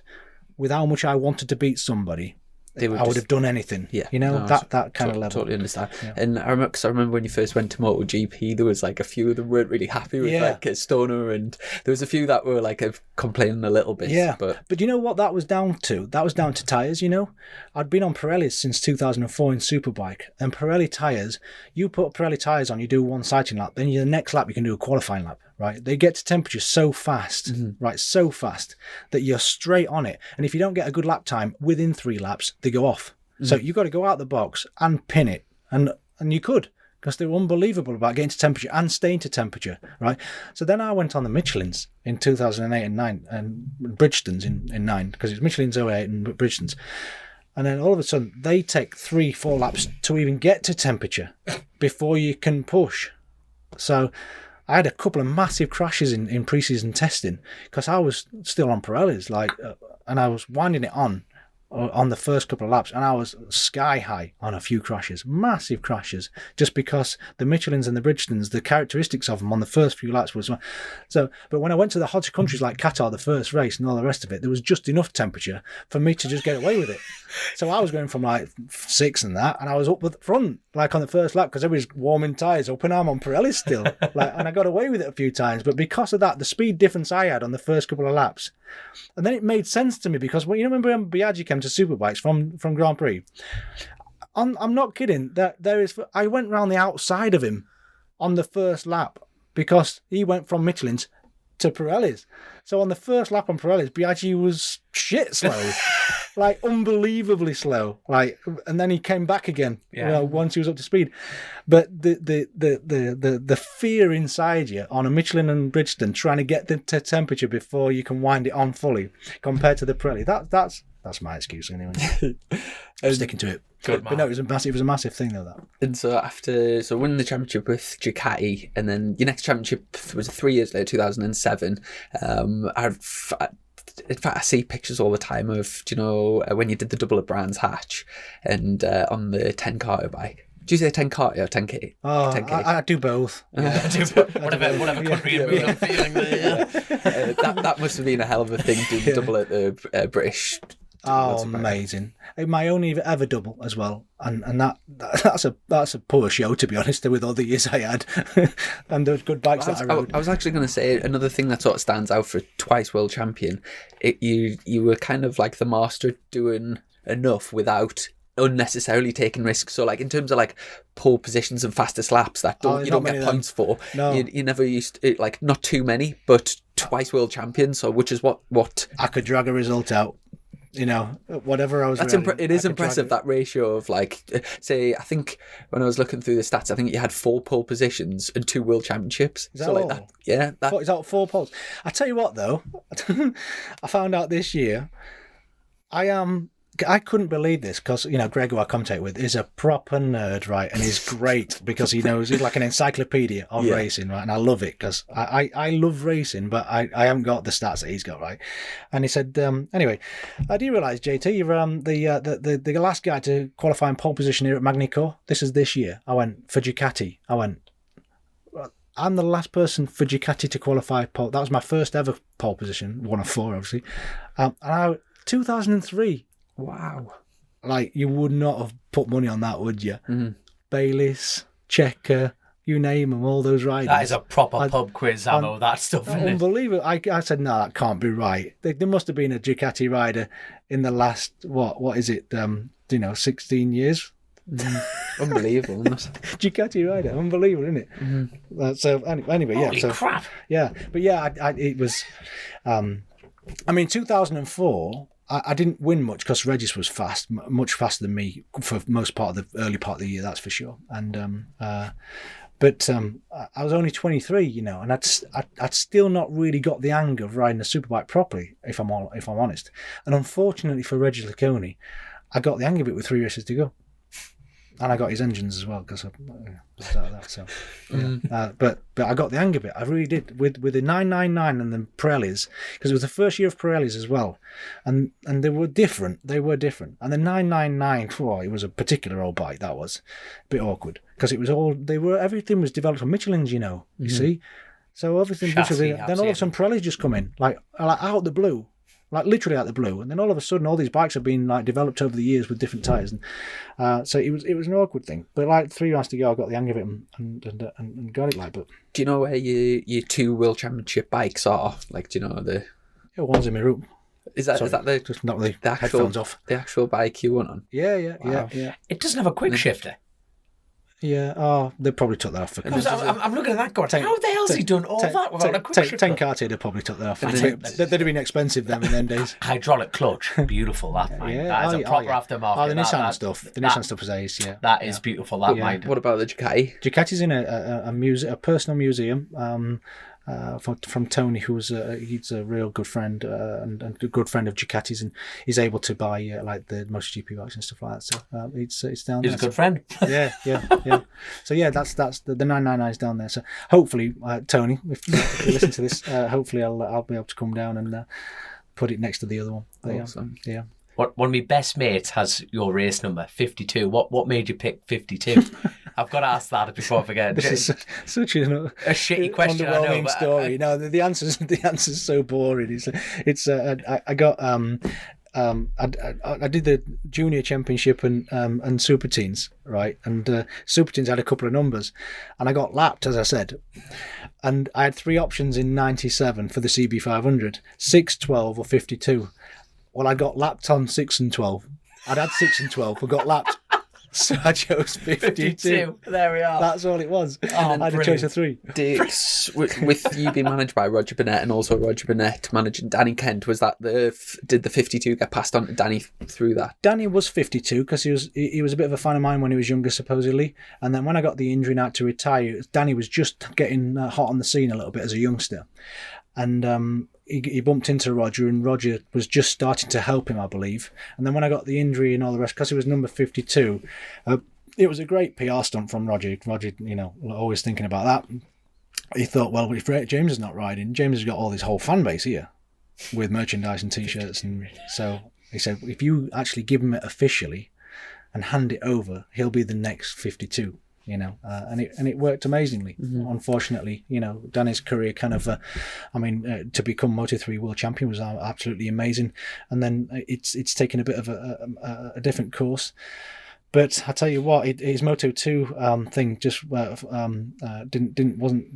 with how much I wanted to beat somebody, I would have done anything. Yeah, you know, that kind of level. Totally understand. Yeah. And I remember when you first went to MotoGP, there was like a few of them weren't really happy with like Stoner, and there was a few that were like complaining a little bit. Yeah, but you know what that was down to? That was down to tyres. You know, I'd been on Pirellis since 2004 in Superbike, and Pirelli tyres. You put Pirelli tyres on, you do one sighting lap, then the next lap you can do a qualifying lap. Right, they get to temperature so fast, right, so fast that you're straight on it. And if you don't get a good lap time within 3 laps, they go off. So you've got to go out the box and pin it, and you could, because they were unbelievable about getting to temperature and staying to temperature, right? So then I went on the Michelins in 2008 and 9, and Bridgestones in 9, because it's Michelin's 08 and Bridgestones. And then all of a sudden they take 3-4 laps to even get to temperature before you can push. So I had a couple of massive crashes in pre-season testing because I was still on Pirellis, and I was winding it on on the first couple of laps, and I was sky high on a few crashes, massive crashes, just because the Michelins and the Bridgestones, the characteristics of them on the first few laps was so. But when I went to the hotter countries like Qatar, the first race and all the rest of it, there was just enough temperature for me to just get away with it. So I was going from like 6 and that, and I was up at the front like on the first lap because everybody's warming tyres up, and I'm on Pirellis still, and I got away with it a few times. But because of that, the speed difference I had on the first couple of laps. And then it made sense to me because you remember when Biaggi came to Superbikes from Grand Prix? I'm not kidding. I went round the outside of him on the first lap because he went from Michelin's to Pirellis. So on the first lap on Pirellis, Biaggi was shit slow, like unbelievably slow. And then he came back again. Once he was up to speed. But the fear inside you on a Michelin and Bridgestone trying to get the temperature before you can wind it on fully, compared to the Pirelli, that's my excuse anyway. I'm sticking to it. Good man. But no, it was a massive thing though. That. And so after winning the championship with Ducati, and then your next championship was 3 years later, 2007. In fact, I see pictures all the time of, when you did the double at Brands Hatch and on the 10 Carter bike. Do you say 10 Carter or 10K? Oh, 10K? I do both. Yeah. Whatever country and mood I'm feeling there. That must have been a hell of a thing to double at the British. Oh, amazing! My only ever double as well, and that's a poor show, to be honest, with all the years I had and the good bikes that I rode. I was actually going to say another thing that sort of stands out for a twice world champion. You were kind of like the master doing enough without unnecessarily taking risks. So like in terms of like pole positions and fastest laps that you don't get points for. No. You never used to, like not too many, but twice world champion. So which is what I could drag a result out. Whatever I was. It is impressive, that ratio of like, say, I think when I was looking through the stats, I think you had 4 pole positions and 2 world championships. Is that all? Like that, yeah. Is that 4 poles? I tell you what, though, I found out this year, I couldn't believe this because, Greg, who I commentate with, is a proper nerd, right? And he's great because he's like an encyclopedia of racing, right? And I love it because I love racing, but I haven't got the stats that he's got, right? And he said, anyway, I do realise, JT, you're the last guy to qualify in pole position here at Magny-Cours. This is this year. I went, for Ducati. I'm the last person for Ducati to qualify pole. That was my first ever pole position, 1 of 4, obviously. 2003. Wow. Like, you would not have put money on that, would you? Mm-hmm. Bayliss, Checker, you name them, all those riders. That is a proper pub quiz, ammo, that stuff. Unbelievable. I said, no, that can't be right. There must have been a Ducati rider in the last, what is it, 16 years? Unbelievable. Ducati rider, unbelievable, isn't it? Mm-hmm. So anyway, yeah. Holy crap. Yeah, but yeah, it was, 2004... I didn't win much because Regis was fast, much faster than me for most part of the early part of the year, that's for sure. And but I was only 23, and I'd still not really got the hang of riding a superbike properly, if I'm honest. And unfortunately for Regis Lacconi, I got the hang of it with 3 races to go. And I got his engines as well because I started that. So, yeah. But I got the hang of it. I really did with the 999 and the Pirellis, because it was the first year of Pirellis as well, and they were different. And the 999, it was a particular old bike. That was a bit awkward because it was everything was developed on Michelin's. You see, so everything. Then all of a sudden Pirellis just come in like out of the blue. Like literally out of the blue, and then all of a sudden, all these bikes have been like developed over the years with different tires, and so it was an awkward thing. But like 3 rounds to go, I got the hang of it and got it. Like, but do you know where your 2 world championship bikes are? Like, do you know the? Yeah, one's in my room. Is that the just knock the actual headphones off? The actual bike you won on? Yeah. It doesn't have a quick shifter. Yeah, they probably took that off. I'm looking at that going, how the hell's he done all that without a quick shifter? 10 Cartier, they probably took that off. They'd have been expensive then in them days. Hydraulic clutch, beautiful that mind. That is a proper aftermarket. The Nissan stuff. The Nissan stuff is ace, yeah. That is beautiful, that mind. What about the Ducati? Ducati's in a personal museum. From Tony, who's he's a real good friend and a good friend of Ducati's, and he's able to buy like the MotoGP bikes and stuff like that. So it's down there. He's a good friend. Yeah. So yeah, that's the 999 is down there. So hopefully, Tony, if you listen to this, hopefully I'll be able to come down and put it next to the other one. But, awesome. Yeah. One of my best mates has your race number, 52. What made you pick 52? I've got to ask that before I forget. This is such a shitty question, I know. Underwhelming But story. No, the answer's so boring. I got I did the junior championship and super teens, right? And super teens had a couple of numbers, and I got lapped, as I said. And I had 3 options in '97 for the CB500: 6, 12, or 52. Well, I got lapped on 6 and 12. I'd had 6 and 12, but got lapped. So I chose 52. There we are. That's all it was. Oh, I had a choice of 3. Dix, with you being managed by Roger Burnett and also Roger Burnett managing Danny Kent, was that did the 52 get passed on to Danny through that? Danny was 52 because he was a bit of a fan of mine when he was younger, supposedly. And then when I got the injury and had to retire, Danny was just getting hot on the scene a little bit as a youngster. And he bumped into Roger, and Roger was just starting to help him, I believe. And then when I got the injury and all the rest, because he was number 52, it was a great PR stunt from Roger. Roger, always thinking about that. He thought, well, if James is not riding, James has got all this whole fan base here with merchandise and T-shirts. And so he said, if you actually give him it officially and hand it over, he'll be the next 52. And it worked amazingly. Mm-hmm. Unfortunately, Danny's career kind of, to become Moto3 world champion was absolutely amazing. And then it's taken a bit of a different course. But I tell you what, his Moto2 thing just wasn't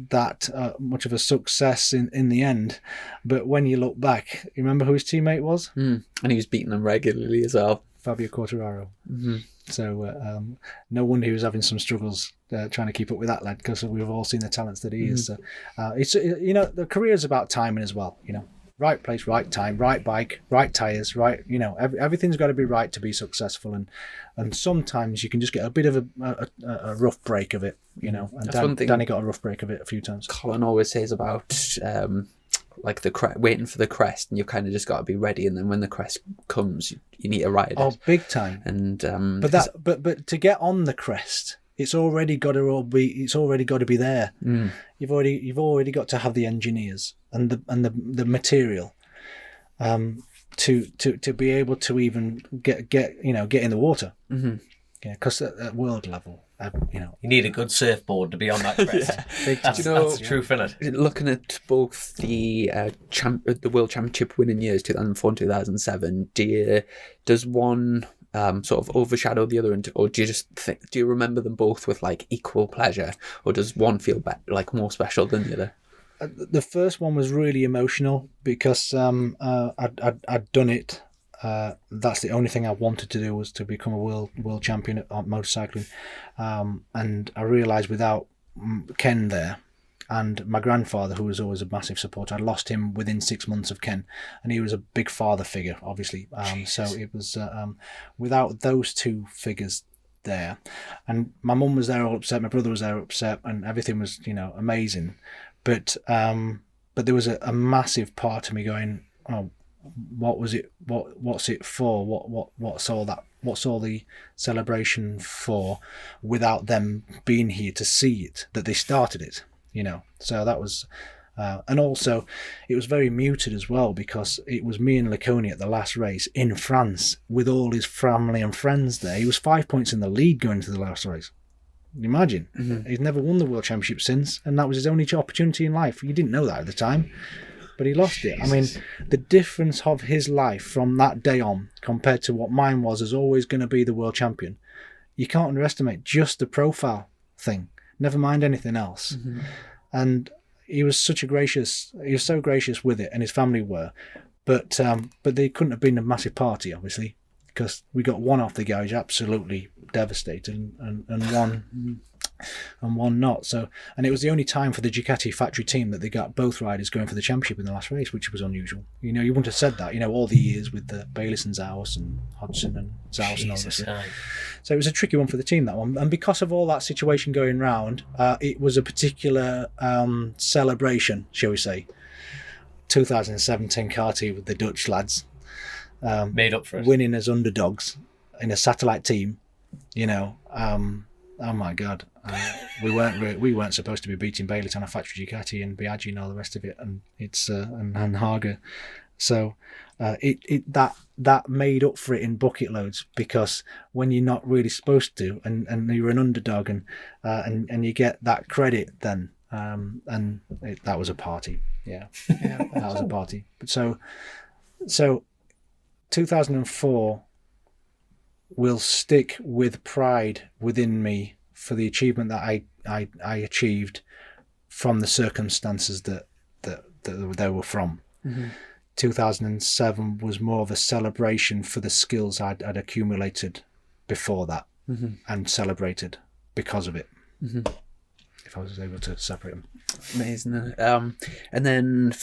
that much of a success in the end. But when you look back, you remember who his teammate was? And he was beating them regularly as well. Fabio Quartararo. Mm-hmm. So no wonder he was having some struggles trying to keep up with that lad, because we've all seen the talents that he is. So it's the career is about timing as well. Right place, right time, right bike, right tires, right. Everything's got to be right to be successful, and sometimes you can just get a bit of a rough break of it. And Danny got a rough break of it a few times. Colin always says about like waiting for the crest, and you kind of just got to be ready, and then when the crest comes, you need to ride it. Oh, big time! And but to get on the crest, it's already got to be there. Mm. You've already got to have the engineers and the material, to be able to even get in the water. Mm-hmm. Yeah, because at world level, you need a good surfboard to be on that crest. Big time. That's the truth, isn't it? Looking at both the World Championship winning years, 2004 and 2007, does one sort of overshadow the other, or do you just do you remember them both with like equal pleasure, or does one feel like more special than the other? The first one was really emotional because I'd done it. That's the only thing I wanted to do, was to become a world champion at motorcycling, and I realised without Ken there and my grandfather, who was always a massive supporter, I lost him within 6 months of Ken, and he was a big father figure, obviously. So it was without those two figures there, and my mum was there all upset, my brother was there upset, and everything was amazing, but there was a massive part of me going, oh, what was it? What's it for? What's all that? What's all the celebration for? Without them being here to see it, that they started it, So that was, and also it was very muted as well, because it was me and Laconi at the last race in France with all his family and friends there. He was 5 points in the lead going into the last race. Imagine. Mm-hmm. He's never won the World Championship since, and that was his only opportunity in life. You didn't know that at the time. But he lost it. I mean, the difference of his life from that day on compared to what mine was is always going to be the world champion. You can't underestimate just the profile thing, never mind anything else. Mm-hmm. And he was so gracious with it, and his family were. But they couldn't have been a massive party, obviously, because we got one off the garage absolutely devastated, and one not. So, and it was the only time for the Ducati factory team that they got both riders going for the championship in the last race, which was unusual. You wouldn't have said that, all the years with the Bayliss and Zaus and Hodgson and Zaus and all this. So it was a tricky one for the team, that one. And because of all that situation going round, it was a particular celebration, shall we say. 2017 Carty with the Dutch lads. Made up for it. Winning as underdogs in a satellite team, oh my God, we weren't supposed to be beating Bayliss on a factory Ducati and Biaggi and all the rest of it, and it's and Haga. So that made up for it in bucket loads, because when you're not really supposed to, and you're an underdog, and you get that credit, then that was a party. Yeah, that was a party. But so 2004 will stick with pride within me for the achievement that I achieved from the circumstances that they were from. 2007 was more of a celebration for the skills I'd accumulated before that, and celebrated because of it. If I was able to separate them. Amazing. And then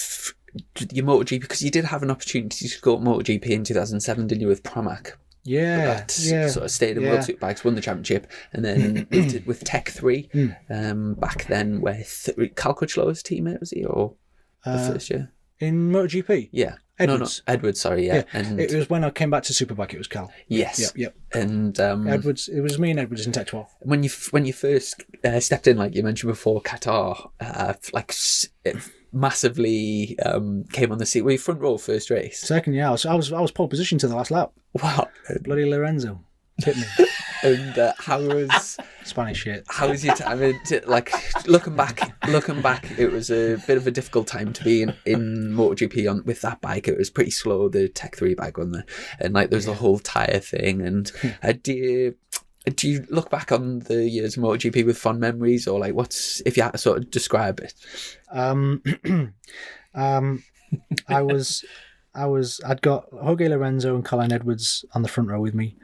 your MotoGP, because you did have an opportunity to go at MotoGP in 2007, didn't you, with Pramac? Yeah. Sort of stayed in World Superbikes, won the championship, and then with Tech 3, back then with Cal Crutchlow teammate, was he, or the first year? In MotoGP? Yeah. Edwards. No, Edwards, sorry, yeah. And it was when I came back to Superbike, it was Cal. Yes. Yep. And Edwards, it was me and Edwards in Tech 12. When you first stepped in, like you mentioned before, Qatar, it massively came on the seat. Were you front row first race? Second, yeah. I was pole position to the last lap. Wow. Bloody Lorenzo tipped me. And how was Spanish shit? How was your time? I mean, looking back, it was a bit of a difficult time to be in MotoGP with that bike. It was pretty slow, the Tech 3 bike on there, and like there was the whole tyre thing. And do you look back on the years of MotoGP with fond memories, or like what's, if you had to sort of describe it? I'd got Jorge Lorenzo and Colin Edwards on the front row with me,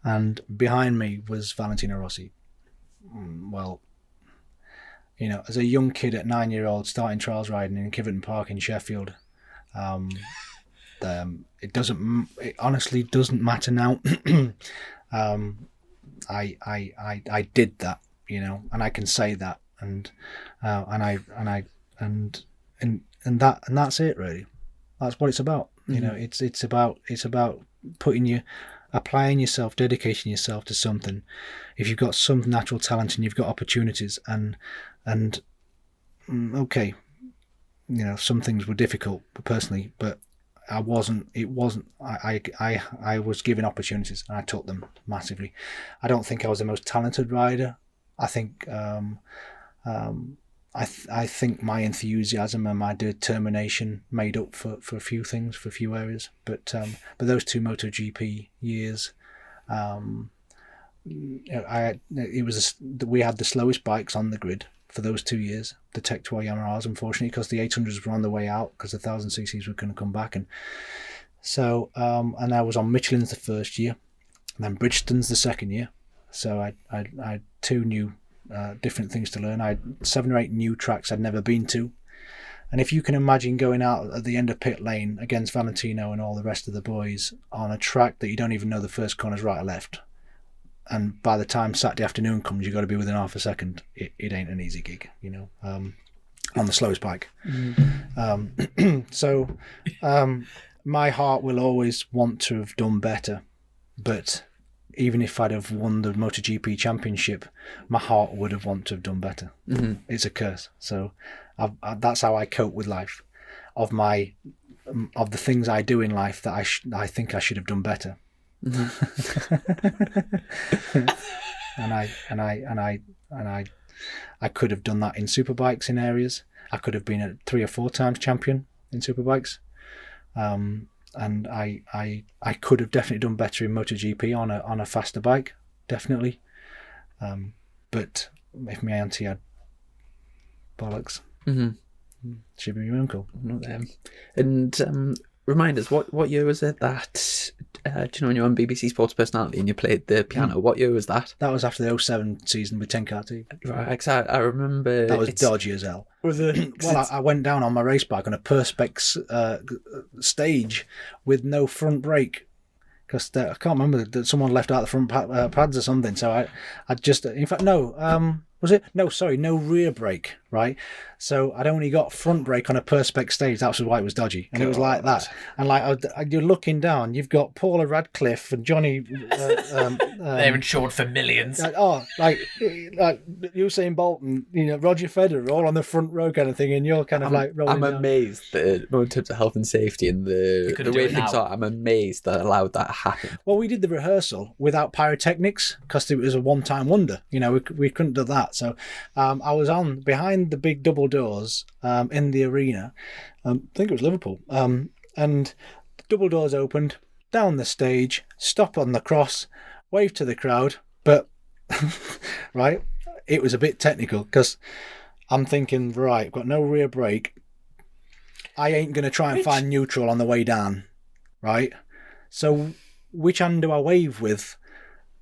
and behind me was Valentino Rossi. Well, you know, as a young kid at 9-year-old starting trials riding in Kiverton Park in Sheffield, it honestly doesn't matter now. I did that, you know, and I can say that, and that's it really. That's what it's about. You know, it's about applying yourself, dedicating yourself to something. If you've got some natural talent and you've got opportunities, and okay, you know, some things were difficult personally, but I wasn't. I was given opportunities and I took them massively. I don't think I was the most talented rider. I think I think my enthusiasm and my determination made up for a few things, for a few areas. But those two MotoGP years, we had the slowest bikes on the grid for those 2 years. The Tech 12 Yamahas, unfortunately, because the 800s were on the way out because the 1000cc's were going to come back, and so and I was on Michelin's the first year, and then Bridgestone's the second year. So I had two new. Different things to learn. I had 7 or 8 new tracks I'd never been to, and if you can imagine going out at the end of pit lane against Valentino and all the rest of the boys on a track that you don't even know the first corner's right or left, and by the time Saturday afternoon comes you've got to be within half a second, it ain't an easy gig, you know, on the slowest bike. So my heart will always want to have done better, but even if I'd have won the MotoGP championship, my heart would have wanted to have done better. It's a curse. So that's how I cope with life. Of the things I do in life that I think I should have done better. and I could have done that in superbikes in areas. I could have been a 3 or 4 times champion in superbikes. And I could have definitely done better in MotoGP on a faster bike, definitely. But if my auntie had bollocks, she'd be my uncle. Not them. And remind us, what year was it that, do you know when you were on BBC Sports Personality and you played the piano, what year was that? That was after the 07 season with 10 car team. Right, because I remember... That was dodgy as hell. Was it? Well, I went down on my race bike on a Perspex stage with no front brake, because I can't remember that someone left out the front pads or something. So I just, in fact, no, Was it? No, sorry, no rear brake, right? So I'd only got front brake on a Perspex stage. That was why it was dodgy. And it was like that. And like you're looking down, you've got Paula Radcliffe and Johnny... They're insured for millions. Like Usain Bolt and, Roger Federer all on the front row kind of thing, and you're kind of rolling I'm down. amazed that in terms of health and safety and the way things are, I'm amazed that allowed that to happen. Well, we did the rehearsal without pyrotechnics because it was a one-time wonder. We couldn't do that. So I was on behind the big double doors in the arena. I think it was Liverpool. And double doors opened, down the stage, stop on the cross, wave to the crowd. But, right, it was a bit technical because I'm thinking, right, I've got no rear brake. I ain't going to try and find neutral on the way down, right? So which hand do I wave with?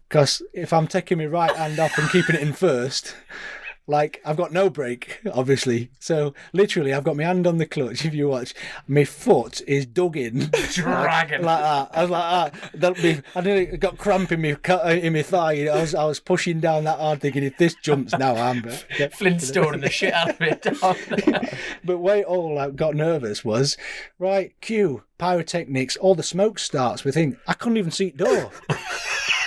Because if I'm taking my right hand off and keeping it in first, like, I've got no brake, obviously. So literally, I've got my hand on the clutch. If you watch, my foot is dug in, dragging like that. I was like that. I nearly got cramp in my thigh. I was pushing down that hard, thinking if this jumps now, I'm Flintstoning the shit out of it. But where it all got nervous was, right, cue pyrotechnics. All the smoke starts. We think I couldn't even see the door.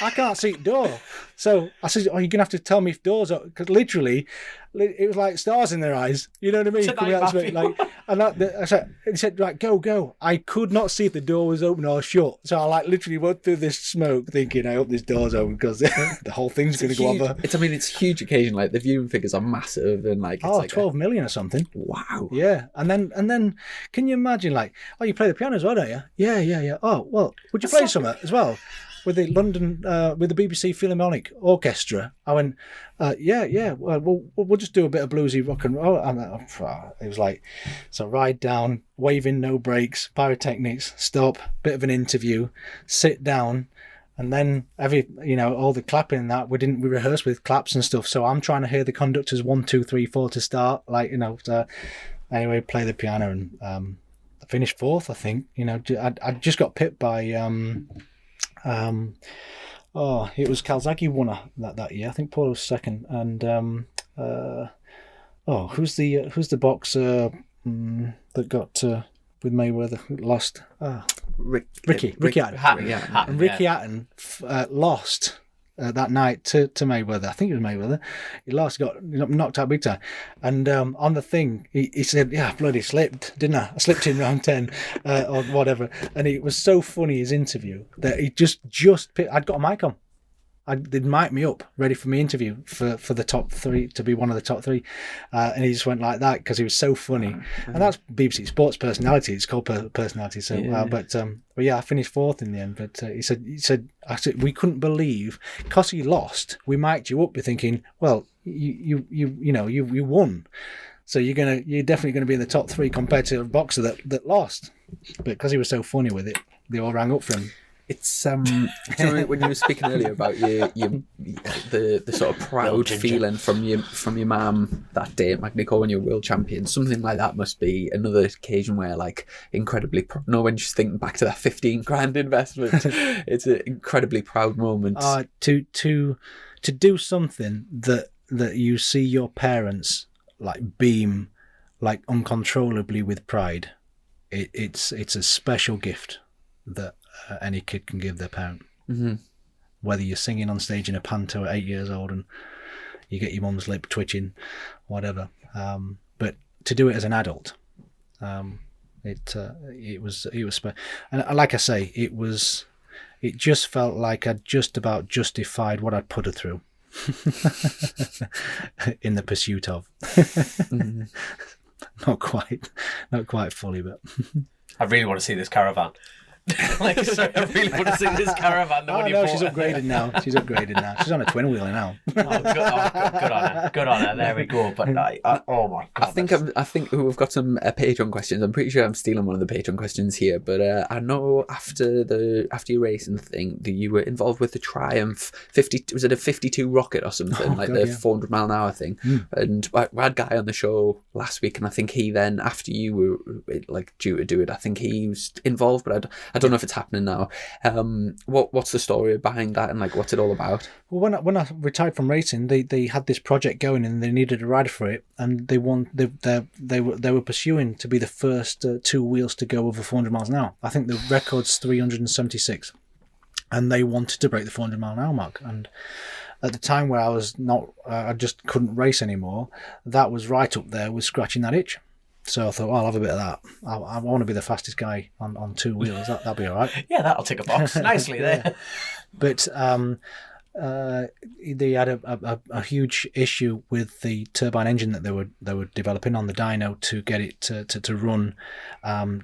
I can't see the door. So I said, you're going to have to tell me if doors are... Because literally, it was like stars in their eyes. You know what I mean? Coming out of it, he said, right, go. I could not see if the door was open or shut. So I literally went through this smoke thinking, I hope this door's open because the whole thing's going to go over. It's a huge occasion. Like, the viewing figures are massive and it's 12 million or something. Wow. Yeah. And then can you imagine you play the piano as well, don't you? Yeah. Oh, well, would you play something as well? With the London, with the BBC Philharmonic Orchestra, I went, yeah. Well, we'll just do a bit of bluesy rock and roll. And it was like, so ride down, waving, no brakes, pyrotechnics, stop, bit of an interview, sit down, and then all the clapping and that we rehearsed with claps and stuff. So I'm trying to hear the conductors 1, 2, 3, 4 to start, anyway, play the piano and I finished fourth, I think. I just got pipped by. It was Kawasaki won that year. I think Paulo was second, and who's the boxer that got with Mayweather lost? Ricky Hatton. And Ricky Hatton lost that night to Mayweather. I think it was Mayweather. He got knocked out big time. And on the thing, he said, yeah, bloody slipped, didn't I? I slipped in round 10 or whatever. And it was so funny, his interview, that he just I'd got a mic on. They'd mic me up, ready for my interview for the top three, to be one of the top three. And he just went like that because he was so funny. And that's BBC Sports personality. It's called personality. So, but yeah, I finished fourth in the end. But I said, we couldn't believe, because he lost, we mic'd you up. You're thinking, well, you won. So you're definitely going to be in the top three compared to a boxer that lost. But because he was so funny with it, they all rang up for him. It's when you were speaking earlier about the sort of proud feeling from your mum that day at Magnico when you're world champion, something like that must be another occasion where incredibly when you're thinking back to that 15 grand investment, it's an incredibly proud moment. To do something that you see your parents beam uncontrollably with pride, it's a special gift that any kid can give their parent. Mm-hmm. Whether you're singing on stage in a panto at 8 years old and you get your mum's lip twitching, whatever. But to do it as an adult, it was and like I say, it just felt like I'd just about justified what I'd put her through in the pursuit of. Mm-hmm. Not quite fully, but I really want to see this caravan. I really want to see this caravan. She's upgraded now. She's on a twin wheeler now. Good on her. There we go. But oh my god! I think we've got some Patreon questions. I'm pretty sure I'm stealing one of the Patreon questions here. But I know after your racing thing, that you were involved with the Triumph 50. Was it a 52 rocket or something 400 mile an hour thing? Mm. And we had Guy on the show last week, and I think he then, after you were due to do it, I think he was involved. But I I don't know if it's happening now. What's the story behind that, and like what's it all about? Well, when I retired from racing, they had this project going and they needed a rider for it, and they were pursuing to be the first two wheels to go over 400 miles an hour. I think the record's 376, and they wanted to break the 400 mile an hour mark. And at the time where I just couldn't race anymore, that was right up there with scratching that itch. So I thought, well, I'll have a bit of that. I want to be the fastest guy on two wheels. That'll be all right. Yeah, that'll tick a box nicely there. But they had a huge issue with the turbine engine that they were developing on the dyno to get it to run,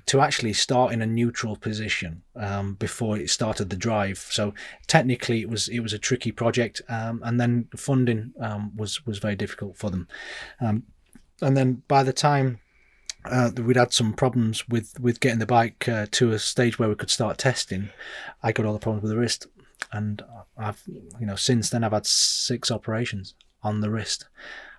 to actually start in a neutral position before it started the drive. So technically, it was a tricky project, and then funding was very difficult for them. And then by the time we'd had some problems with getting the bike to a stage where we could start testing, I got all the problems with the wrist. And I've, since then I've had 6 operations on the wrist,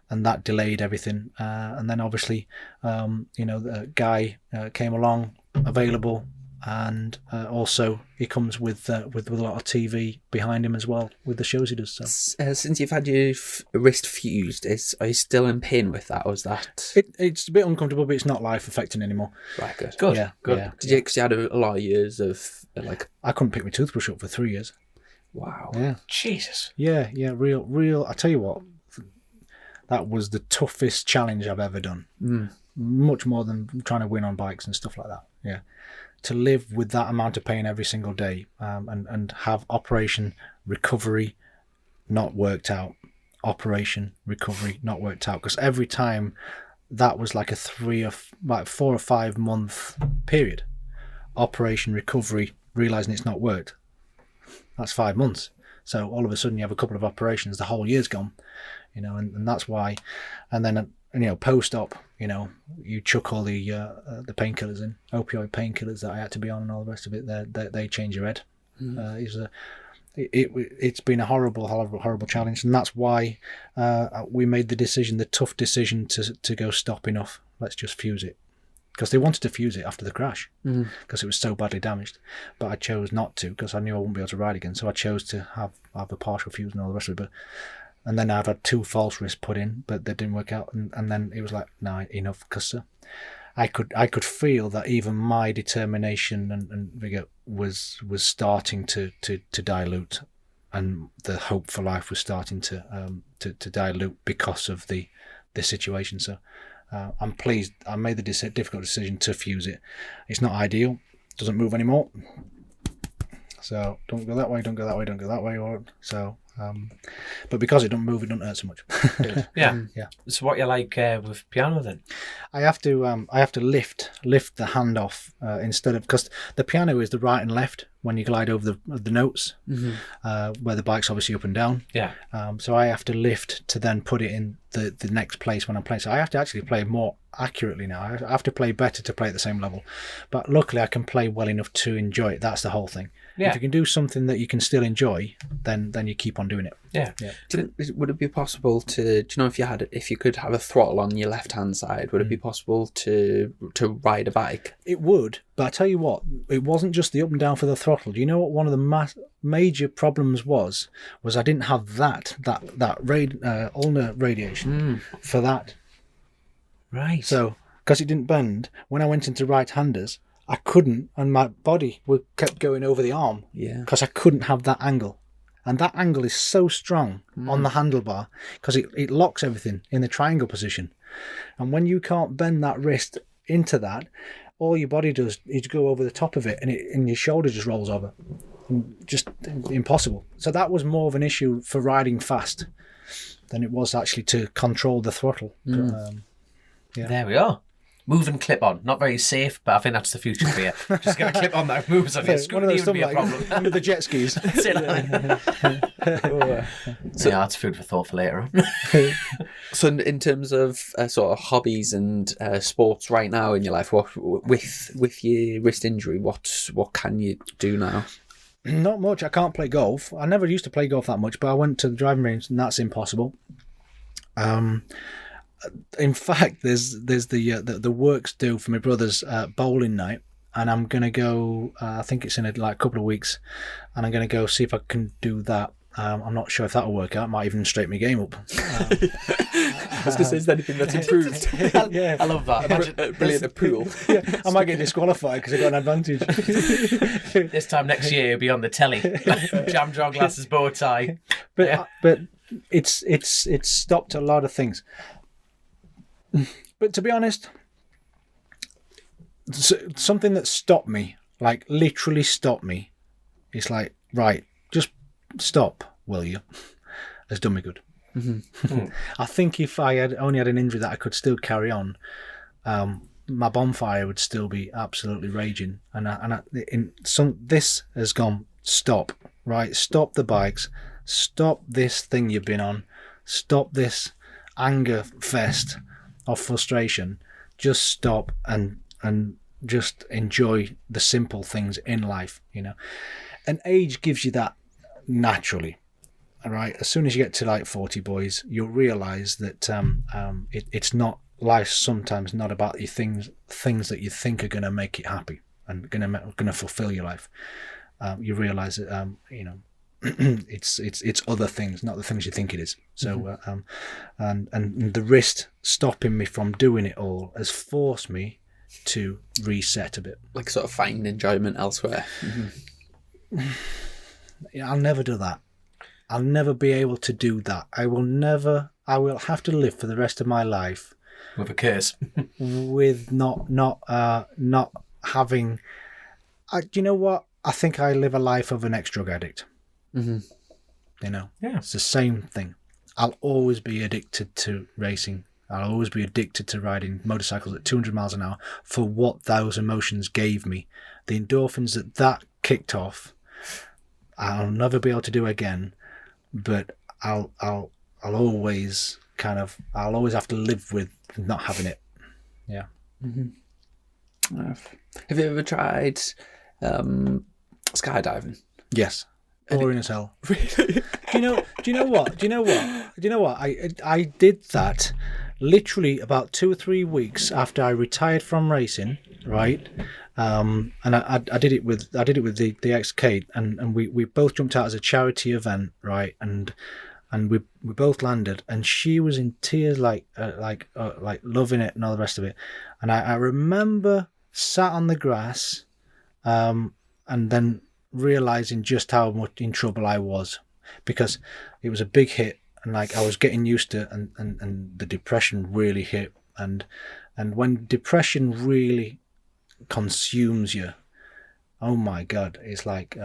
and that delayed everything. And then obviously, the guy came along, available, and also he comes with a lot of TV behind him as well with the shows he does. So since you've had your wrist fused, are you still in pain with that, or is that? It's a bit uncomfortable, but it's not life affecting anymore. Right, good. Good. Yeah, good. Yeah. Because you had a lot of years of like. I couldn't pick my toothbrush up for 3 years. Wow. Yeah. Jesus. Yeah. Real. I tell you what, that was the toughest challenge I've ever done. Much more than trying to win on bikes and stuff like that. Yeah. To live with that amount of pain every single day, and have operation recovery not worked out, operation recovery not worked out, because every time that was like a 4 or 5 month period. Operation recovery, realizing it's not worked. That's 5 months. So all of a sudden you have a couple of operations, the whole year's gone, and that's why. And then post-op, you chuck all the painkillers in, opioid painkillers that I had to be on, and all the rest of it. They change your head. It's been a horrible challenge, and that's why we made the tough decision to go stop enough. Let's just fuse it, because they wanted to fuse it after the crash because it was so badly damaged. But I chose not to, because I knew I wouldn't be able to ride again. So I chose to have a partial fuse and all the rest of it. And then I've had 2 false wrists put in, but they didn't work out. And then it was like, no, enough, because I could feel that even my determination and vigor was starting to dilute, and the hope for life was starting to dilute because of the situation. So I'm pleased I made the difficult decision to fuse it. It's not ideal, doesn't move anymore. So don't go that way, don't go that way, don't go that way, or so. But because it doesn't move, it doesn't hurt so much. Yeah. Yeah. So what you like with piano then? I have to lift the hand off instead of, because the piano is the right and left when you glide over the notes, where the bike's obviously up and down. Yeah. So I have to lift to then put it in the next place when I'm playing. So I have to actually play more accurately now. I have to play better to play at the same level. But luckily I can play well enough to enjoy it. That's the whole thing. Yeah. If you can do something that you can still enjoy, then you keep on doing it. Yeah. Would it be possible to? Do you know if you could have a throttle on your left hand side? Would it be possible to ride a bike? It would, but I tell you what, it wasn't just the up and down for the throttle. Do you know what one of the major problems was I didn't have that ulnar radiation for that. Right. So because it didn't bend, when I went into right-handers, I couldn't, and my body kept going over the arm. Yeah. Because I couldn't have that angle. And that angle is so strong on the handlebar, because it locks everything in the triangle position. And when you can't bend that wrist into that, all your body does is go over the top of it, and your shoulder just rolls over. Just impossible. So that was more of an issue for riding fast than it was actually to control the throttle. Yeah. There we are. Move and clip on. Not very safe, but I think that's the future for you. Just get a clip on that moves on you. Couldn't even be a problem. Under the jet skis. So yeah, that's food for thought for later on. So in terms of sort of hobbies and sports right now in your life, what with your wrist injury, what can you do now? Not much. I can't play golf. I never used to play golf that much, but I went to the driving range, and that's impossible. In fact, there's the works due for my brother's bowling night, and I'm gonna go. I think it's in a couple of weeks, and I'm gonna go see if I can do that. I'm not sure if that'll work out. I might even straighten my game up. I was going to say, is there anything that's improved? Yeah, I love that. Imagine, Brilliant, a pool. yeah, I might get disqualified because I got an advantage. this time next year, you'll be on the telly. Jam jar glasses, bow tie. But it's stopped a lot of things. But to be honest, something that stopped me, like literally stopped me, it's like, right, just stop, will you? Has done me good. Mm-hmm. I think if I had only had an injury that I could still carry on, my bonfire would still be absolutely raging. This has gone, stop, right? Stop the bikes. Stop this thing you've been on. Stop this anger fest of frustration. Just stop and just enjoy the simple things in life, you know. And age gives you that naturally. All right. As soon as you get to like 40, boys, you'll realise that it's not, life's sometimes not about the things that you think are going to make it happy and going to fulfil your life. You realise that you know, it's other things, not the things you think it is. So and the wrist stopping me from doing it all has forced me to reset a bit. Like sort of find enjoyment elsewhere. I'll never do that. I'll never be able to do that. I will have to live for the rest of my life with a curse, with not having. Do you know what? I think I live a life of an ex-drug addict. You know, yeah, it's the same thing. I'll always be addicted to racing. I'll always be addicted to riding motorcycles at 200 miles an hour for what those emotions gave me. The endorphins that kicked off, I'll never be able to do again. But I'll always have to live with not having it. Yeah. Have you ever tried skydiving? Yes. Boring as hell. Really? Do you know what? I did that literally about 2 or 3 weeks after I retired from racing, right? And I did it with the ex-Kate, and we both jumped out as a charity event, right? And we both landed, and she was in tears, like loving it and all the rest of it. And I remember sat on the grass, and then realizing just how much in trouble I was, because it was a big hit, and like I was getting used to it, and the depression really hit, and when depression really consumes you, oh my god, it's like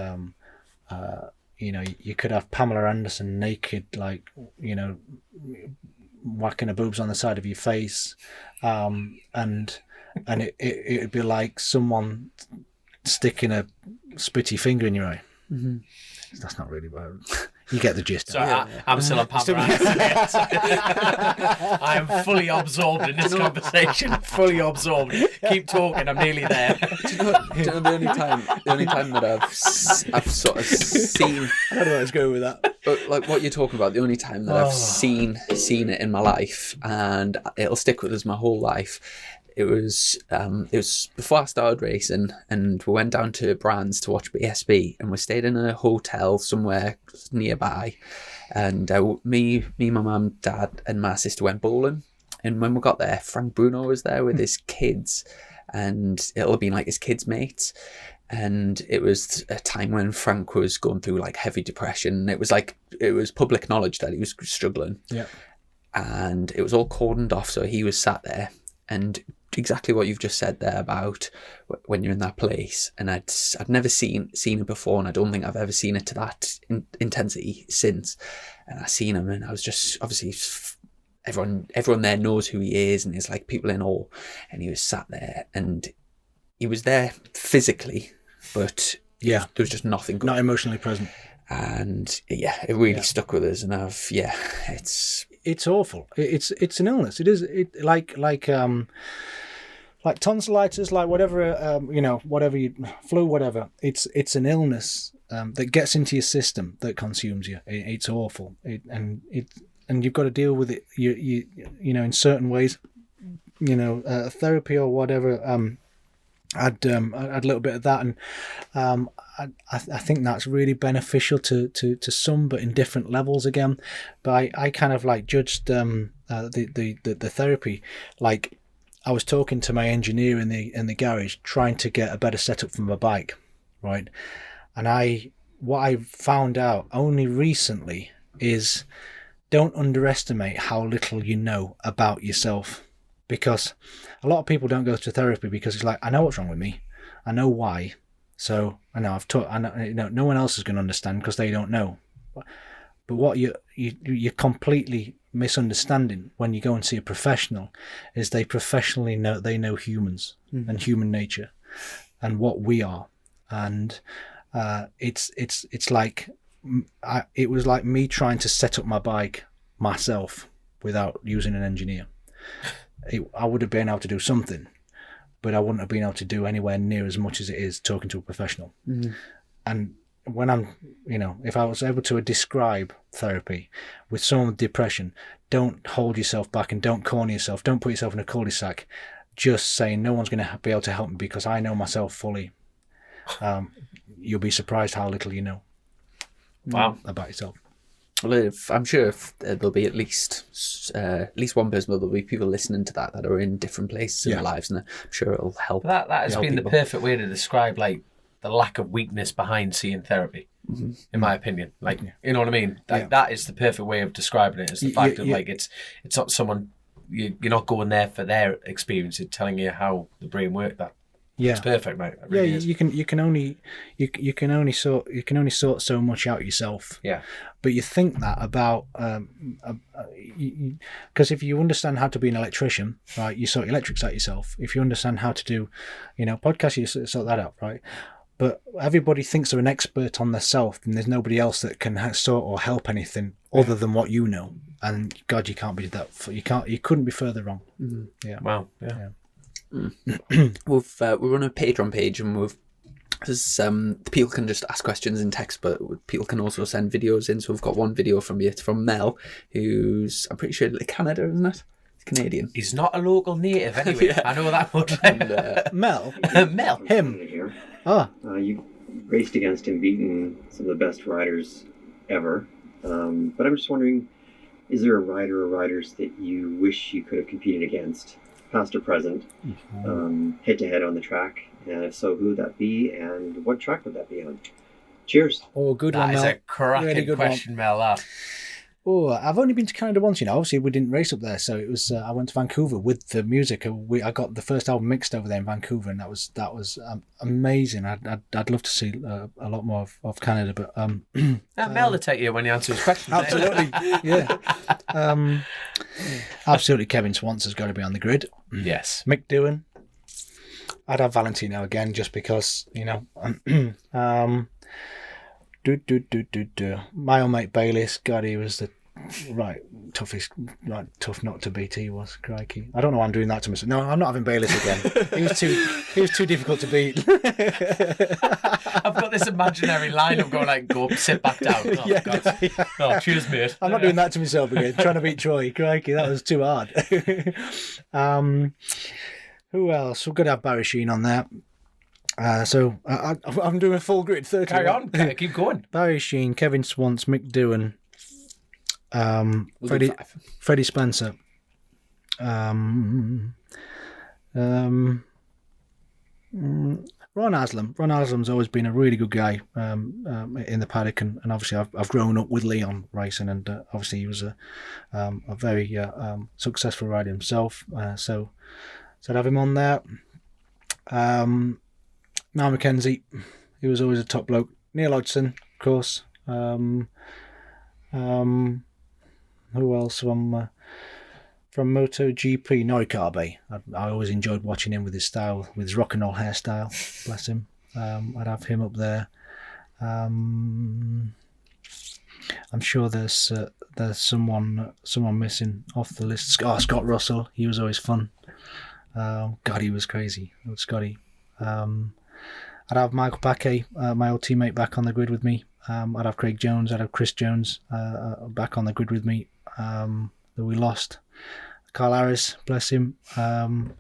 you know, you could have Pamela Anderson naked, like, you know, whacking her boobs on the side of your face, and it'd be like someone sticking a spitty finger in your eye. That's not really bad. You get the gist. So I'm still on Pamela Anderson. I am fully absorbed in this conversation. Fully absorbed. Keep talking. I'm nearly there. Do you know the only time that I've sort of seen. I don't know where I was going with that. But like what you're talking about, the only time that I've seen it in my life, and it'll stick with us my whole life. It was before I started racing, and we went down to Brands to watch BSB, and we stayed in a hotel somewhere nearby, and me, my mum, dad, and my sister went bowling. And when we got there, Frank Bruno was there with his kids, and it'll have been like his kids' mates. And it was a time when Frank was going through like heavy depression. It was public knowledge that he was struggling. Yeah. And it was all cordoned off, so he was sat there, and exactly what you've just said there about when you're in that place. And I'd never seen it before, and I don't think I've ever seen it to that intensity since. And I seen him, and I was just, obviously everyone there knows who he is, and there's like people in awe. And he was sat there, and he was there physically, but yeah, there was just nothing going. Not emotionally present. And yeah, it really stuck with us. And it's awful. It's an illness. It is like tonsillitis, like whatever, you know, flu, whatever. It's an illness that gets into your system, that consumes you. It's awful. And you've got to deal with it. You know, in certain ways, you know, therapy or whatever. I'd a little bit of that, and I think that's really beneficial to some, but in different levels again. But I kind of like judged the therapy. Like, I was talking to my engineer in the garage, trying to get a better setup for my bike, right? And what I found out only recently is, don't underestimate how little you know about yourself, because a lot of people don't go to therapy because it's like, I know what's wrong with me, I know why, so I know I know, no one else is going to understand because they don't know. But what you're completely misunderstanding when you go and see a professional is they professionally know humans and human nature and what we are, and it's like it was like me trying to set up my bike myself without using an engineer. I would have been able to do something, but I wouldn't have been able to do anywhere near as much as it is talking to a professional. And when I'm, if I was able to describe therapy with someone with depression, don't hold yourself back and don't corner yourself. Don't put yourself in a cul-de-sac just saying no one's going to be able to help me because I know myself fully. You'll be surprised how little you know. Wow. About yourself. Well, I'm sure there'll be at least one person, there'll be people listening to that are in different places in their lives, and I'm sure it'll help. That has been people. the perfect way to describe like the lack of weakness behind seeing therapy, in my opinion. Like, you know what I mean? That is the perfect way of describing it. Is the fact of like it's not someone you're not going there for their experience. It's telling you how the brain works. It's perfect, mate. It really is. You can only sort so much out yourself. Yeah. But you think that about because if you understand how to be an electrician, right, you sort electrics out yourself. If you understand how to do, podcasts, you sort that out, right? But everybody thinks they're an expert on themselves, and there's nobody else that can sort or help anything other than what you know. And God, you can't be that. You couldn't be further wrong. Yeah. Wow. Yeah. We're on a Patreon page, and people can just ask questions in text, but people can also send videos in. So we've got one video from Mel, who's, I'm pretty sure, Canada, isn't it? Canadian. He's not a local native anyway. I know that much. Mel. Mel. Him. Here. You raced against him, beating some of the best riders ever. But I'm just wondering, is there a rider or riders that you wish you could have competed against, past or present, head-to-head on the track? And if so, who would that be, and what track would that be on? Cheers. Oh, good one, Mel. That is a cracking really good question, Mel. That. Oh, I've only been to Canada once, Obviously, we didn't race up there, so it was. I went to Vancouver with the music. I got the first album mixed over there in Vancouver, and that was amazing. I'd love to see a lot more of Canada, but Mel will take you when you answer his question. Absolutely, yeah. Absolutely, Kevin Swanson's got to be on the grid. Yes, Mick Doohan. I'd have Valentino again, just because My old mate Bayliss, God, he was the tough not to beat. He was, crikey. I don't know why I'm doing that to myself. No, I'm not having Bayliss again. he was too difficult to beat. I've got this imaginary line of going like, go sit back down. Oh, God. Yeah. Oh, cheers, mate. I'm not doing that to myself again. Trying to beat Troy, crikey, that was too hard. Who else? We're going to have Barry Sheen on there. So I'm doing a full grid. 30. Carry on. Keep going. Barry Sheen, Kevin Swans, Mick Doohan, Freddie Spencer, Ron Haslam. Ron Haslam's always been a really good guy in the paddock, and obviously I've grown up with Leon racing, and obviously he was a very successful rider himself. So I'd have him on there. Niall Mackenzie, he was always a top bloke. Neil Hodgson, of course. Who else from MotoGP? Norikabe. I always enjoyed watching him with his style, with his rock and roll hairstyle. Bless him. I'd have him up there. I'm sure there's someone missing off the list. Scott Russell. He was always fun. God, he was crazy. Scotty. I'd have Michael Paquet, my old teammate, back on the grid with me. I'd have Craig Jones. I'd have Chris Jones back on the grid with me, that we lost. Carl Harris, bless him. And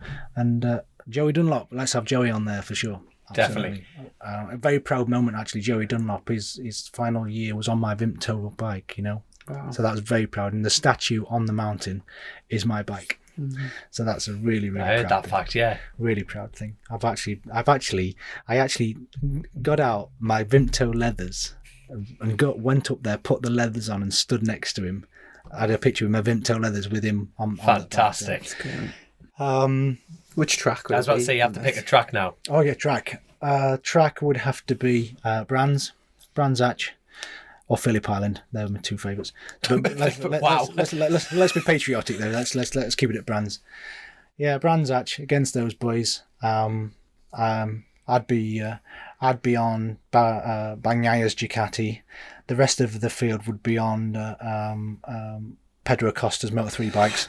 Joey Dunlop. Let's have Joey on there for sure. Definitely. A very proud moment, actually. Joey Dunlop, his final year was on my Vimto bike, you know. Wow. So that was very proud. And the statue on the mountain is my bike. Mm-hmm. So that's a really, really I heard proud that thing. fact, yeah. Really proud thing. I actually got out my Vimto leathers and went up there, put the leathers on and stood next to him. I had a picture of my Vimto leathers with him on Fantastic. Which track would I was about to say you have to pick a track now. Oh yeah, track. Track would have to be Brands Hatch, or Phillip Island. They're my two favourites. Wow. Let's be patriotic though. Let's keep it at Brands. Yeah, Brands Hatch against those boys. I'd be on Bagnaya's Ducati. The rest of the field would be on Pedro Acosta's Moto3 bikes.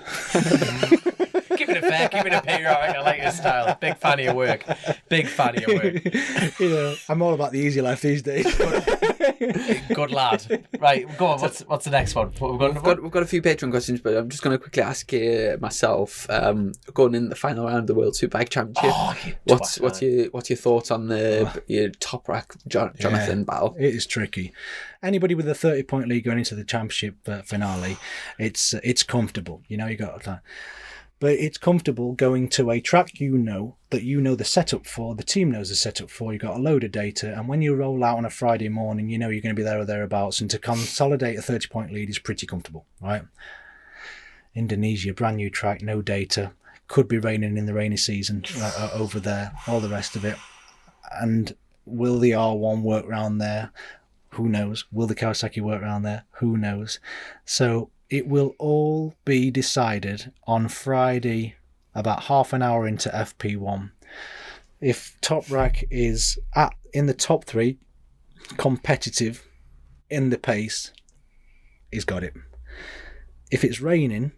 Keep it fair, keep it patriotic. I like your style. Big fan of your work. Big fan of your work. You know, I'm all about the easy life these days. Good lad. Right, go on. What's the next one? We've got a few Patreon questions, but I'm just going to quickly ask you myself. Going in the final round of the World Superbike Championship, what's your thoughts on your top rack Jonathan battle? It is tricky. Anybody with a 30-point lead going into the championship finale, it's comfortable. You know, you got that. But it's comfortable going to a track that you know the setup for, the team knows the setup for, you've got a load of data, and when you roll out on a Friday morning, you know you're going to be there or thereabouts, and to consolidate a 30-point lead is pretty comfortable, right? Indonesia, brand new track, no data, could be raining in the rainy season over there, all the rest of it. And will the R1 work around there? Who knows? Will the Kawasaki work around there? Who knows? So it will all be decided on Friday, about half an hour into FP1. If Top Rack is in the top three, competitive, in the pace, he's got it. If it's raining,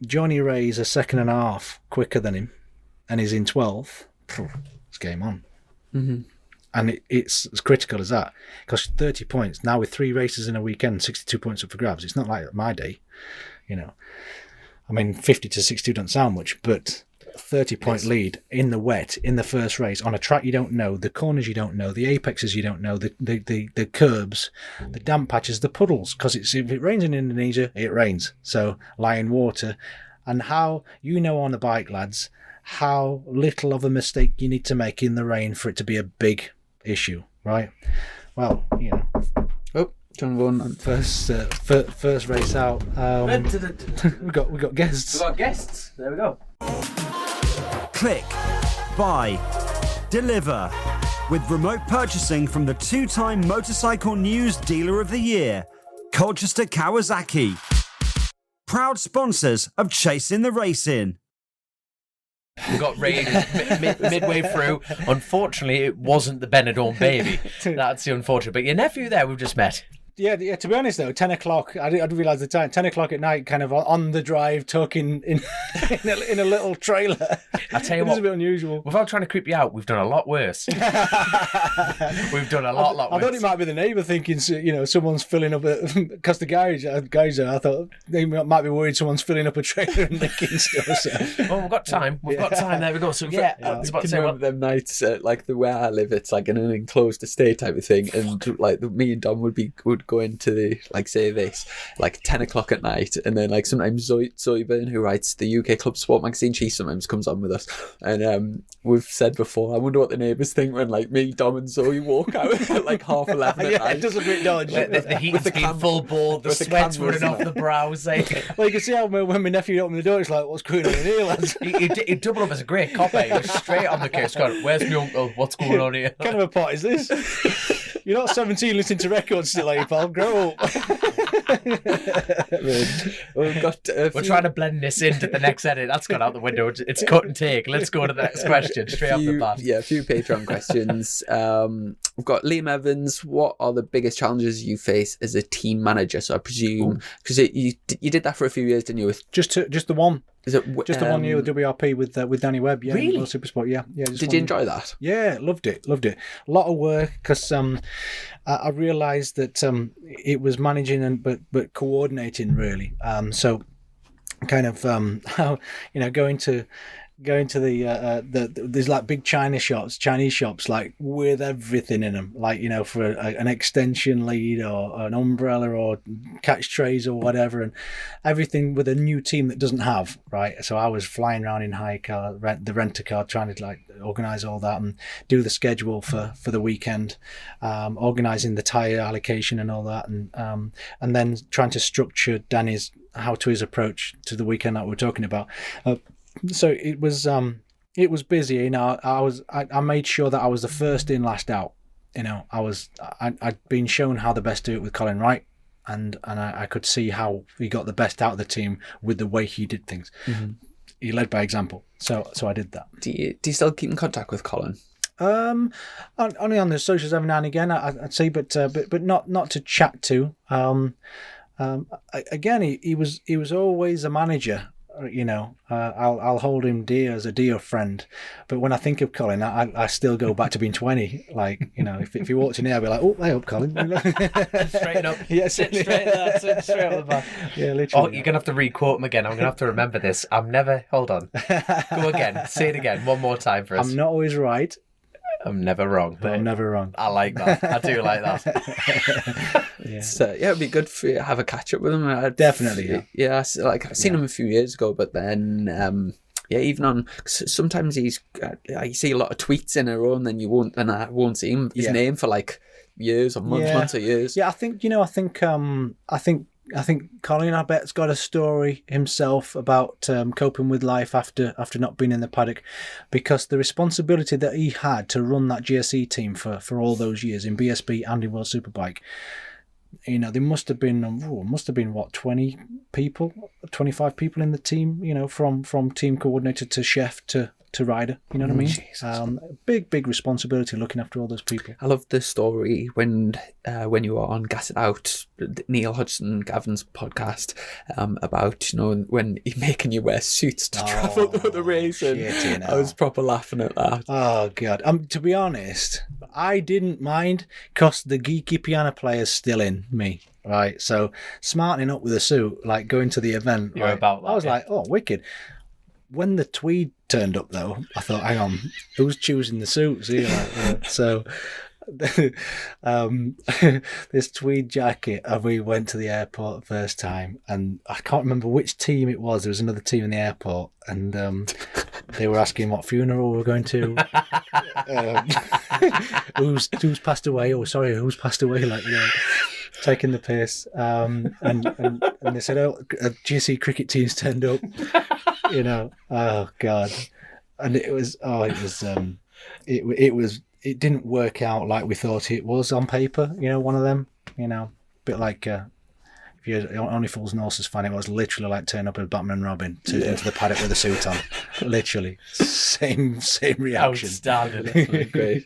Johnny Ray's a second and a half quicker than him, and he's in 12th, it's game on. Mm-hmm. And it's as critical as that, because 30 points now with 3 races in a weekend, 62 points up for grabs. It's not like my day, you know. I mean, 50 to 62 doesn't sound much, but 30-point lead in the wet in the first race on a track you don't know, the corners you don't know, the apexes you don't know, the curbs, the damp patches, the puddles. Because if it rains in Indonesia, it rains. So lie in water, and how on the bike, lads, how little of a mistake you need to make in the rain for it to be a big issue, right? Well, you know. Oh, John Vaughan. First race out. we got guests. We've got guests. There we go. Click, buy, deliver. With remote purchasing from the 2-time Motorcycle News Dealer of the Year, Colchester Kawasaki. Proud sponsors of Chasing the Racing. We got raided midway through. Unfortunately, it wasn't the Benidorm baby. That's the unfortunate. But your nephew there, we've just met. Yeah. To be honest though, 10 o'clock. I didn't realise the time. 10 o'clock at night, kind of on the drive, talking in a little trailer. I tell you what, what, it's a bit unusual. Without trying to creep you out, we've done a lot worse. We've done a lot worse. I thought it might be the neighbour thinking, someone's filling up because the garage there. I thought they might be worried someone's filling up a trailer and nicking stuff. So. Well, we've got time. We've got time. There we go. So yeah, I was about to say, remember them nights like where I live, it's like in an enclosed estate type of thing, and like me and Dom would go into the say this 10 o'clock at night, and then sometimes Zoe Byrne, who writes the UK Club Sport magazine, she sometimes comes on with us, and we've said before, I wonder what the neighbours think when me, Dom and Zoe walk out at 11:30 at night. It does a great dodge. The heat's been full bore, the sweat's running off the brows. Well, you can see how when my nephew opened the door, it's like, what's going on in here, lads? He'd double up as a great cop. He was straight on the case going, where's my uncle? What's going on here? What kind of a pot is this? You're not 17 listening to records still, are you, pal? Grow up. We're trying to blend this into the next edit. That's gone out the window. It's cut and take. Let's go to the next question straight off the bat. Yeah, a few Patreon questions. We've got Liam Evans. What are the biggest challenges you face as a team manager? So I presume, because you did that for a few years, didn't you? With just the one. Is it just the 1 year with WRP with Danny Webb? Yeah, really? Super Sport. Yeah. Did you enjoy that? Yeah, loved it. A lot of work because I realised that it was managing but coordinating really. So kind of how going to going to there's like big Chinese shops, like with everything in them, like, you know, for an extension lead or an umbrella or catch trays or whatever, and everything with a new team that doesn't have, right? So I was flying around in hire car, the renter car, trying to like organise all that and do the schedule for the weekend, organising the tyre allocation and all that, and then trying to structure Danny's his approach to the weekend that we're talking about. So it was busy. You know, I made sure that I was the first in, last out. You know, I'd been shown how the best do it with Colin Wright, and I could see how he got the best out of the team with the way he did things. Mm-hmm. He led by example. So I did that. Do you still keep in contact with Colin? Only on the socials every now and again, I'd say, but not to chat to. Again, he was always a manager. You know, I'll hold him dear as a dear friend, but when I think of Colin, I still go back to being 20. Like, you know, if he walked in here, I'd be like, oh, hey up, Colin. Straighten up. Yeah, sit straight there, sit straight up the back. Yeah, literally. Oh, you're gonna have to re-quote him again. I'm gonna have to remember this. Hold on. Go again. Say it again. One more time for us. I'm not always right. I'm never wrong. But I'm never wrong. I like that. I do like that. Yeah. So yeah, it'd be good for you to have a catch up with him. Definitely. Yeah. I've seen him a few years ago, but then even on sometimes you see a lot of tweets in a row, and then I won't see his name for like years or months or years. Yeah, I think Colin, I bet's got a story himself about coping with life after not being in the paddock, because the responsibility that he had to run that GSE team for all those years in BSB and in World Superbike, you know, there must have been what, 20 people, 25 people in the team, you know, from team coordinator to chef to rider, you know what I mean? Big responsibility looking after all those people. I love the story when you were on Gas It Out, Neil Hodgson Gavin's podcast, about, you know, when he's making you wear suits to travel to the race, and I was proper laughing at that. Oh god, to be honest, I didn't mind because the geeky piano player's still in me. Right, so smartening up with a suit, like going to the event, You're about that, I was like, oh, wicked. When the tweed turned up, though, I thought, hang on, who's choosing the suits here? So this tweed jacket, and we went to the airport the first time, and I can't remember which team it was. There was another team in the airport, and they were asking what funeral we were going to. Who's passed away? Oh, sorry, who's passed away? Like, you know, taking the piss. And they said, oh, a GC cricket team's turned up. You know, oh god, and it didn't work out like we thought it was on paper. You know, one of them, you know, a bit like if you're Only Fools and Horses fan, it was literally like turning up as Batman and Robin into the paddock with a suit on. Literally, same reaction. Outstanding. Great.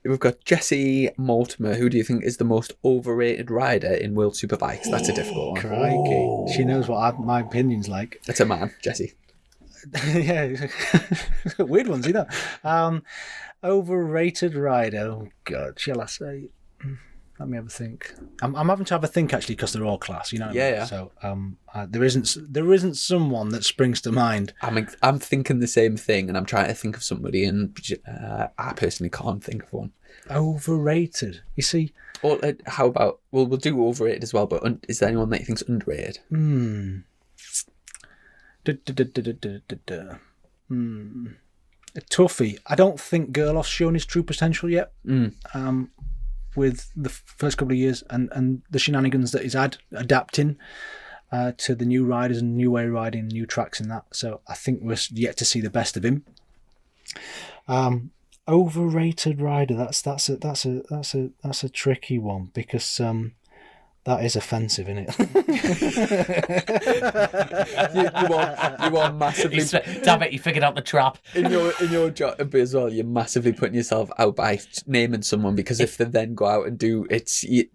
We've got Jessie Mortimer. Who do you think is the most overrated rider in World Superbikes? That's a difficult one. Crikey. She knows what my opinion's like. It's a man, Jessie. Yeah. Weird ones, you know. Overrated rider. Oh, God. Shall I say? Let me have a think. I'm having to have a think, actually, because they're all class, you know what I mean? Yeah. So there isn't someone that springs to mind. I'm thinking the same thing, and I'm trying to think of somebody, and I personally can't think of one. Overrated. You see? Or how about, we'll do overrated as well, but is there anyone that you think's underrated? A toughie. I don't think Gerloff's shown his true potential yet. With the first couple of years and the shenanigans that he's had adapting to the new riders and new way of riding, new tracks and that. So I think we're yet to see the best of him. Overrated rider. That's a tricky one, because that is offensive, isn't it? you are massively. Damn it! You figured out the trap. In your job as well, you're massively putting yourself out by naming someone, because if they then go out and do it's a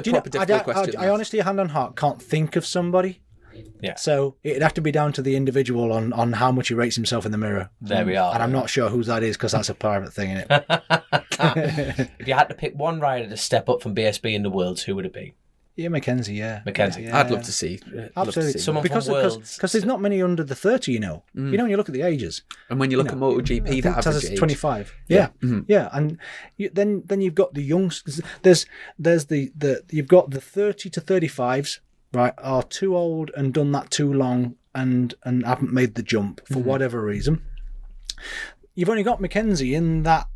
proper difficult question. I honestly, hand on heart, can't think of somebody. Yeah. So it'd have to be down to the individual on how much he rates himself in the mirror. There we are. And I'm not sure whose that is, because that's a private thing, isn't it? If you had to pick one rider to step up from BSB in the Worlds, who would it be? Yeah, Mackenzie. Yeah, Mackenzie. Yeah. I'd love to see. Absolutely, Someone from because Worlds. there's not many under the 30. You know, when you look at the ages, And when you look at MotoGP, the I think average Taz is age, 25. Yeah, yeah, and then you've got the youngsters. There's you've got the 30 to 35s, right? Are too old and done that too long and haven't made the jump for whatever reason. You've only got Mackenzie in that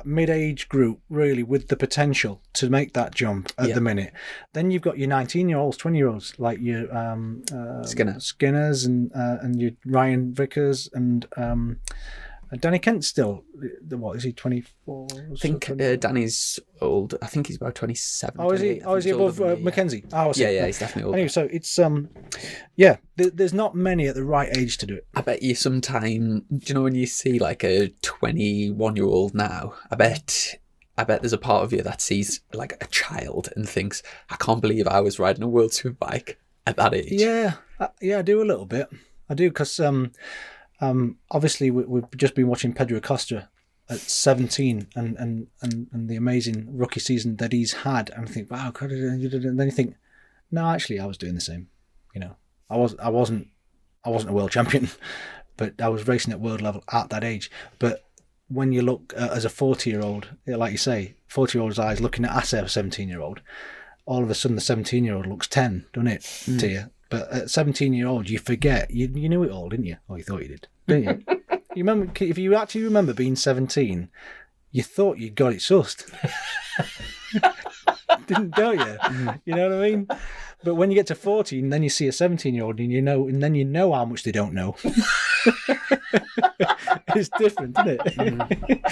mid-age group, really, with the potential to make that jump at the minute. Then you've got your 19-year-olds, 20-year-olds, like your Skinners and your Ryan Vickers and Danny Kent's still, what is he, 24? I think Danny's old. I think he's about 27. Oh, is he? Oh, is he above Mackenzie? Oh, yeah, he's definitely old. Anyway, so it's there's not many at the right age to do it. I bet you sometime, do you know when you see like a 21-year-old now, I bet there's a part of you that sees like a child and thinks, I can't believe I was riding a World Superbike at that age. Yeah, I do a little bit. I do, because obviously we've just been watching Pedro Acosta at 17 and the amazing rookie season that he's had, and I think, wow, and then you think, no, actually I was doing the same. You know, I wasn't a world champion, but I was racing at world level at that age. But when you look as a 40-year-old, like you say, 40-year-old's eyes looking at us, a 17-year-old, all of a sudden the 17-year-old looks 10, doesn't it, to you? But at 17-year-old, you forget. You knew it all, didn't you? Or you thought you did, didn't you? You remember, if you actually remember being 17, you thought you'd got it sussed. Don't you? You know what I mean? But when you get to 14, then you see a 17-year-old and then you know how much they don't know. It's different, isn't it?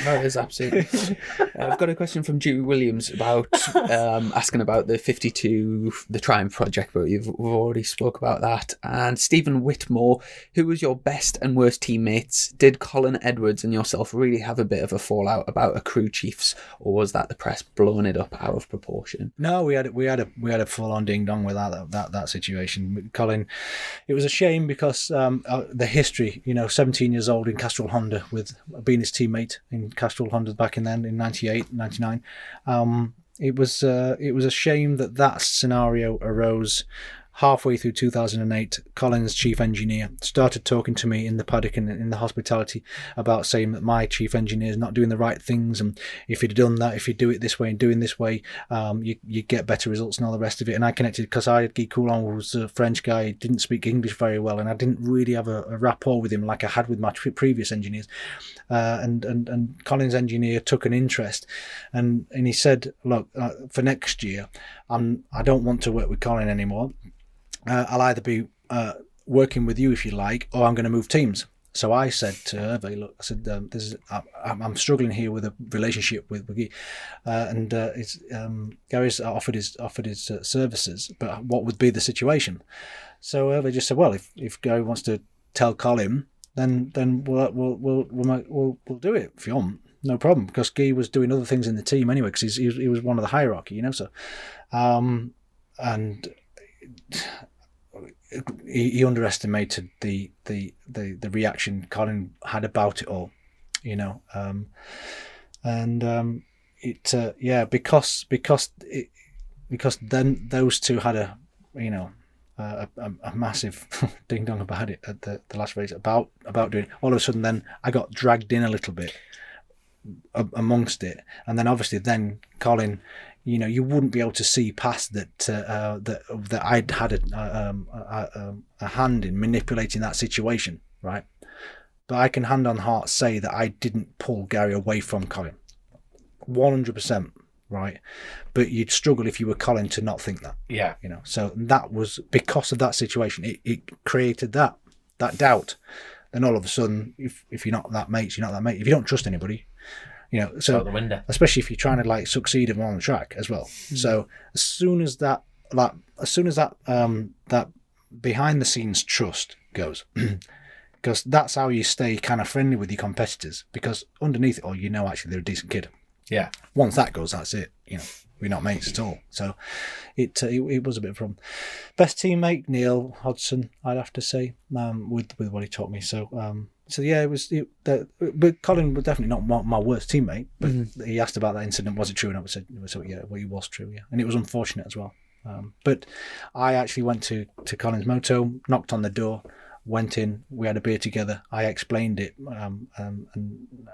No, it is absolutely. I've got a question from Dewey Williams about asking about the 52, the Triumph project, but we've already spoke about that. And Stephen Whitmore, who was your best and worst teammates? Did Colin Edwards and yourself really have a bit of a fallout about a crew chiefs, or was that the press blowing it up out of proportion? No, we had a full on ding dong with that situation. Colin, it was a shame because the history, 17 years old in Castrol Honda, with being his teammate in Castrol Honda back in 98, 99. It was a shame that scenario arose halfway through 2008. Colin's chief engineer started talking to me in the paddock and in the hospitality about saying that my chief engineer is not doing the right things, and if he'd done that, if you do it this way and doing this way, you get better results and all the rest of it. And I connected because Guy Coulon was a French guy, didn't speak English very well, and I didn't really have a rapport with him like I had with my previous engineers. And Colin's engineer took an interest, and he said, look, for next year, I don't want to work with Colin anymore. I'll either be working with you if you like, or I'm going to move teams. So I said to Hervé, look, I said, I'm struggling here with a relationship with Guy, and Gary's offered his services, but what would be the situation? So Hervé just said, well, if Gary wants to tell Colin, then we'll do it if you want, no problem, because Guy was doing other things in the team anyway, because he was one of the hierarchy, so, and he underestimated the reaction Colin had about it all, because then those two had a massive ding dong about it at the last race about doing it. All of a sudden, then I got dragged in a little bit amongst it, and then obviously Colin, you wouldn't be able to see past that I'd had a hand in manipulating that situation, right? But I can hand on heart say that I didn't pull Gary away from Colin, 100%, right? But you'd struggle if you were Colin to not think that. Yeah. So that was because of that situation. It created that doubt. Then all of a sudden, if you're not that mate, you're not that mate. If you don't trust anybody, so out the window. Especially if you're trying to succeed on the track as well. So as soon as that behind the scenes trust goes, because that's how you stay kind of friendly with your competitors, because underneath it all, actually they're a decent kid. Yeah. Once that goes, that's it. We're not mates at all. So it was a bit of a problem. Best teammate, Neil Hodgson, I'd have to say, with what he taught me. So yeah, but Colin was definitely not my worst teammate. But he asked about that incident. Was it true? And I said, yeah, well, it was true. Yeah, and it was unfortunate as well. But I actually went to Colin's Moto, knocked on the door, went in, we had a beer together. I explained it, and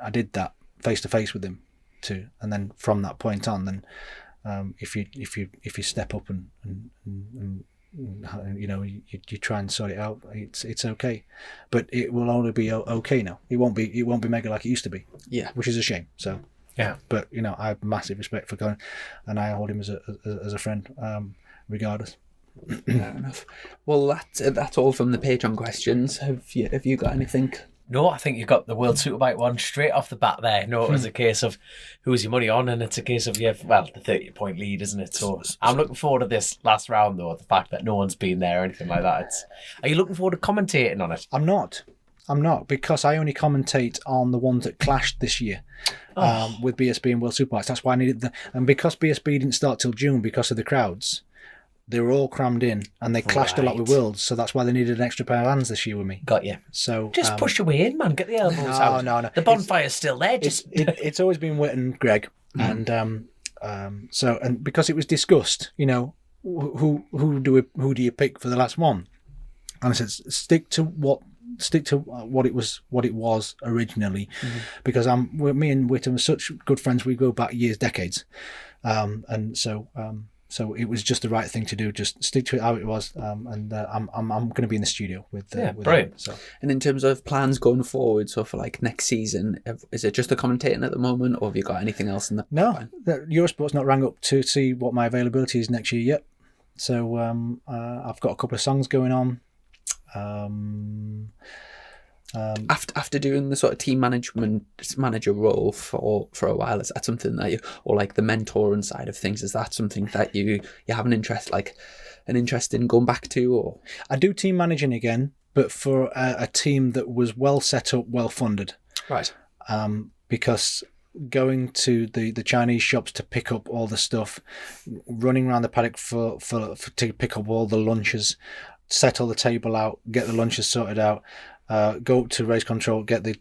I did that face to face with him too. And then from that point on, then if you step up and you know, you try and sort it out, it's okay. But it will only be okay now. It won't be mega like it used to be. Yeah, which is a shame. So yeah, but you know, I have massive respect for Colin, and I hold him as a friend, regardless. Fair enough. Well, that's all from the Patreon questions. Have you got anything? No, I think you got the World Superbike one straight off the bat there. No, it was a case of who's your money on, and it's a case of, the 30-point lead, isn't it? So I'm looking forward to this last round, though, the fact that no one's been there or anything like that. Are you looking forward to commentating on it? I'm not, because I only commentate on the ones that clashed this year with BSB and World Superbikes. That's why I needed and because BSB didn't start till June because of the crowds, they were all crammed in, and they clashed a lot with Worlds, so that's why they needed an extra pair of hands this year with me. Got you. So just push your way in, man. Get the elbows out. No. The bonfire's still there. It's always been Whit and Greg, and so because it was discussed, you know, who do you pick for the last one? And I said stick to what it was originally, because me and Whit are such good friends. We go back years, decades, and so. So it was just the right thing to do. Just stick to it how it was, and I'm going to be in the studio with brilliant. him, so. And in terms of plans going forward, so for like next season, is it just the commentating at the moment, or have you got anything else in the pipeline? No, Eurosport's not rang up to see what my availability is next year yet. So I've got a couple of songs going on. After doing the sort of team manager role for a while, is that something that or like the mentoring side of things, is that something that you have an interest in going back to? Or I do team managing again, but for a team that was well set up, well funded. Right. Because going to the Chinese shops to pick up all the stuff, running around the paddock for to pick up all the lunches, settle the table out, get the lunches sorted out. Go up to race control, get the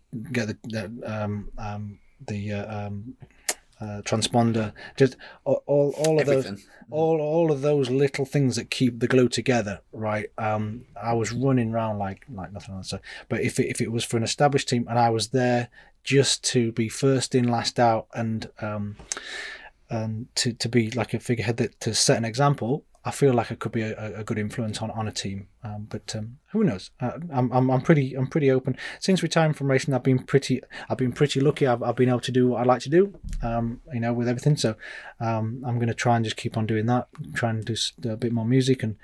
transponder, just all of everything. those, all of those little things that keep the glue together, right? I was running around like nothing else. But if it was for an established team, and I was there just to be first in, last out, and to be like a figurehead to set an example, I feel like I could be a good influence on a team, but who knows? I'm pretty open. Since retiring from racing, I've been pretty lucky. I've been able to do what I like to do, you know, with everything. So I'm going to try and just keep on doing that. Try and do a bit more music and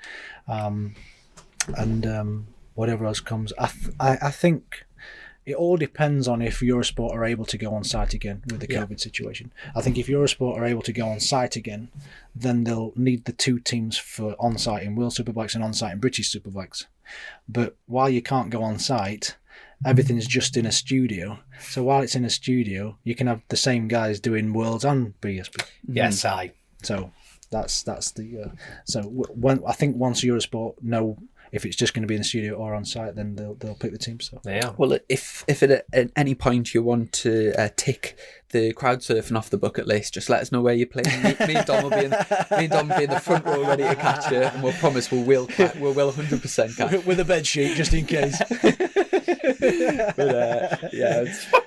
whatever else comes. I think. It all depends on if Eurosport are able to go on site again with the COVID situation. I think if Eurosport are able to go on site again, then they'll need the two teams for on site in World Superbikes and on site in British Superbikes. But while you can't go on site, everything's just in a studio. So while it's in a studio, you can have the same guys doing Worlds and BSB. Yes, So that's the I think once Eurosport know if it's just going to be in the studio or on site, then they'll pick the team. So yeah. Well, if at any point you want to tick the crowd surfing off the bucket list, just let us know where you're playing. Me and Dom will be in the front row ready to catch you, and we'll promise we'll 100% catch with a bed sheet just in case. But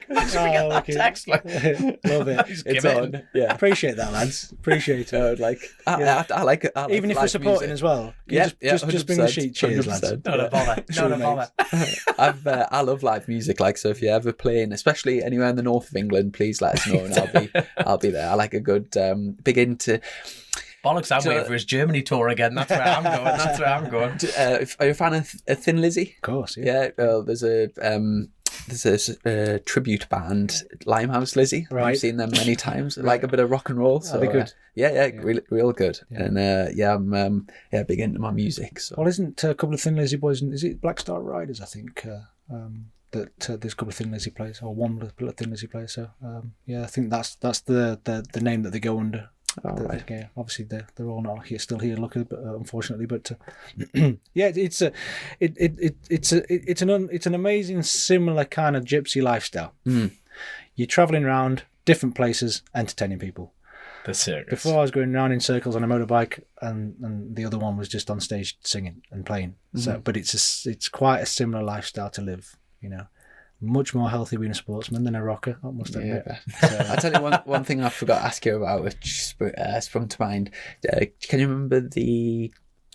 it's text. Love it. It's on. Yeah, appreciate that, lads. Appreciate it. I like it. Even if we're supporting music as well. Just bring the sheet. Cheers, lads. Not a bother. I love live music. So if you're ever playing, especially anywhere in the north of England, please let us know, and I'll be there. I like a good big into. Bollocks! I'm waiting for his Germany tour again. That's where I'm going. Are you a fan of Thin Lizzy? Of course. Yeah. Well, there's a tribute band, Limehouse Lizzy. Right. I've seen them many times. Like a bit of rock and roll. So that'd be good. Real good. Yeah. And I'm big into my music. So. Well, isn't a couple of Thin Lizzy boys? Is it Black Star Riders? I think that there's a couple of Thin Lizzy players, or one Thin Lizzy player. So I think that's the name that they go under. Right. Yeah, obviously they're all not still here, luckily, but unfortunately. But it's an amazing similar kind of gypsy lifestyle. You're traveling around different places, entertaining people. The circus. Before I was going around in circles on a motorbike, and the other one was just on stage singing and playing. So, but it's quite a similar lifestyle to live. Much more healthy being a sportsman than a rocker, I must admit. So, I'll tell you one thing I forgot to ask you about, which sprung to mind. Can you remember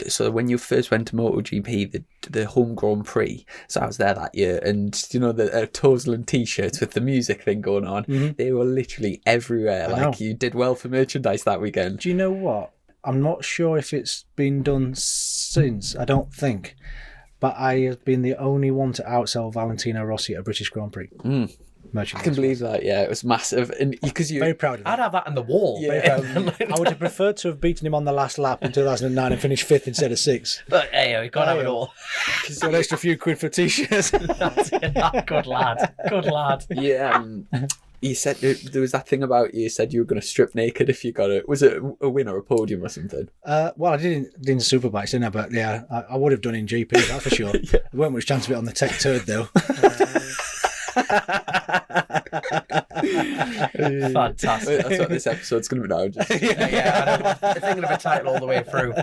so when you first went to MotoGP, the home Grand Prix? So I was there that year, and the Toseland t-shirts with the music thing going on, they were literally everywhere. You did well for merchandise that weekend. Do you know what? I'm not sure if it's been done since. I don't think. But I have been the only one to outsell Valentino Rossi at a British Grand Prix. I can believe that. Yeah, it was massive, and because very proud of that. I'd have that on the wall. Yeah. I would have preferred to have beaten him on the last lap in 2009 and finished 5th instead of 6th. But hey, we can't have it all. Just an extra few quid for t-shirts. That's it. Good lad. Good lad. Yeah. You said there was that thing about you said you were going to strip naked if you got it. Was it a win or a podium or something? Well, I did in Superbikes, didn't I? But yeah, I would have done in GP, that's for sure. There weren't much chance of it on the Tech Turd, though. Fantastic. That's what this episode's going to be now. I'm thinking of a title all the way through.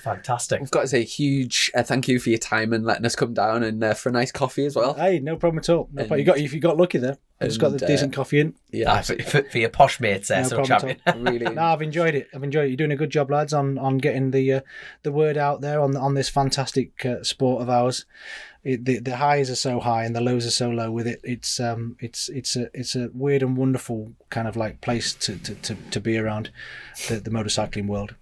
Fantastic. We've got to say a huge thank you for your time and letting us come down and for a nice coffee as well. Hey, no problem at all. No problem. You got lucky there. I just got the decent coffee in. Yeah, for your posh mates there, so champion. Really. No, I've enjoyed it. You're doing a good job, lads, on getting the word out there on this fantastic sport of ours. The highs are so high and the lows are so low with it. It's a weird and wonderful kind of like place to be around the motorcycling world.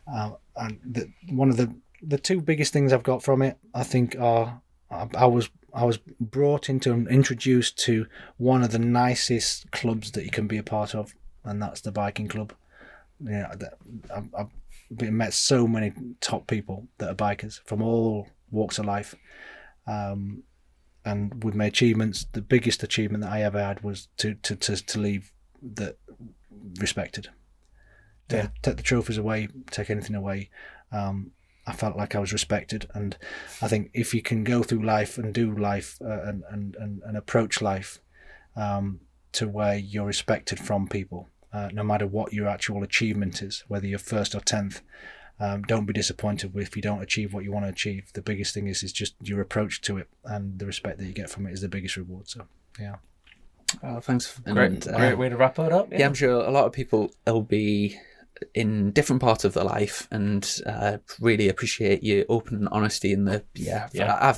And one of the two biggest things I've got from it, I think, are I was brought into and introduced to one of the nicest clubs that you can be a part of, and that's the biking club. I've met so many top people that are bikers from all walks of life. And with my achievements, the biggest achievement that I ever had was to leave that respected. Take the trophies away, take anything away. I felt like I was respected, and I think if you can go through life and do life and approach life to where you're respected from people, no matter what your actual achievement is, whether you're 1st or 10th. Don't be disappointed if you don't achieve what you want to achieve. The biggest thing is just your approach to it, and the respect that you get from it is the biggest reward. So, yeah. Thanks. Great way to wrap it up. Yeah, I'm sure a lot of people will be in different parts of their life and really appreciate your open honesty and I've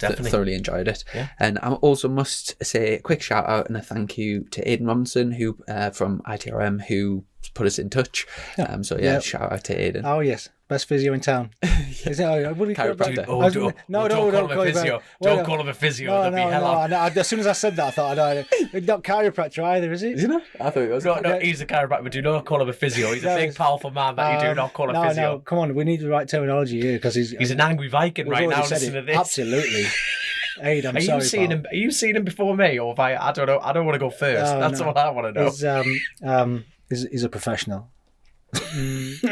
definitely thoroughly enjoyed it. And I also must say a quick shout out and a thank you to Aidan Robinson who from ITRM who put us in touch. Shout out to Aidan. Oh yes, best physio in town. Is it? Chiropractor. Don't call him a physio. Don't call him a physio. No. As soon as I said that, I thought, not chiropractor either, is he? Is he not? I thought it was. No, he's a chiropractor, but do not call him a physio. He's a big, powerful man that you do not call a physio. No, come on, we need the right terminology here because he's an angry Viking right now. Listen to this. Absolutely. Aid, I'm sorry. Are you seeing him before me, or have I don't know. I don't want to go first. That's what I want to know. He's a professional. If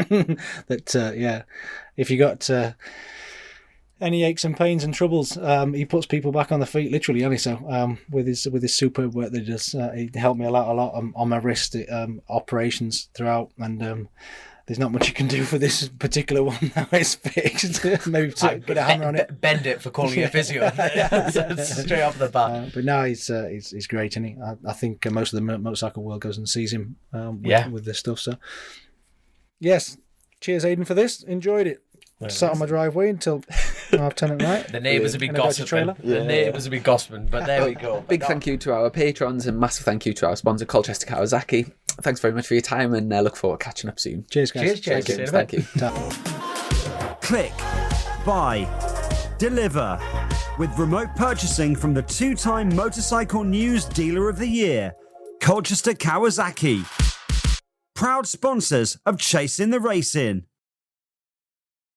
you got any aches and pains and troubles, he puts people back on their feet, literally. Only so with his superb work that he does, he helped me a lot on my wrist operations throughout, and there's not much you can do for this particular one now it's fixed. Maybe get a hammer on it, bend it for calling a physio. Straight off the bat. But now he's great, isn't he? I think most of the motorcycle world goes and sees him with this stuff. So yes, cheers Aidan for this. Enjoyed it. Sat on my driveway until 10 at night. The neighbours would be gossiping. The neighbours would be gossiping, but there we go. Big thank you to our patrons and massive thank you to our sponsor Colchester Kawasaki. Thanks very much for your time and look forward to catching up soon. Cheers guys. Cheers. Thank you. Click, buy, deliver with remote purchasing from the 2-time Motorcycle News Dealer of the Year, Colchester Kawasaki. Proud sponsors of Chasing the Racing.